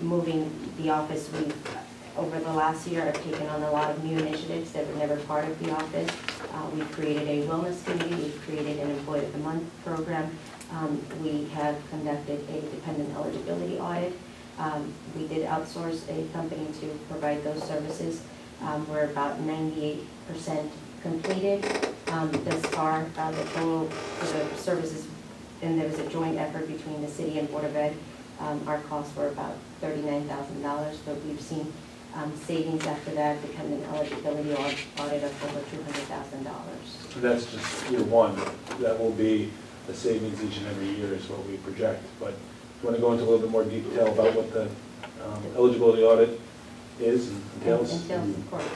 moving the office, we've, over the last year, I've taken on a lot of new initiatives that were never part of the office. We've created a wellness committee, we've created an Employee of the Month program. We have conducted a dependent eligibility audit. We did outsource a company to provide those services. We're about 98% completed thus far. The total for the services, and there was a joint effort between the city and Board of Ed. Our costs were about $39,000, but we've seen savings after that, dependent eligibility audit of over $200,000. That's just year one. That will be a savings each and every year is what we project. But if you want to go into a little bit more detail about what the eligibility audit is and entails? Entails, of course.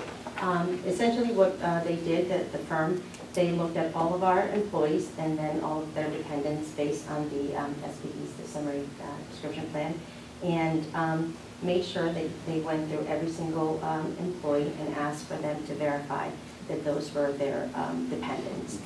Essentially what they did, the firm, they looked at all of our employees and then all of their dependents based on the SPDs, the summary description plan, and made sure that they went through every single employee and asked for them to verify that those were their dependents.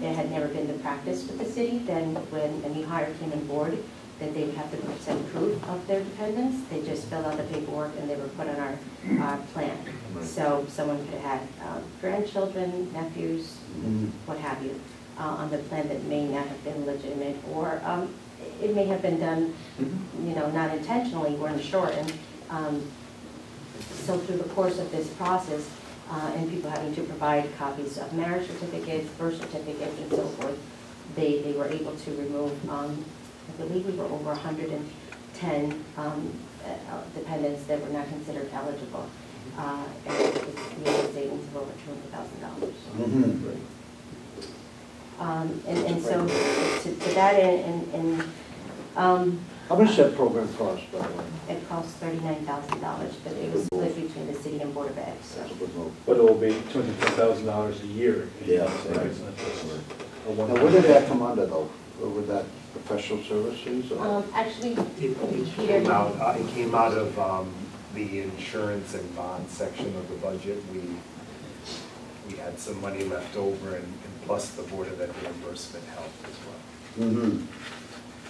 It had never been the practice with the city. Then when a new hire came on board, that they would have to present proof of their dependents. They just filled out the paperwork and they were put on our plan. So someone could have had grandchildren, nephews, what have you, on the plan that may not have been legitimate, or it may have been done, you know, not intentionally, weren't sure. And so through the course of this process, and people having to provide copies of marriage certificates, birth certificates, and so forth, they were able to remove, I believe we were over 110 dependents that were not considered eligible. And it's a savings of over $200,000. And so to that end, how much does that program cost, by the way? it costs $39,000, but it was split between the city and Board of Ed. So. But it will be $210,000 a year. Yeah, It's not just Now, what did that come under though? Or was that professional services or? Actually, It came out of the insurance and bond section of the budget. We had some money left over and plus the Board of Ed reimbursement helped as well. Mm-hmm.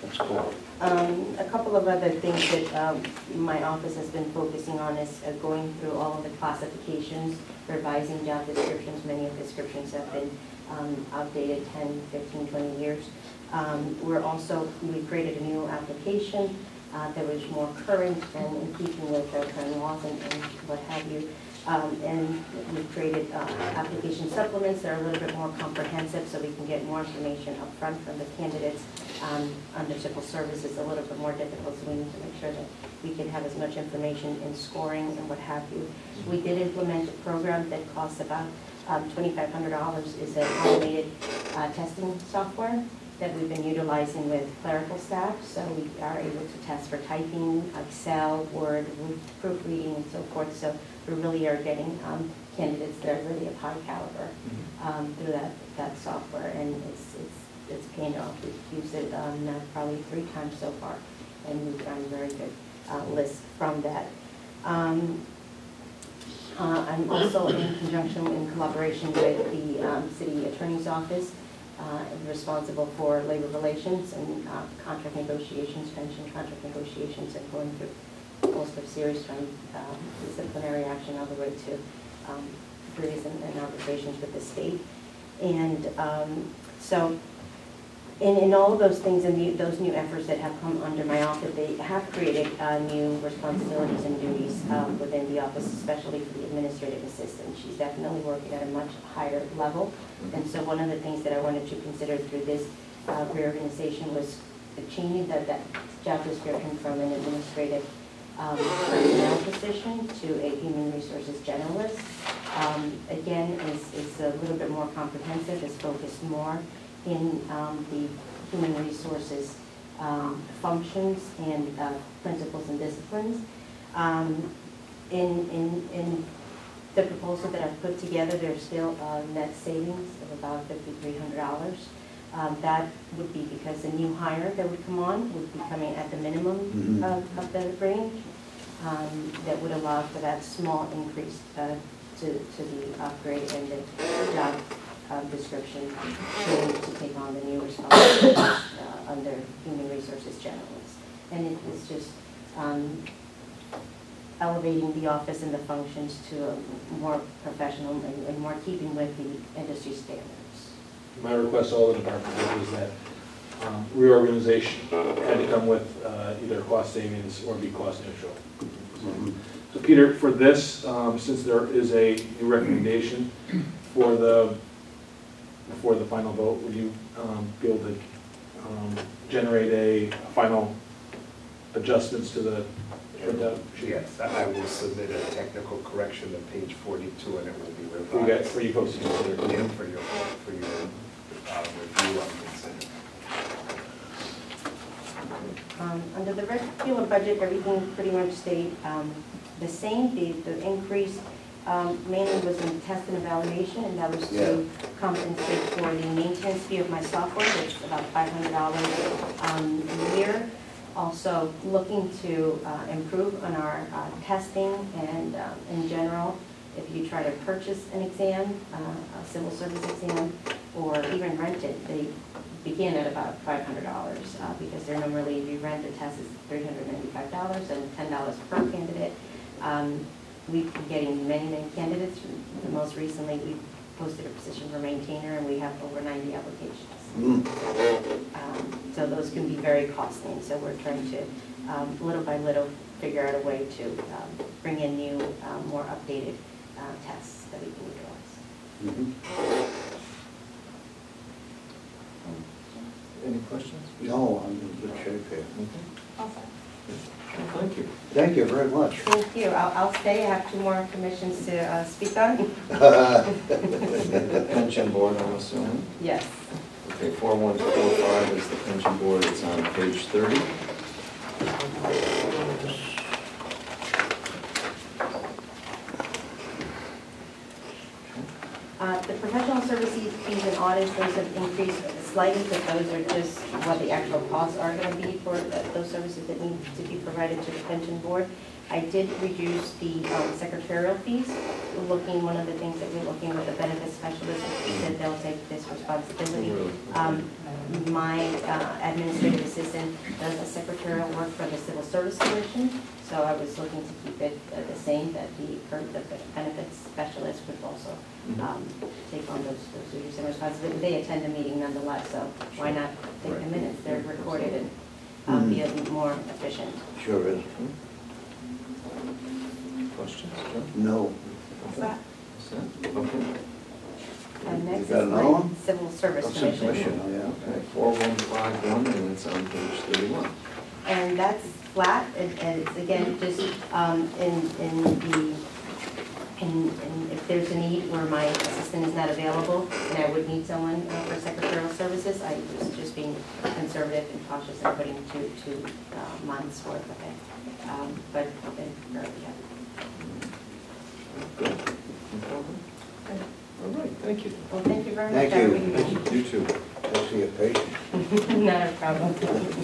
That's cool. A couple of other things that my office has been focusing on is going through all of the classifications, revising job descriptions. Many of the descriptions have been outdated 10, 15, 20 years. We created a new application that was more current and in keeping with our current laws and what have you. And we've created application supplements that are a little bit more comprehensive so we can get more information up front from the candidates. Under civil service is a little bit more difficult, so we need to make sure that we can have as much information in scoring and what have you. We did implement a program that costs about $2,500. Is an automated testing software that we've been utilizing with clerical staff, so we are able to test for typing, Excel, Word, proofreading, and so forth. So we really are getting candidates that are really of high caliber through that software, and it's paying off. We've used it now probably 3 times so far, and we've gotten very good lists from that. I'm also in conjunction, in collaboration with the city attorney's office, responsible for labor relations and contract negotiations, pension contract negotiations, and going through a host of series from disciplinary action all the way to juries and arbitrations with the state. And so in all of those things and those new efforts that have come under my office, they have created new responsibilities and duties within the office, especially for the administrative assistant. She's definitely working at a much higher level. And so one of the things that I wanted to consider through this reorganization was changing that job description from an administrative personnel position to a human resources generalist. Again, it's a little bit more comprehensive. It's focused more in the human resources functions and principles and disciplines. In the proposal that I've put together, there's still net savings of about $5,300. That would be because the new hire that would come on would be coming at the minimum of the range. That would allow for that small increase to the upgrade and the job description to take on the new responsibilities under human resources generalist. And it is just elevating the office and the functions to a more professional and more keeping with the industry standards. My request to all the departments is that reorganization had to come with either cost savings or be cost neutral. So Peter, for this, since there is a new recommendation for the final vote, would you be able to generate a final adjustments to the printout? Yes, I will submit a technical correction to page 42, and it will be revised. For you folks to consider. Yeah, for your review and consider. Under the regular budget, everything pretty much stayed the same. The increase mainly was in test and evaluation, and that was to compensate for the maintenance fee of my software. It's about $500 a year. Also looking to improve on our testing and in general, if you try to purchase an exam, a civil service exam, or even rent it, they begin at about $500 because they're normally, if you rent a test, it's $395 and $10 per candidate. We've been getting many candidates. Most recently, we posted a position for maintainer, and we have over 90 applications. So those can be very costly, and so we're trying to, little by little, figure out a way to bring in new, more updated tests that we can utilize. Any questions? No, I'm in good shape here. Thank you. Thank you very much. Thank you. I'll stay. I have 2 more commissions to speak on. The pension board, I'm assuming? Yes. Okay, 4145 is the pension board. It's on page 30. The professional services fees and audits, those have increased slightly, but those are just what the actual costs are going to be for those services that need to be provided to the pension board. I did reduce the secretarial fees. One of the things that we're looking with the benefits specialist is that they'll take this responsibility. My administrative assistant does the secretarial work for the Civil Service Commission, so I was looking to keep it the same, that the benefits specialist would also take on those duties and responsibilities. They attend the meeting nonetheless, so why not take the minutes? They're recorded and be more efficient. Sure is. Questions? No. Okay. And next You got is another my one? Civil Service Oh, Civil Commission. Commission, oh, yeah. Okay, 4151, and it's on page 31. And that's flat, and it's again, just in if there's a need where my assistant is not available, and I would need someone for secretarial services, I was just being conservative and cautious and putting two months worth of it. But I've been fairly happy. Good. All right, thank you. Well, thank you very much. Thank you. You too. Thanks for your patience. Not a problem.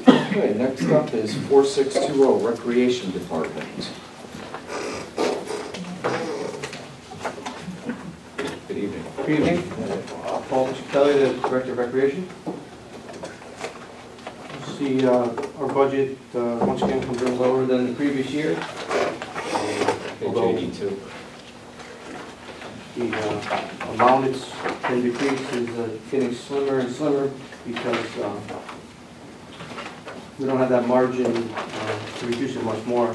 Okay, next up is 4620, Recreation Department. Good evening. Good evening. Paul Kelly, the Director of Recreation. You see our budget once again comes in lower than the previous year. Page 82. The amount it's been decreased is getting slimmer and slimmer because we don't have that margin to reduce it much more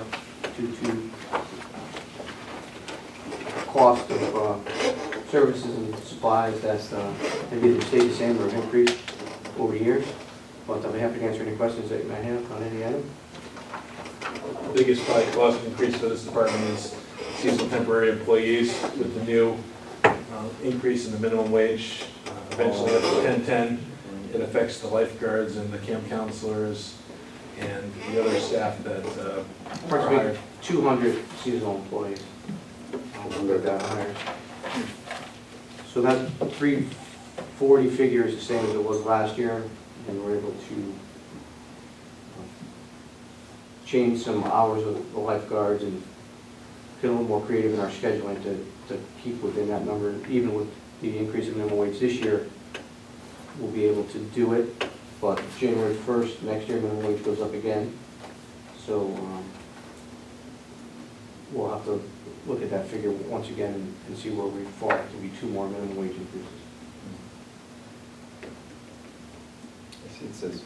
due to cost of services and supplies that's maybe either stayed the same or increased over years. But I'll be happy to answer any questions that you may have on any item. The biggest probably cost increase for this department is seasonal temporary employees with the new increase in the minimum wage, eventually up to 1010. It affects the lifeguards and the camp counselors and the other staff that are Approximately hired. 200 seasonal employees got hired. So that 340 figure is the same as it was last year, and we're able to change some hours of the lifeguards and get a little more creative in our scheduling to keep within that number. Even with the increase in minimum wage this year, we'll be able to do it, but January 1st next year, minimum wage goes up again. So we'll have to look at that figure once again and see where we fall. There'll be 2 more minimum wage increases. I see it says,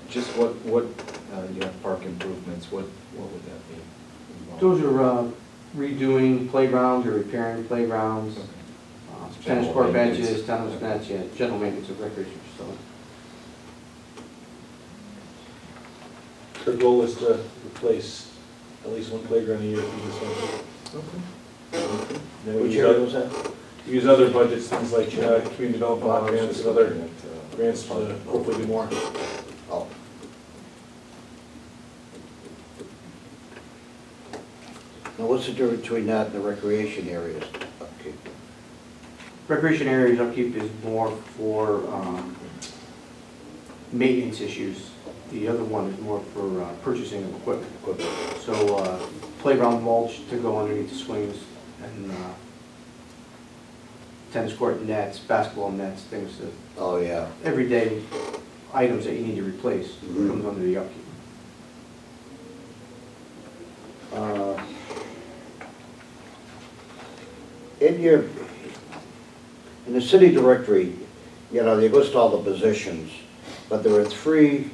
just what you have park improvements, what would that be? Those are redoing playgrounds or repairing playgrounds, tennis court benches, tennis nets, yeah, general maintenance of recreation facilities. Our goal is to replace at least 1 playground a year through this one. Okay. Then we Which use area other- was that? we use other budgets, things like community development block grants and other grants to hopefully do more. Oh. Now, what's the difference between that and the recreation areas? Okay. Recreation areas upkeep is more for maintenance issues. The other one is more for purchasing of equipment. So playground mulch to go underneath the swings, and tennis court nets, basketball nets, things that, Oh, yeah. everyday items that you need to replace comes under the upkeep. In the city directory, you know, they list all the positions, but there are 3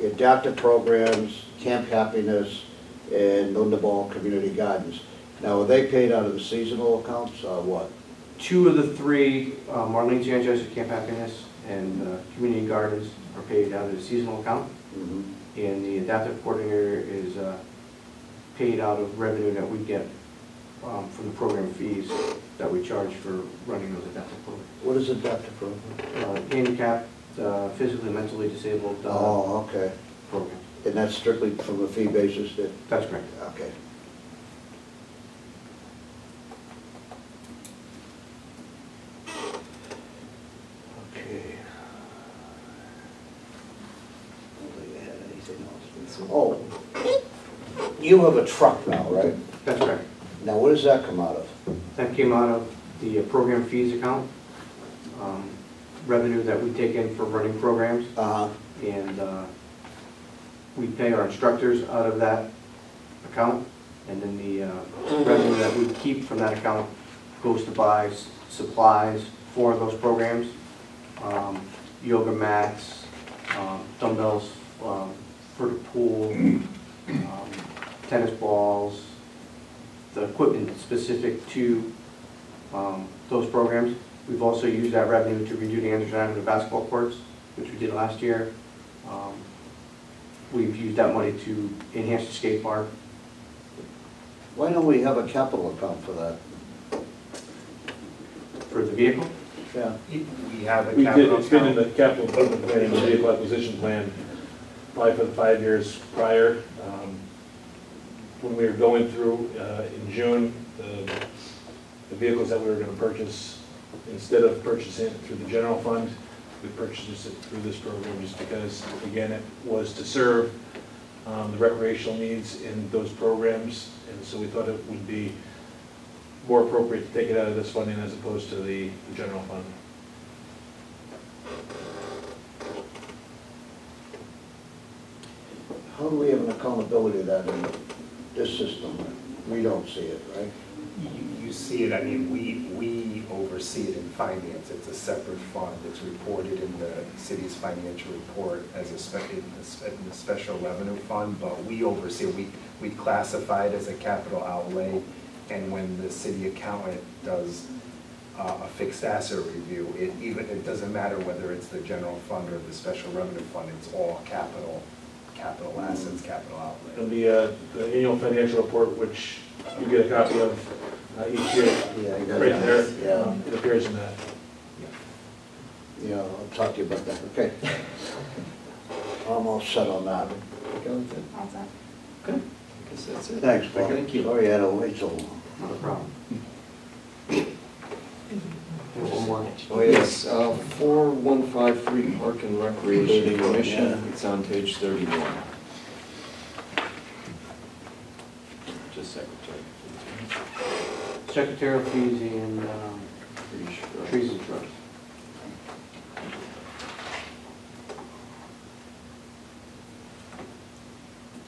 adaptive programs, Camp Happiness, and Lundaball Community Gardens. Now, are they paid out of the seasonal accounts or what? 2 of the 3, Marlene Sanchez at Camp Happiness and Community Gardens, are paid out of the seasonal account. And the adaptive coordinator is paid out of revenue that we get from the program fees that we charge for running those adaptive programs. What is adaptive program? Handicapped, physically, mentally disabled Oh, okay. programs. And that's strictly from a fee basis that? That's correct. Okay. You have a truck now, right? That's right. Now, what does that come out of? That came out of the program fees account, revenue that we take in for running programs. And we pay our instructors out of that account, and then the revenue that we keep from that account goes to buy supplies for those programs, yoga mats, dumbbells for the pool, tennis balls, the equipment specific to those programs. We've also used that revenue to redo the Anderson Avenue basketball courts, which we did last year. We've used that money to enhance the skate park. Why don't we have a capital account for that? For the vehicle? Yeah. We have a We capital did, it's been in account. the capital improvement plan and the vehicle acquisition plan, probably for the 5 years prior. When we were going through in June, the vehicles that we were going to purchase, instead of purchasing it through the general fund, we purchased it through this program just because, again, it was to serve the recreational needs in those programs, and so we thought it would be more appropriate to take it out of this funding as opposed to the general fund. How do we have an accountability of that in this system? We don't see it, right? You see it, I mean, we oversee it in finance. It's a separate fund. It's reported in the city's financial report as a special revenue fund, but we oversee it. We classify it as a capital outlay, and when the city accountant does a fixed asset review, it doesn't matter whether it's the general fund or the special revenue fund, it's all capital assets, capital outlay. And the annual financial report, which you get a copy of each year, right there, it appears in that. Yeah, I'll talk to you about that, okay. I'm all set on that. Okay with it? All set. Okay, I guess that's it. Thanks, Paul. Thank you. Sorry I had to wait so long. Not a problem. One more. Oh, yes, 4153 Park and Recreation Commission, it's on page 31. Just secretary. Secretarial fees and trees and shrubs.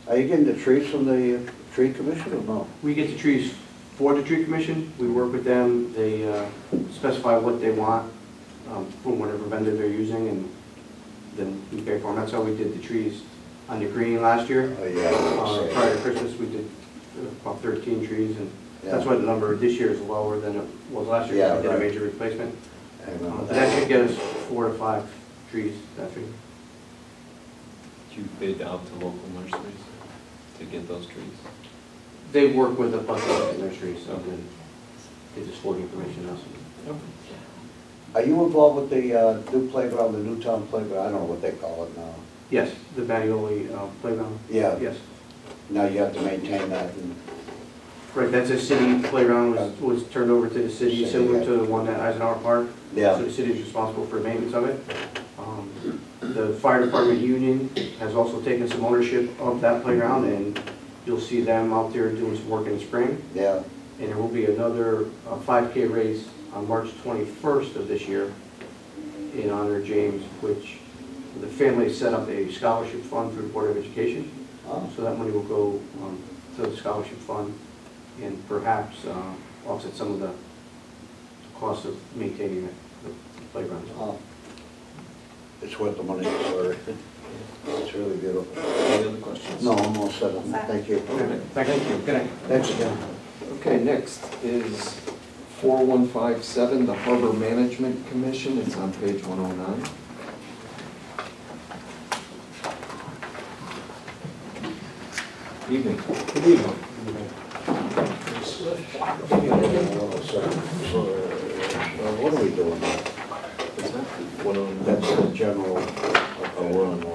Are you getting the trees from the tree commission or no? We get the trees for the tree commission. We work with them. They specify what they want from whatever vendor they're using, and then we pay for them. That's how we did the trees on the green last year. Oh, yeah. Prior to Christmas, we did about 13 trees, and that's why the number this year is lower than it was last year. Yeah, We did a right. major replacement. I remember That should get us 4 to 5 trees that year. Do you bid out to local nurseries to get those trees? They work with a bunch of nurseries, so then they just forward information to us. Are you involved with the new playground, the Newtown playground? I don't know what they call it now. Yes, the Mattioli playground. Yeah. Yes. Now you have to maintain that and. Right, that's a city playground, was turned over to the city, similar to the one at Eisenhower Park. Yeah. So the city is responsible for maintenance of it. The fire department union has also taken some ownership of that playground, and you'll see them out there doing some work in the spring. Yeah. And there will be another 5K race on March 21st of this year in honor of James, which the family set up a scholarship fund through the Board of Education. So that money will go to the scholarship fund and perhaps offset some of the cost of maintaining the playground. It's worth the money, sorry. It's really beautiful. Any other questions? No, I'm all set. Thank you. Okay, thank you. Good night. Thanks again. Okay, next is 4157, the Harbor Management Commission. It's on page 109. Evening. Good evening. What are we doing? That's the general. We're on 10.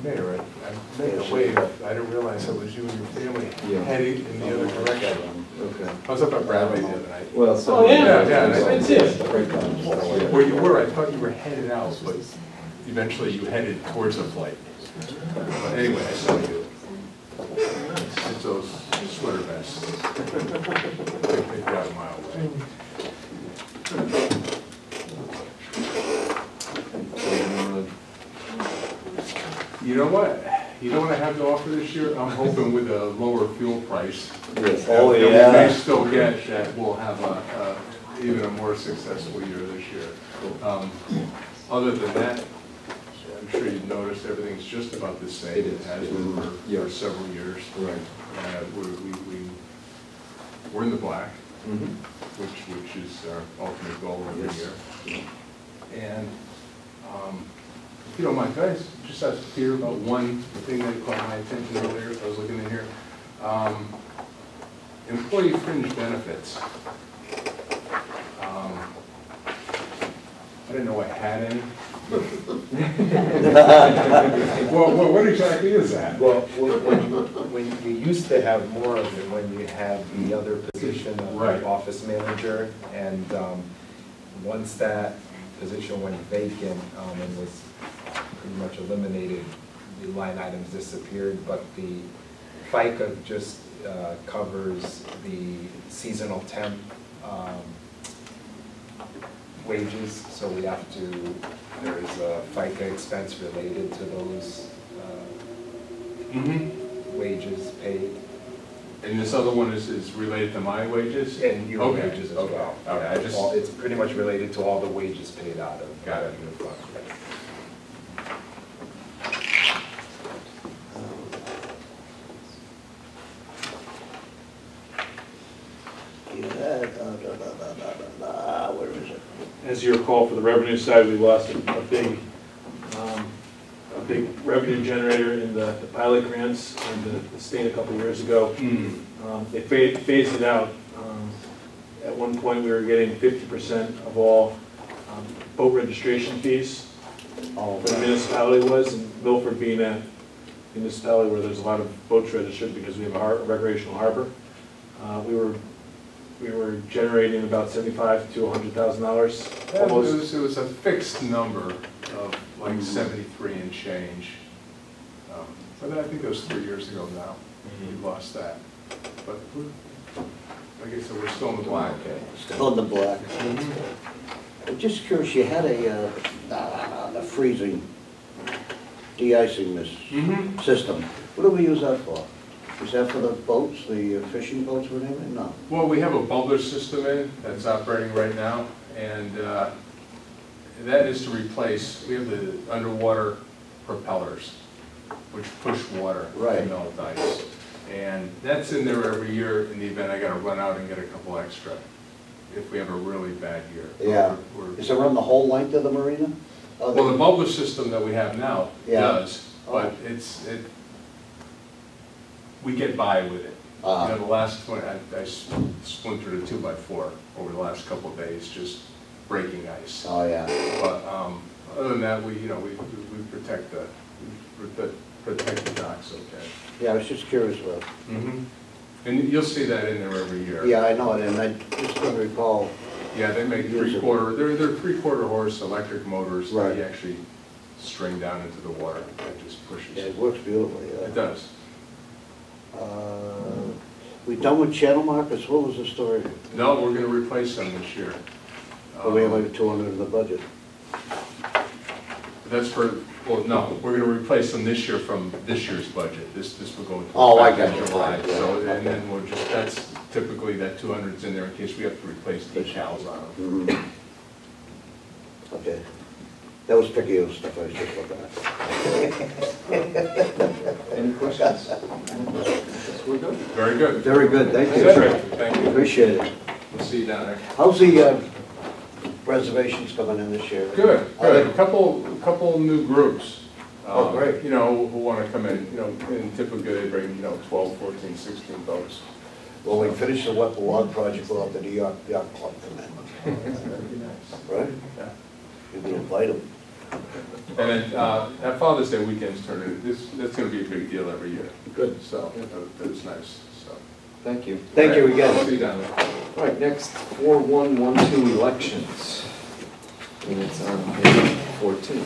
Mayor, I made a wave. I didn't realize it was you and your family heading in the other direction. Okay. I was up at Bradley the other night. Well, so. Oh, yeah, and I did see it. Right. Where you were, I thought you were headed out, but eventually you headed towards the flight. But anyway, I saw you. It's those sweater vests. Take that a mile away. You know what? You know what I have to offer this year? I'm hoping with a lower fuel price. Yes. that Oh, we yeah. may still get, that we'll have even a more successful year this year. Other than that, I'm sure you've noticed everything's just about the same. It has been for several years. Right. We're in the black, which is our ultimate goal every year. And if you don't mind, can I just ask Peter about one thing that caught my attention earlier as I was looking in here? Employee fringe benefits. I didn't know I had any. Well, what exactly is that? Well, when you used to have more of it, when you had the other position of office manager, and once that position went vacant and was pretty much eliminated, the line items disappeared, but the FICA just covers the seasonal temp wages, so we have to, there's a FICA expense related to those wages paid. And this other one is related to my wages? And your wages as well. All right, It's pretty much related to all the wages paid out of Got it. your fund. Where is it? As you recall, for the revenue side, we lost a big revenue generator in the pilot grants in the state a couple years ago. They phased it out. At one point, we were getting 50% of all boat registration fees. For the municipality was, and Milford being a municipality where there's a lot of boats registered because we have a recreational harbor. We were generating about $75,000 to $100,000. It was a fixed number of like 73 and change. But I think that was 3 years ago now. We lost that. But like I said, we're still in the black. Still in the black. I'm just curious, you had a freezing, de-icing this system. What do we use that for? Is that for the boats, the fishing boats or anything? No. Well, we have a bubbler system in that's operating right now, and that is to replace, we have the underwater propellers, which push water to melt ice. And that's in there every year in the event I gotta run out and get a couple extra, if we have a really bad year. Yeah. Is it run the whole length of the marina? Well, the bubbler system that we have now does, but we get by with it. You know, the last one, I splintered a 2x4 over the last couple of days, just breaking ice. Oh, yeah. But other than that, we protect the docks, okay. Yeah, I was just curious about. And you'll see that in there every year. Yeah, I know it, and I just don't recall. Yeah, they make three-quarter, they're three-quarter horse electric motors that you actually string down into the water. That just pushes. Yeah, it works beautifully. It does. We done with channel markers? What was the story? No, we're gonna replace them this year. We have like 200 in the budget. That's for, well, no, we're gonna replace them this year from this year's budget. This will go into I effect got in you. July. Yeah, So, okay. and then we'll just, that's typically that 200's in there in case we have to replace decals on them. Okay. That was picky of stuff I was just looking at. Any questions? We're good. Very good. Very good, thank you. That's right. Thank you. Appreciate it. We'll see you down there. How's the reservations coming in this year? Good, good. A couple new groups. Oh, great. You know, who want to come in, you know, and typically they bring, 12, 14, 16 boats. Well, we finished the wet log project, we'll have the New York Yacht Club come in. That'd be nice. Right? Yeah. Maybe invite them. And then that Father's Day weekend's turning, that's going to be a big deal every year. Good. So that's nice. So Thank you. Thank you again. See you down there. All right, next, 4112 elections. And it's on page 14.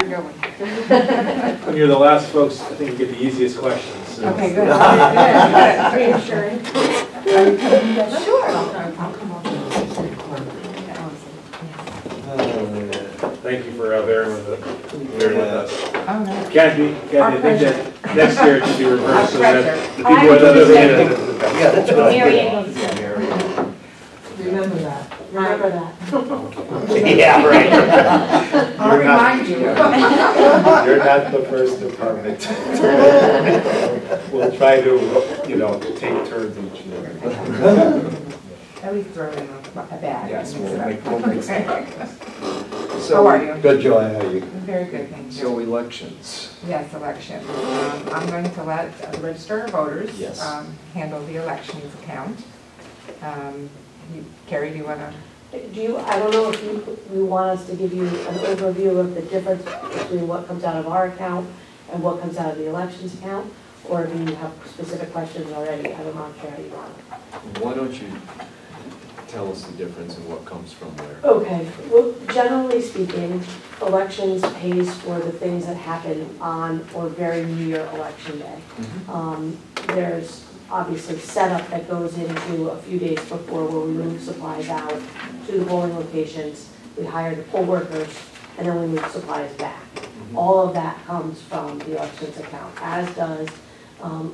You're going. When you're the last folks, I think you get the easiest questions. So. Okay, good. Good. Reassuring. Sure. I'll come over. Thank you for bearing with us. Oh, no. Kathy, I think that next year it should be reversed so that the people I'm that just have Yeah, that's what I Mary did. Remember that. Remember that. Yeah, right. I'll remind you. You're not the first department. We'll try to, take turns each year. At least throw it in a bag. Yes, we'll make some. How are you? Good, Joy, how are you? Very good, thank you. So elections. Yes, election. I'm going to let the register of voters Yes. handle the elections account. Carrie, do you want to? I don't know if you want us to give you an overview of the difference between what comes out of our account and what comes out of the elections account, or do you have specific questions already? I'm not sure how you want. Why don't you tell us the difference in what comes from where? Okay, well, generally speaking, elections pays for the things that happen on or very near election day. There's obviously setup that goes into a few days before where we move supplies out to the polling locations, we hire the poll workers, and then we move supplies back. All of that comes from the elections account, as does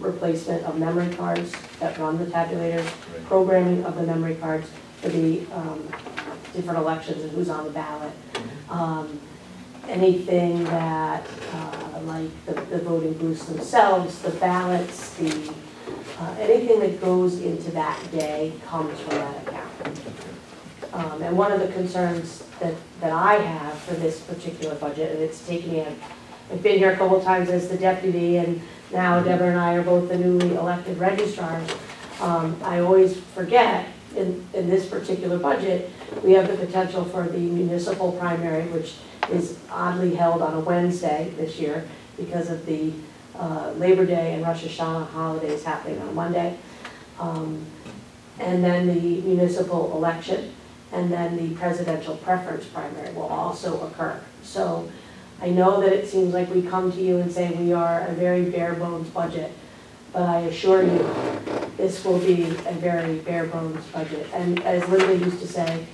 replacement of memory cards that run the tabulators, programming of the memory cards for the different elections and who's on the ballot. Anything that, like the voting booths themselves, the ballots, anything that goes into that day comes from that account. And one of the concerns that I have for this particular budget, and it's taken me, I've been here a couple of times as the deputy, and now Deborah and I are both the newly elected registrars. I always forget in this particular budget, we have the potential for the municipal primary, which is oddly held on a Wednesday this year because of the Labor Day and Rosh Hashanah holidays happening on Monday. And then the municipal election, and then the presidential preference primary will also occur. So I know that it seems like we come to you and say we are a very bare bones budget, but I assure you, this will be a very bare bones budget. And as Linda used to say,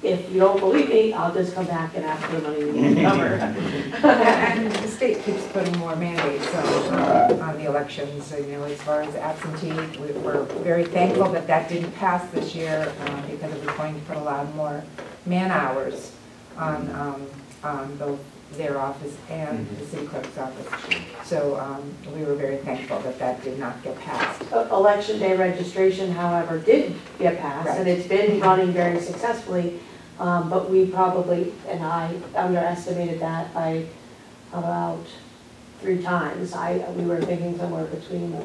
if you don't believe me, I'll just come back and ask for the money we need to cover. And the state keeps putting more mandates on the elections, as far as absentee. We're very thankful that that didn't pass this year because it was going to put a lot more man hours on both their office and the city clerk's office. So we were very thankful that that did not get passed. Election day registration, however, did get passed, and it's been running very successfully. But we probably, and I underestimated that by about 3 times. We were thinking somewhere between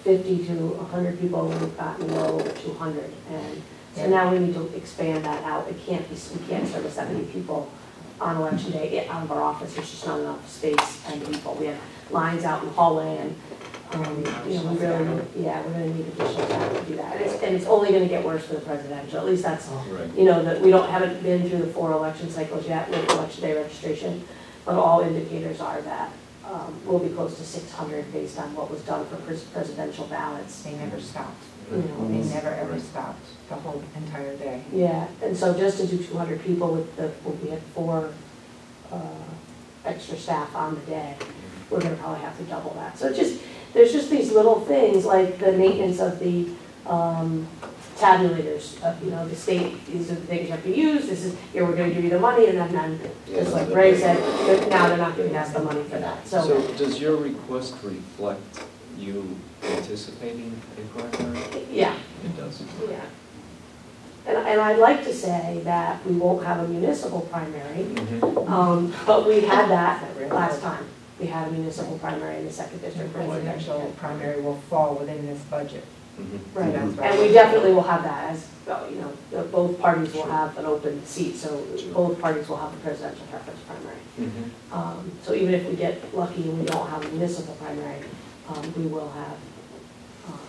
50 to 100 people, and we've gotten well over 200. And so now we need to expand that out. We can't service that many people on election day out of our office. There's just not enough space and people. We have lines out in the hallway, and we really, we're going to need additional staff to do that. And it's only going to get worse for the presidential. At least that's, that we haven't been through the 4 election cycles yet with election day registration, but all indicators are that we'll be close to 600 based on what was done for presidential ballots. They never stopped. They never ever stopped the whole entire day. Yeah, and so just to do 200 people we had 4 extra staff on the day, we're going to probably have to double that. So there's just these little things like the maintenance of the tabulators. The state, these are the things you have to use. This is here. We're going to give you the money, and then just like Ray said, now they're not giving us the money for that. So does your request reflect you anticipating a primary? Yeah. It does. Yeah. And I'd like to say that we won't have a municipal primary, but we had that last time. We had a municipal primary in the 2nd district. The presidential primary will fall within this budget. Right, and we definitely will have that, as both parties will have an open seat, so both parties will have a presidential preference primary. So even if we get lucky and we don't have a municipal primary, we will have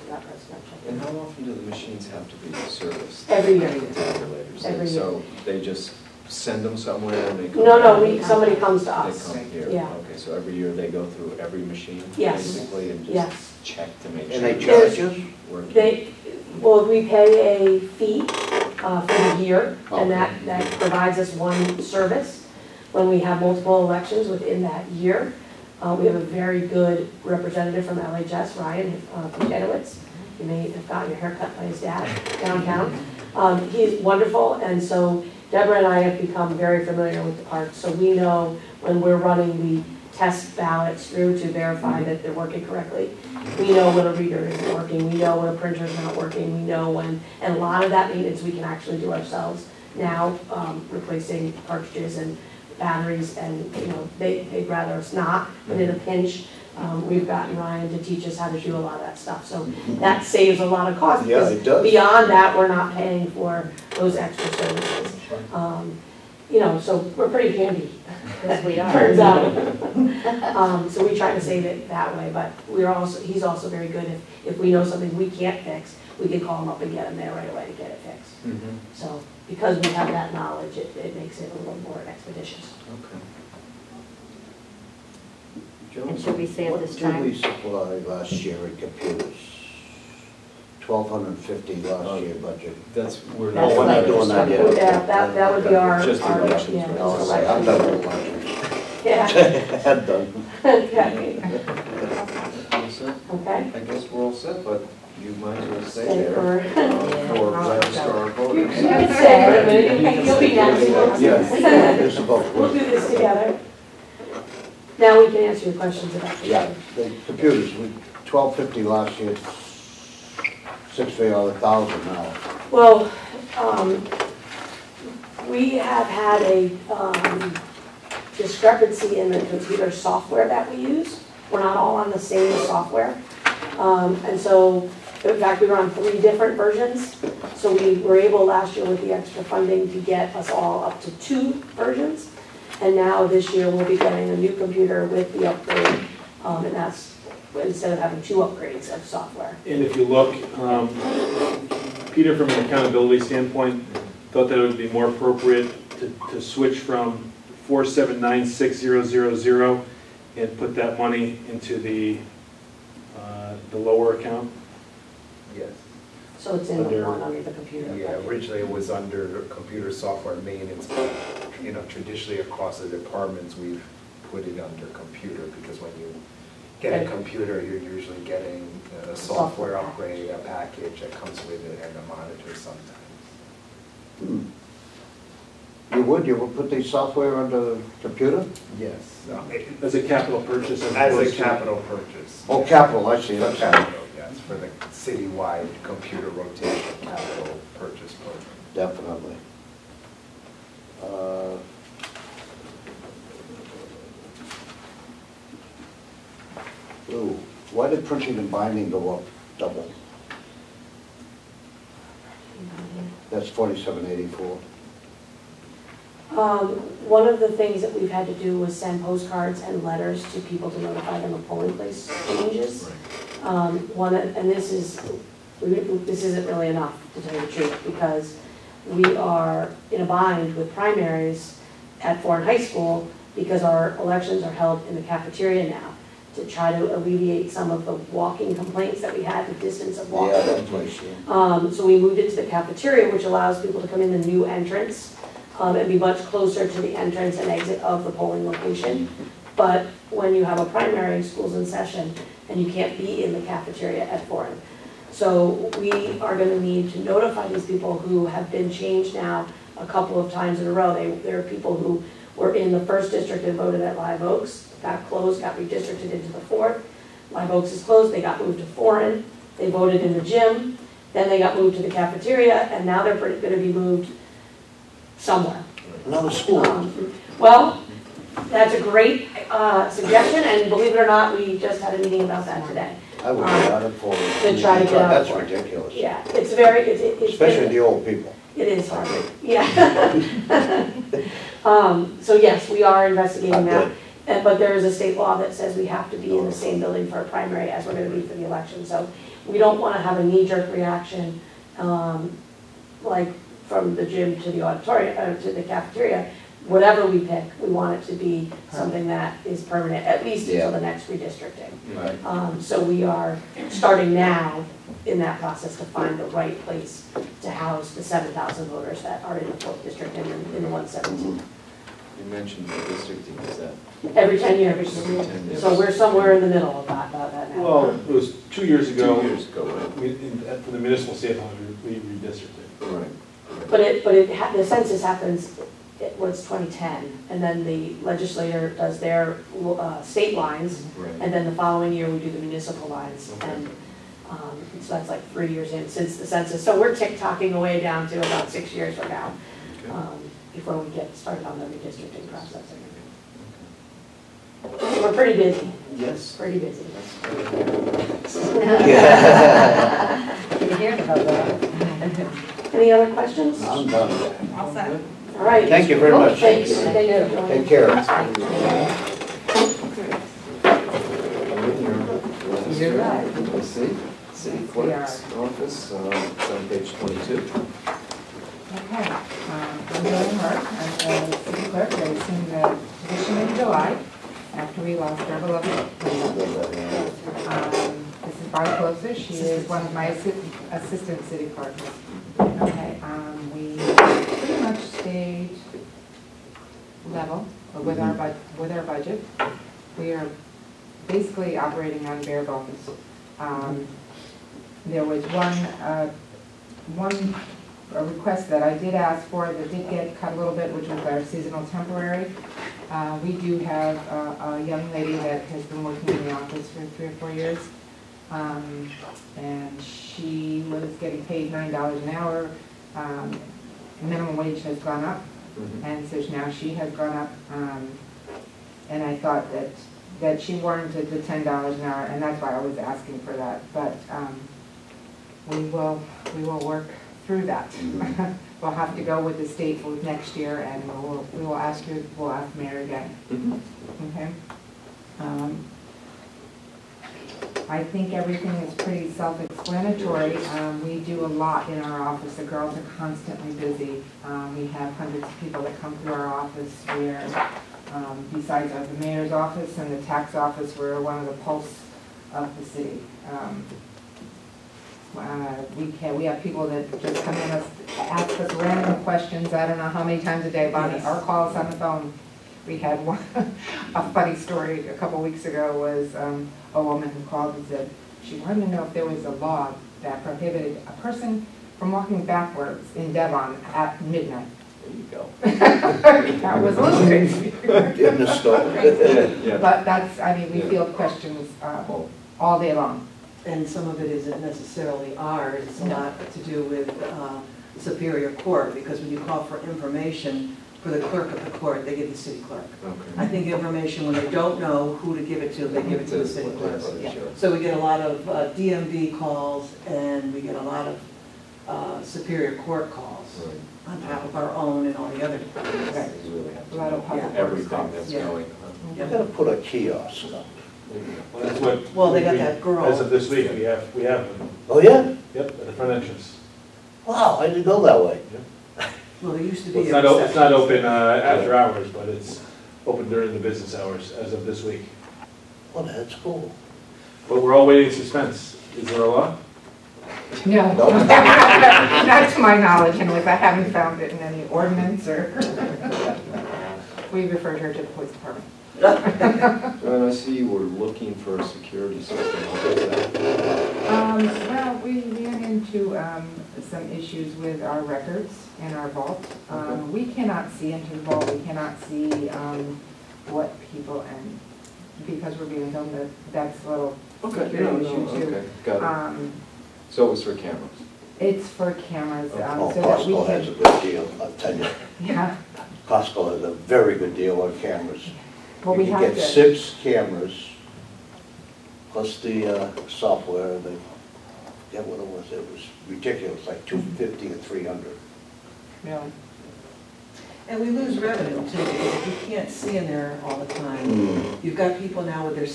that presidential. And how often do the machines have to be serviced? Every year. Tabulators. Every year. So they just send them somewhere and they come? No, somebody comes to us. They come here? Yeah. Okay, so every year they go through every machine? Yes. Basically, and Yes. just check to make sure? And they it's charge us? working? Well, we pay a fee for the year, and that provides us one service. When we have multiple elections within that year, we have a very good representative from LHS, Ryan Pujanowitz. You may have gotten your haircut by his dad downtown. He's wonderful, and so Deborah and I have become very familiar with the parks, so we know when we're running the test ballots through to verify that they're working correctly. We know when a reader isn't working, we know when a printer's not working, we know when, and a lot of that maintenance we can actually do ourselves now, replacing cartridges and batteries, and they'd rather us not, but in a pinch, we've gotten Ryan to teach us how to do a lot of that stuff, so that saves a lot of cost. Yeah, it does. Beyond that, we're not paying for those extra services. So we're pretty handy. Yes, we are. Turns out. So we try to save it that way, but he's also very good if we know something we can't fix, we can call him up and get him there right away to get it fixed. So because we have that knowledge, it makes it a little more expeditious. Okay. And should we say at this What time? did we supply last year in computers? 1,250 last year budget. We're That's we're not like- doing that yet. Yeah, that would be our. Just our- elections, yeah, right? those I'm elections. done with elections. Yeah, I'm done. okay, All set? okay. I guess we're all set, but you might as well stay Stay there for registrar You voters. can stay for a minute, you'll be next. Yeah, this is both. We'll do this together. Now we can answer your questions about the. Yeah, the computers, 1,250 last year, 6 out of 1,000 now. Well, we have had a discrepancy in the computer software that we use. We're not all on the same software. And so, in fact, we were on 3 different versions. So we were able last year with the extra funding to get us all up to 2 versions. And now this year we'll be getting a new computer with the upgrade. And that's instead of having 2 upgrades of software. And if you look, Peter, from an accountability standpoint, thought that it would be more appropriate to switch from 4796000 and put that money into the lower account. Yes. So it's in the one under the computer. Yeah, originally it was under computer software maintenance, but, traditionally across the departments, we've put it under computer, because when you get a computer, you're usually getting a software upgrade, a package that comes with it, and a monitor sometimes. You would put the software under computer? Yes. As a capital purchase. As a capital purchase. Oh, capital, I see, For that's capital, yes, for the citywide computer rotation capital purchase program. definitely. Ooh, why did printing and binding go up double? That's 4784. One of the things that we've had to do was send postcards and letters to people to notify them of polling place changes. And this isn't really enough, to tell you the truth, because we are in a bind with primaries at Foreign High School because our elections are held in the cafeteria now to try to alleviate some of the walking complaints that we had, the distance of walking. Yeah, that's what I see. So we moved it to the cafeteria, which allows people to come in the new entrance and be much closer to the entrance and exit of the polling location. But when you have a primary, school's in session, and you can't be in the cafeteria at Foreign. So we are going to need to notify these people who have been changed now a couple of times in a row. There are people who were in the 1st district and voted at Live Oaks, got closed, got redistricted into the 4th. Live Oaks is closed, they got moved to Foreign, they voted in the gym, then they got moved to the cafeteria, and now they're going to be moved somewhere. Another school. Well, that's a great suggestion, and believe it or not, we just had a meeting about that today. I would have got it for To try to get out That's of it. ridiculous. Yeah, it's very, it's. Especially the old people. It is hard, yeah. So yes, we are investigating that. But there is a state law that says we have to be in the same building for a primary as we're going to be for the election. So we don't want to have a knee-jerk reaction like from the gym to the auditorium, to the cafeteria, whatever we pick, we want it to be something that is permanent, at least until the next redistricting. Right. So we are starting now in that process to find the right place to house the 7,000 voters that are in the 4th district and in the 117. You mentioned redistricting, is that? Every 10 years. Every 10 years. So we're somewhere in the middle of that now. Well, it was 2 years ago. 2 years ago, right? For the municipal sample, we redistricted. Right. But the census happens, it was 2010, and then the legislature does their state lines, Right. and then the following year we do the municipal lines. Okay. And so that's like 3 years in since the census. So we're tick-tocking away down to about 6 years from now, before we get started on the redistricting process. We're pretty busy. Yes. Pretty busy. You hear about that? Any other questions? I'm done. All set. All right. Thank you very much. Thanks. Thank you. Take care. You're right. Let's see, city clerk's office, it's on page 22. Okay, I'm Joanne Hart, I'm the city clerk. I assumed the position in July after we lost our beloved this is Barb Closer. She is one of my assistant city clerks. Okay, we pretty much stayed level with our budget. We are basically operating on bare bones. There was one request that I did ask for that did get cut a little bit, which was our seasonal temporary. We do have a young lady that has been working in the office for 3 or 4 years. And she was getting paid $9 an hour. Minimum wage has gone up, and so now she has gone up. And I thought that she warranted the $10 an hour, and that's why I was asking for that. But we will through that. We'll have to go with the state for next year, and we'll ask Mayor again. Okay. I think everything is pretty self-explanatory. We do a lot in our office. The girls are constantly busy. We have hundreds of people that come through our office. We are, besides the mayor's office and the tax office, we're one of the pulse of the city. We have people that just come in and ask us random questions. I don't know how many times a day, Bonnie, or call us on the phone. We had a funny story a couple weeks ago was a woman who called and said she wanted to know if there was a law that prohibited a person from walking backwards in Devon at midnight. There you go. That was a little crazy. In the storm. Yeah. But that's, I mean, we field questions all day long. And some of it isn't necessarily ours, it's a lot to do with Superior Court, because when you call for information for the clerk of the court, they give the city clerk. Okay. I think information, when they don't know who to give it to, they give it to the city clerk. Yeah. So we get a lot of DMV calls, and we get a lot of Superior Court calls on top of our own and all the other departments. Right. Really have to A lot of know public everything that's Yeah. going on. You gotta put a kiosk up. Well, that's what. Well, they got that girl. As of this week, we have them. Oh, yeah? Yep, at the front entrance. Wow, I didn't go that way. Well, there used to be Well, it's not open after hours, but it's open during the business hours as of this week. Well, that's cool. But we're all waiting in suspense. Is there a law? No, not to my knowledge, anyways. I haven't found it in any ordinance or. We referred her to the police department. And I see you were looking for a security system. What is that? Well, we ran into some issues with our records in our vault. We cannot see into the vault. We cannot see what people, and because we're being told that that's a little security issue too. Okay, got it. So it was for cameras? It's for cameras, so that we Costco can. has a good deal, I'll tell you. Yeah. Costco has a very good deal on cameras. Well, You we can have get to. 6 cameras, plus the software, and what it was ridiculous, like $250 and $300. Really? And we lose revenue too, because if you can't see in there all the time, you've got people now with their,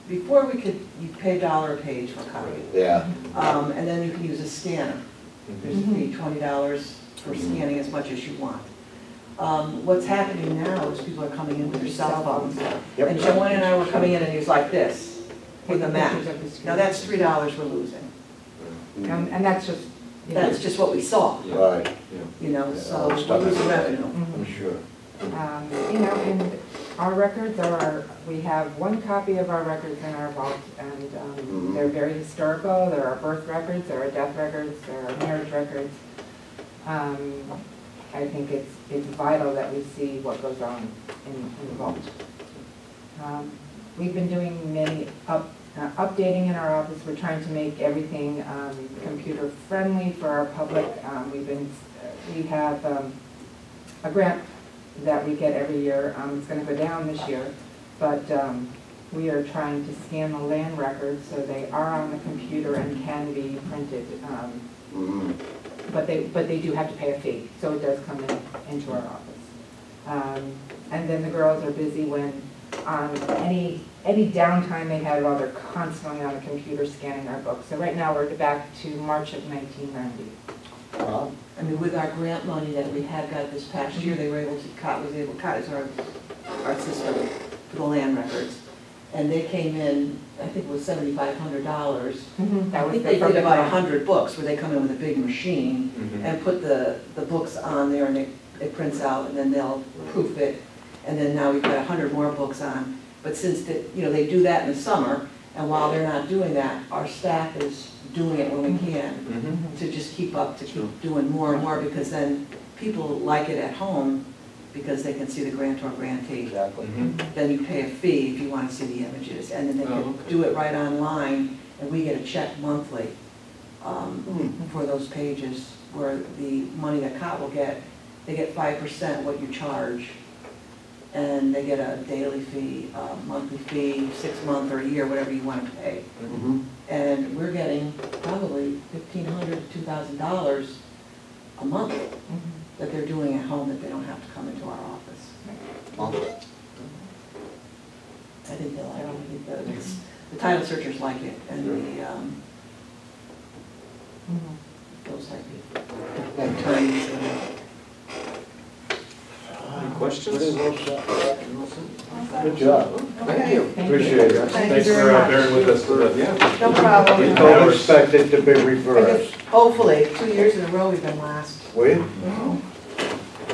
before you pay $1 a page for copy. Yeah. And then you can use a scanner. There's a fee, $20 for scanning as much as you want. What's happening now is people are coming in with their cell phones. And Joanne and I were coming in and he was like this, with a map. Now that's $3 we're losing. And that's just, That's just what we saw. Right. You know, so we're losing revenue. I'm sure. you know, and our records are, we have one copy of our records in our vault, and they're very historical. There are birth records, there are death records, there are marriage records. I think it's vital that we see what goes on in the vault. We've been doing many updating in our office. We're trying to make everything computer friendly for our public. We have a grant that we get every year. It's going to go down this year, but we are trying to scan the land records so they are on the computer and can be printed. But they do have to pay a fee, so it does come into our office. And then the girls are busy when any downtime they had while they're constantly on the computer scanning our books. So right now we're back to March of 1990. I mean, with our grant money that we had got this past year, they were able to cut is our system for the land records. And they came in, I think it was $7,500. I think they did about 100 books where they come in with a big machine and put the books on there and it prints out and then they'll proof it. And then now we've got 100 more books on. But since they do that in the summer, and while they're not doing that, our staff is doing it when we can to just keep up, to keep doing more and more, because then people like it at home because they can see the grantor grantee. Exactly. Then you pay a fee if you want to see the images, and then they can do it right online, and we get a check monthly for those pages, where the money that COT will get, they get 5% what you charge, and they get a daily fee, monthly fee, 6 month or a year, whatever you want to pay. And we're getting probably $1,500 to $2,000 a month that they're doing at home, that they don't have to come into our office. I think they'll like it. I think the title searchers like it, and those type of attorneys. Any questions? Good job. Thank you. Appreciate it. Thanks for bearing with us today. No problem. We don't expect it to be reversed. Hopefully, 2 years in a row we've been last. Will you?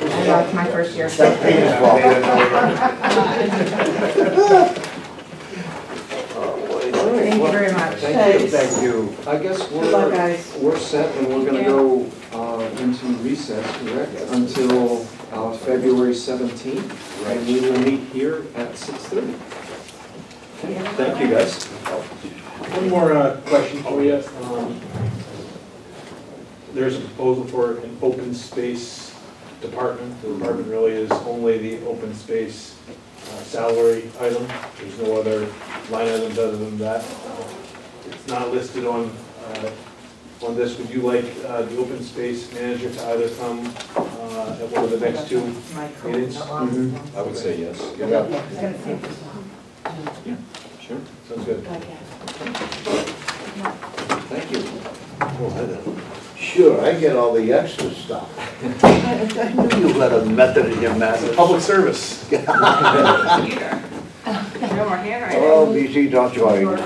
I know it's my first year. That's Peter's fault. Thank you very much. Thank you. I guess Good luck, guys. we're set, and we're going to go into recess, correct, until February 17th, and we will meet here at 6:30. Thank you, guys. One more question for you. There's a proposal for an open space department. The department really is only the open space salary item. There's no other line items other than that. It's not listed on this. Would you like the open space manager to either come at one of the next two meetings? I would say yes. Yeah, Sure. sounds good. Thank you. Sure, I get all the extra stuff. I knew you had a method in your madness. Public service. No more handwriting. Oh, BC, don't join.